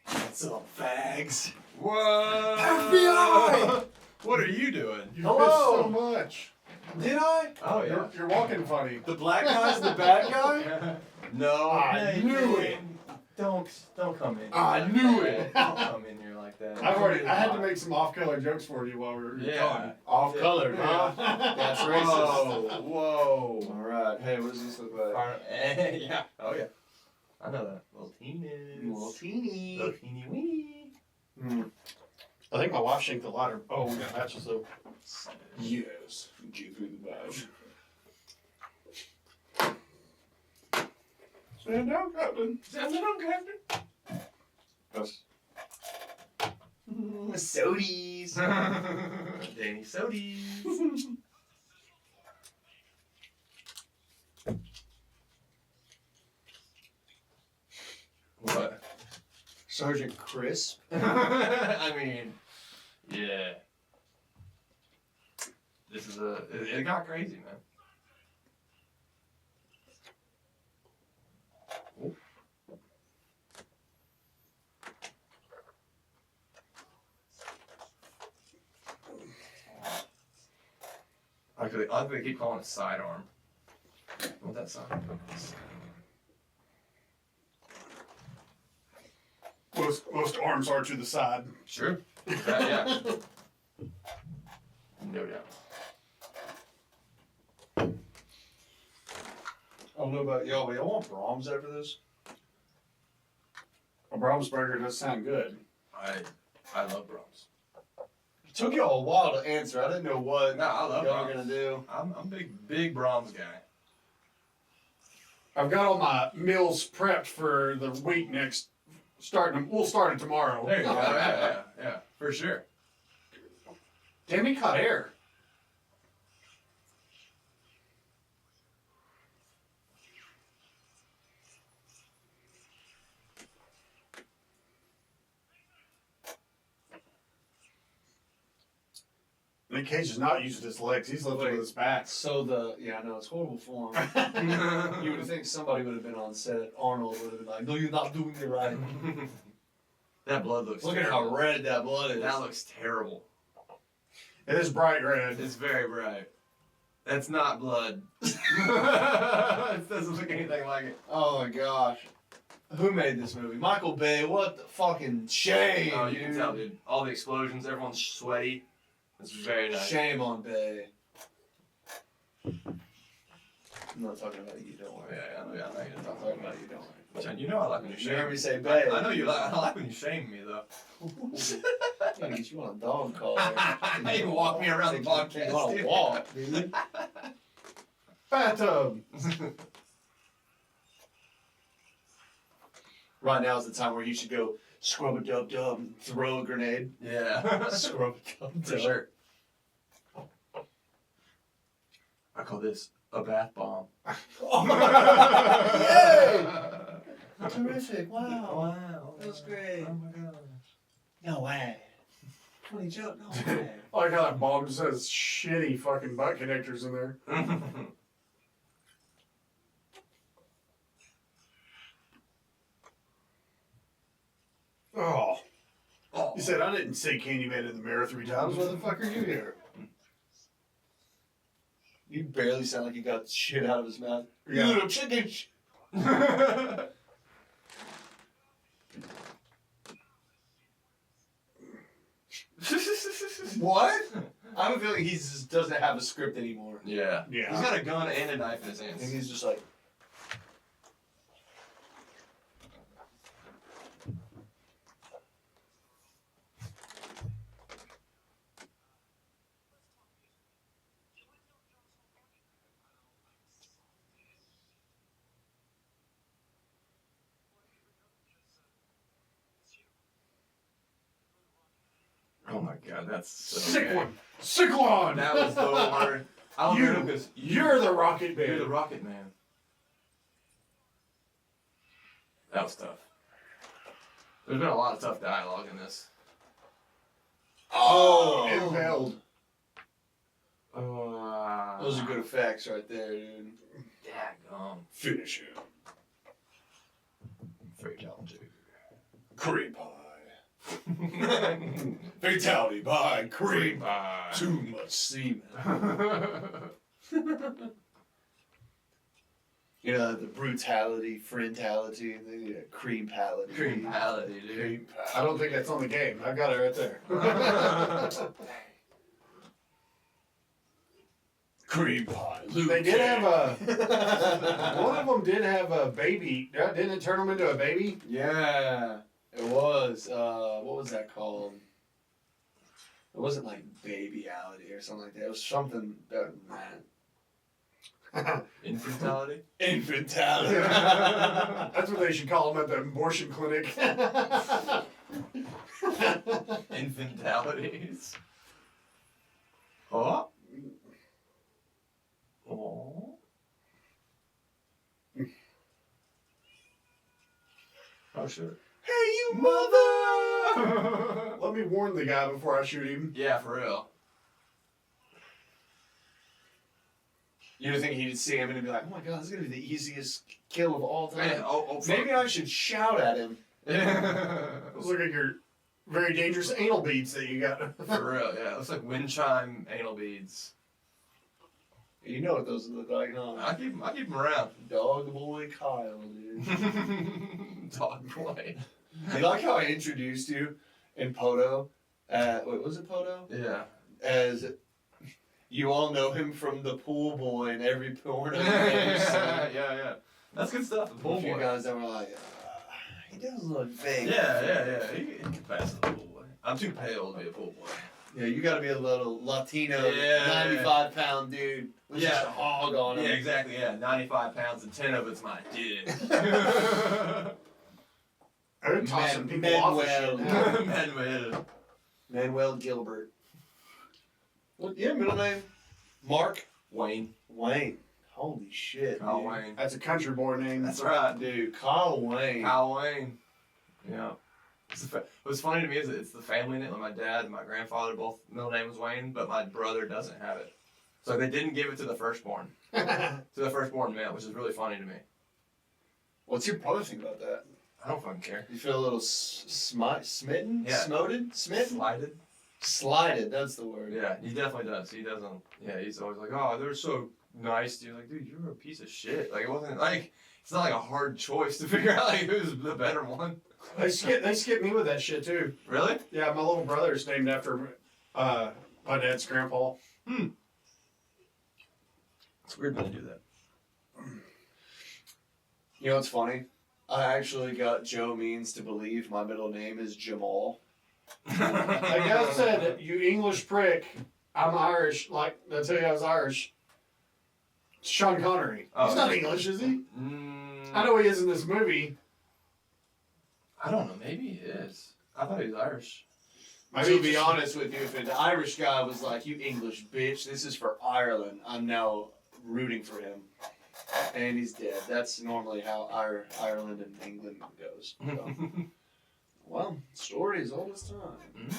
What's up, fags? Whoa! FBI! What are you doing? You Hello. missed so much. Did I? Oh yeah. You're walking funny. The black guy's the bad guy? No, I knew it. Don't come in. I like knew that. it. Don't come in here like that. I had to make some off-color jokes for you while we were Yeah. talking. Off color, Yeah. huh? That's racist. Whoa! Whoa! All right. Hey, what does this look like? Yeah. Oh yeah. I know that. Little teeny. Little teeny. Little teeny weeny. I think my wife shanked the lighter. Oh, we got matches though. Yes. Give me the badge. Stand down, Captain. Stand down, Captain. Yes. Sodies. Danny Sodies. What? Sergeant Crisp. I mean, yeah. This is it got crazy, man. Oh. I like they keep calling it sidearm. What that sidearm is? Most arms are to the side. Sure. Yeah. No doubt. I don't know about y'all, but y'all want Brahms after this? A Brahms burger does sound good. I love Brahms. It took y'all a while to answer. I didn't know what No, I love y'all were Brahms. gonna do. I'm a big Brahms guy. I've got all my meals prepped for the week next. We'll start it tomorrow. There you go. Yeah, for sure. Damn, he caught air. Nick Cage is not using his legs. He's lifting with his back. So I know it's horrible form. You would think somebody would have been on set. Arnold would have been like, "No, you're not doing it right." That blood looks Look at terrible. how red that blood is. That looks terrible. It is bright red. It's very bright. That's not blood. It doesn't look anything like it. Oh my gosh. Who made this movie? Michael Bay. What the fucking shame, Oh, you dude. can tell, dude. All the explosions, everyone's sweaty. It's very nice. Shame on Bay. I'm not talking about you, don't worry. Yeah, I know you're I'm talking not talking about you, don't worry. John, you know I like when you You heard shame me say Bay. I know you like. I like when you shame me though. I'm gonna get you on a dog collar. You walk me around the podcast, You on a dude. walk, dude. Bathtub. Right now is the time where you should go scrub a dub dub and throw a grenade. Yeah. Scrub a dub For dub. sure. I call this a bath bomb. Yay! Terrific! Wow. Wow. That was great. Oh my gosh. No way. Funny joke. No way. I like how that bomb just has shitty fucking butt connectors in there. Oh. Oh. You said I didn't say Candyman in the mirror 3 times. What the fuck are you here? You barely sound like you got the shit out of his mouth. Yeah. You little chicken. What? I have a feeling he just doesn't have a script anymore. Yeah. Yeah. He's got a gun and a knife in his I think hands. he's just like, Oh my god, that's so Sick gay. one. Sick one. That was the word. I'll You- know because You're the Rocket Man. you're the Rocket Man. That was tough. There's been a lot of tough dialogue in this. Oh, impaled. those are good effects right there, dude. Daggum. Finish him. Cream pie. Fatality by cream pie. Too much semen. You know, the brutality, friendality, and then cream pality. Cream pality, dude. Cream pality. I don't think that's on the game. I've got it right there. Cream pie. They did have a. One of them did have a baby. Didn't it turn them into a baby? Yeah, it was. What was that called? It wasn't like babyality or something like that. It was something better than that. Infantility? Infantility. That's what they should call them at the abortion clinic. Infantilities. Oh. Oh. Oh shit. Hey, you mother! Let me warn the guy before I shoot him. Yeah, for real. You would think he'd see him and he'd be like, "Oh my god, this is gonna be the easiest kill of all time." Man, oh, Maybe I should shout at him. Look at your very dangerous anal beads that you got. For real, yeah. It looks like wind chime anal beads. You know what those look like, huh? I keep them around. Dog boy Kyle, dude. Dog boy. You like how I introduced you in Poto? Wait, was it Poto? Yeah. As you all know him from the pool boy and every porno you've yeah, ever seen. yeah. That's good stuff. The A pool few boy. guys that were like, he does look fake. Yeah. He can pass the pool boy. I'm too pale to be a pool boy. Yeah, you gotta be a little Latino, Yeah. 95-pound dude with just a Yeah. hog on him. Yeah, exactly. Yeah, 95 pounds and 10 of it's my dick. I would toss some people off the shit. Manuel. Manuel Gilbert. What? Yeah, middle name? Mark? Wayne. Wayne. Holy shit, Kyle dude. Wayne. That's a country boy name. That's right. Dude, Kyle Wayne. Kyle Wayne. Yeah. What's funny to me is that it's the family name. Like my dad and my grandfather both middle name was Wayne, but my brother doesn't have it. So they didn't give it to the firstborn. To the firstborn male, which is really funny to me. What's your brother think about that? I don't fucking care. You feel a little smitten? Yeah. Smoted? Smitten? Slighted? Slided, that's the word. Yeah, he definitely does. He doesn't. Yeah, he's always like, oh, they're so nice to you. Like, dude, you're a piece of shit. Like, it wasn't like, it's not like a hard choice to figure out like who's the better one. They skip me with that shit too. Really? Yeah, my little brother's named after my dad's grandpa. It's weird when they do that. You know what's funny? I actually got Joe Means to believe my middle name is Jamal. Like I said, you English prick, I'm Irish. Like, I tell you I was Irish. Sean Connery. Oh, He's not yeah. English, is he? Mm, I know he is in this movie. I don't know. Maybe he is. I thought he was Irish. To be honest with you, if an Irish guy was like, "You English bitch, this is for Ireland," I'm now rooting for him. And he's dead. That's normally how Ireland and England goes. So. Well, story is all this time.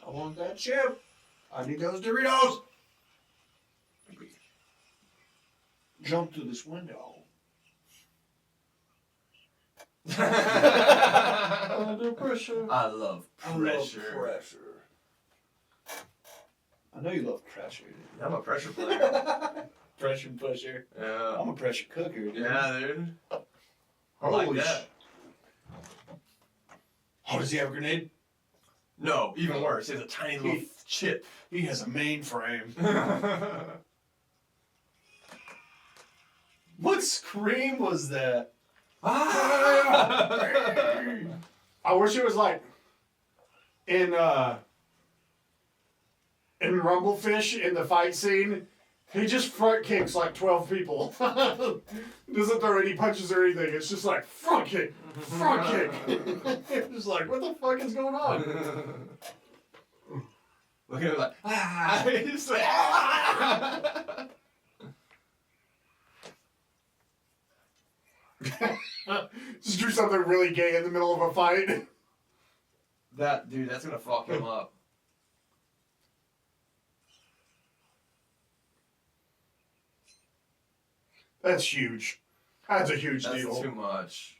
I want that chip. I need those Doritos. Jump through this window. Under pressure. I love I love pressure. pressure. I know you love pressure. Dude. I'm a pressure player. Pressure pusher. Yeah. I'm a pressure cooker, dude. Yeah, dude. I Holy like that. Oh, does he have a grenade? No, even worse. He has a tiny little chip. He has a mainframe. What scream was that? I wish it was like in Rumblefish in the fight scene. He just front kicks like 12 people. Doesn't throw any punches or anything. It's just like front kick, front kick. It's just like, what the fuck is going on? Look at him like, ah! He's like, ah! Just do something really gay in the middle of a fight. Dude, that's gonna fuck him up. That's huge. That's a huge That's needle. too much.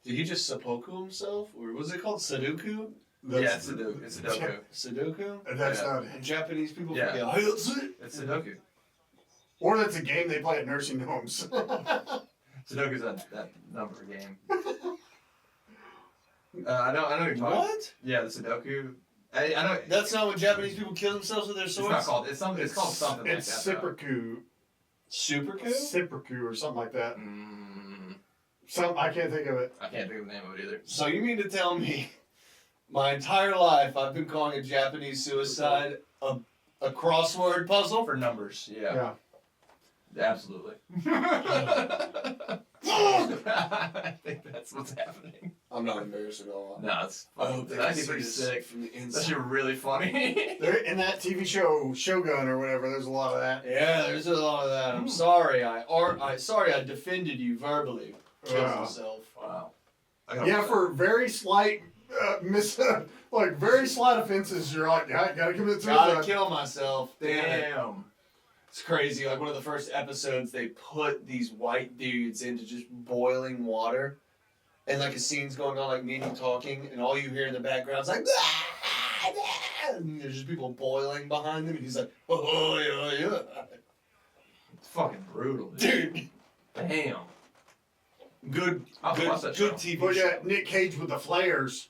Did he just seppuku himself? Or was it called Sudoku? Yeah, it's Sudoku. It's Sudoku. Sudoku? That's Yeah. not And Japanese people Yeah. forget. It's Sudoku. Or that's a game they play at nursing homes. Sudoku's that number game. I know you're talking. What? Yeah, the Sudoku. I know. That's not when Japanese people kill themselves with their It's swords? not called. It's something. It's called something like It's that. though. Sipperku. Superku? Sipperku or something like that. Mm, I can't think of it. I can't think of the name of it either. So you mean to tell me my entire life I've been calling a Japanese suicide a crossword puzzle? For numbers, yeah. Yeah. Absolutely. I think that's what's happening. I'm not embarrassed at all. No, it's I hope they that's can see pretty this sick. from the That's inside. actually really funny. There, in that TV show Shogun or whatever, there's a lot of that. Yeah, there's a lot of that. I'm sorry. Sorry I defended you verbally. Kills Wow. himself. Wow. Yeah, for very slight very slight offenses, you're like, I gotta commit Gotta suicide. kill myself. Damn it. Damn. It's crazy. Like one of the first episodes, they put these white dudes into just boiling water, and like a scene's going on, like me and you talking, and all you hear in the background is like, and there's just people boiling behind them, and he's like, oh yeah. It's fucking brutal, Dude, Damn. good, I'll good, watch that good show. TV But show. yeah, Nick Cage with the flares.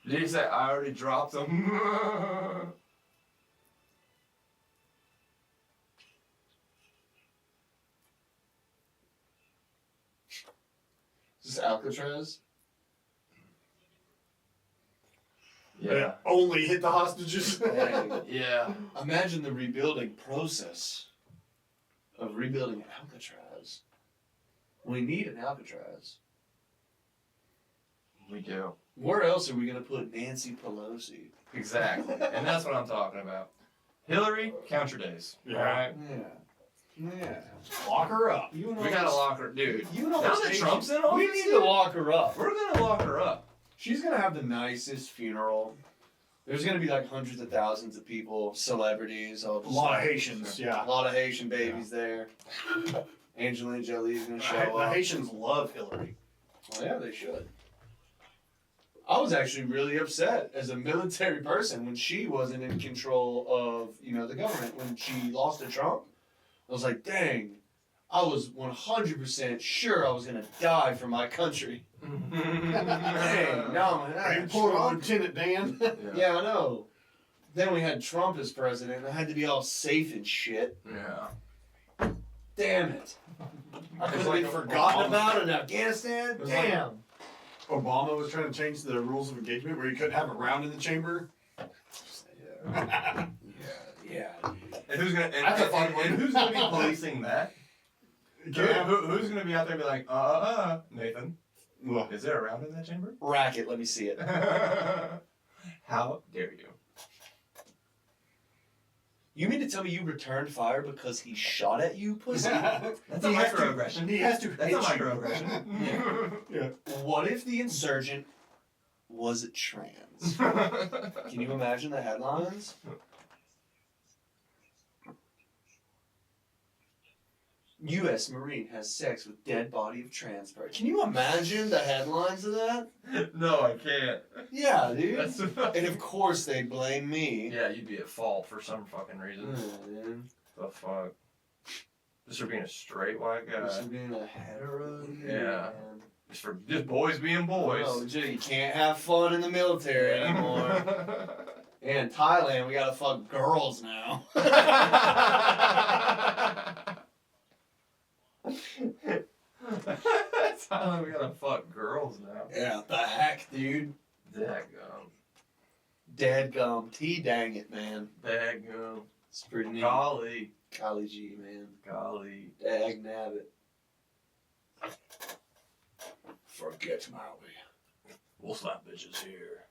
Did he say I already dropped them? Is this Alcatraz? yeah. Only hit the hostages. Dang. Yeah. Imagine the rebuilding process of rebuilding Alcatraz. We need an Alcatraz. We do. Where else are we gonna put Nancy Pelosi? Exactly. And that's what I'm talking about. Hillary, count your days. Yeah. Alright? Yeah. Lock her up. You know We gotta lock her. Dude. You know Now what's that crazy? Trump's in office, We need to lock her up. we're gonna lock her up. She's gonna have the nicest funeral. There's gonna be like hundreds of thousands of people, celebrities, all A just lot of like- Haitians, yeah. A lot of Haitian babies there. Angelina Jolie's gonna show The up. Haitians love Hillary. Well, yeah, they should. I was actually really upset as a military person when she wasn't in control of, the government. When she lost to Trump, I was like, dang, I was 100% sure I was gonna die for my country. Dang, no, Are you pulling on Lieutenant Dan? Yeah, I know. Then we had Trump as president. I had to be all safe and shit. Yeah. Damn it. I could have like been a- forgotten Obama. about in Afghanistan. It was like- Damn. Obama was trying to change the rules of engagement where you couldn't have a round in the chamber. Yeah. And who's gonna That's a fun one. and who's gonna be policing that? Yeah. Who's gonna be out there and be like, Nathan, Well, is there a round in that chamber? Racket, let me see it. How dare you? You mean to tell me you returned fire because he shot at you, pussy? That's a He has to- microaggression. he has to That's hit a you. microaggression. Yeah. What if the insurgent was trans? Can you imagine the headlines? U.S. Marine has sex with dead body of trans person. Can you imagine the headlines of that? No, I can't. Yeah, dude. That's And of course they blame me. yeah, you'd be at fault for some fucking reason. Man. The fuck? Just for being a straight white guy. This is being a hetero. dude, Yeah. man. Just boys being boys. No, you can't have fun in the military anymore. In Thailand, we gotta fuck girls now. That's how we gotta fuck girls now. Yeah, the heck, dude. Daggum. Dadgum. Dang it, man. Daggum. It's pretty neat. Golly. Golly gee, man. Golly. Dag nabbit. forget Maui. We'll slap bitches here.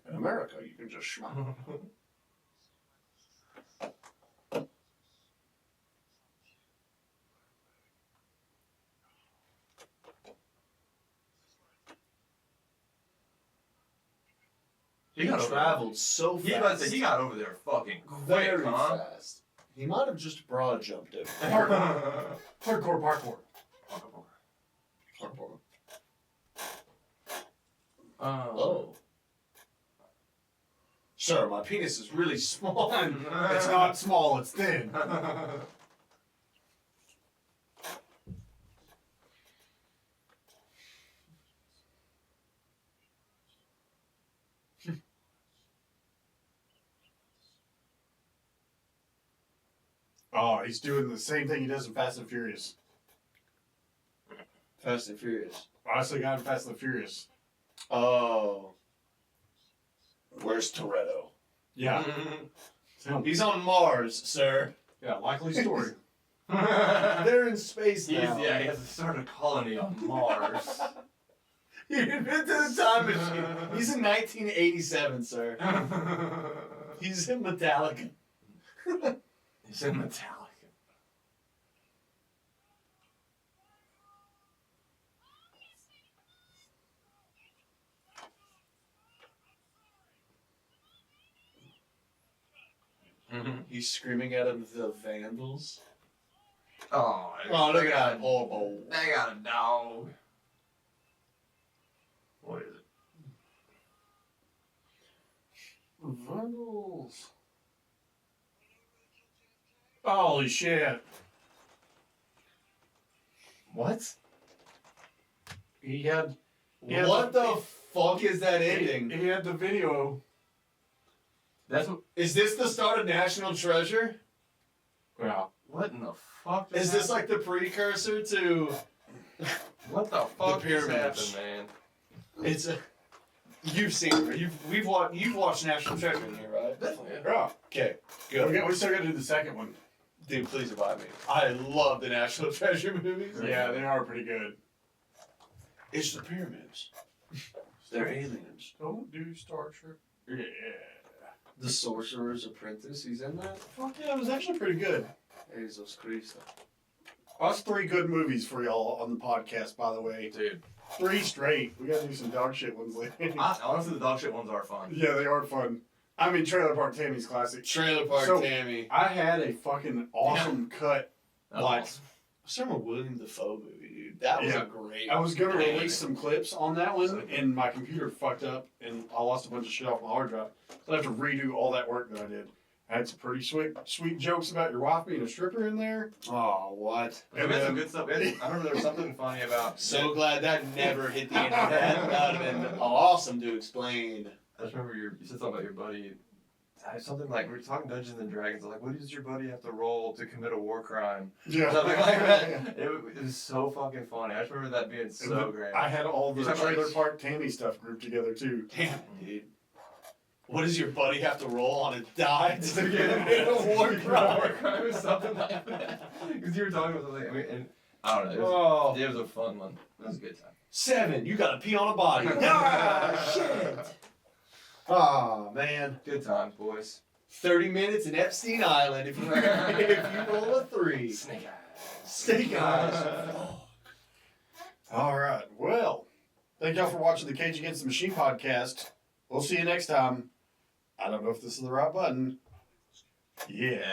In America, you can just schmuck. He got over traveled so fast. He got over there fucking quick, very huh? fast. He might have just broad jumped it. Hardcore parkour. Oh. Sir, my penis is really small. It's not small, it's thin. Oh, he's doing the same thing he does in Fast and Furious. Fast and Furious. Honestly, got in Fast and Furious. Oh. Where's Toretto? Yeah. He's on Mars, sir. Yeah, likely story. They're in space now. He has to start a colony on Mars. He invented the time machine. He's in 1987, sir. He's in Metallica. He's in Metallica. He's screaming at him, the Vandals. Oh, Look at that. Oh. They got a dog. What is it? Vandals. Holy shit. What? He had What the fuck is that ending? He had the video. That's what. Is this the start of National Treasure? Yeah. What in the fuck? Is this like the precursor to... What the fuck The just pyramids. happened, man? It's a... You've seen it. You've watched National Treasure in here, right? Definitely. Yeah. Okay, good. We still got to do the second one. Dude, please invite me. I love the National Treasure movies. Yeah, they are pretty good. It's the pyramids. They're aliens. Don't do Star Trek. Yeah. The Sorcerer's Apprentice, he's in that? Fuck yeah, it was actually pretty good. Jesus Christ. That's 3 good movies for y'all on the podcast, by the way. Dude. 3 straight. We gotta do some dog shit ones later. Honestly, the dog shit ones are fun. Yeah, they are fun. I mean, Trailer Park Tammy's classic. Trailer Park So- Tammy. I had a fucking awesome cut. That was Like, awesome. I saw a William Dafoe movie, dude. That was Yeah. a great I was gonna movie. release some clips on that one, and my computer fucked up, and I lost a bunch of shit off my hard drive. So I have to redo all that work that I did. I had some pretty sweet jokes about your wife being a stripper in there. Oh, what? We had some good stuff. I remember there was something funny about. So glad that never hit the internet. That would have been awesome to explain. I just remember you said something about your buddy. Something like we were talking Dungeons and Dragons. Like, what does your buddy have to roll to commit a war crime? Yeah. Something like that. It was so fucking funny. I just remember that being so great. I had all the You're talking Trailer like- Park Tammy stuff grouped together too. Damn, dude. What does your buddy have to roll on a die to To get get a war crime? War crime or something like that. Because you were talking about something. I mean, and I don't know. Oh. It was a fun one. It was a good time. 7, you gotta pee on a body. Ah, shit. Oh, man. Good times, boys. 30 minutes in Epstein Island if you roll a 3. Snake eyes. Snake eyes. All right. Well, thank y'all for watching the Cage Against the Machine podcast. We'll see you next time. I don't know if this is the right button. Yeah.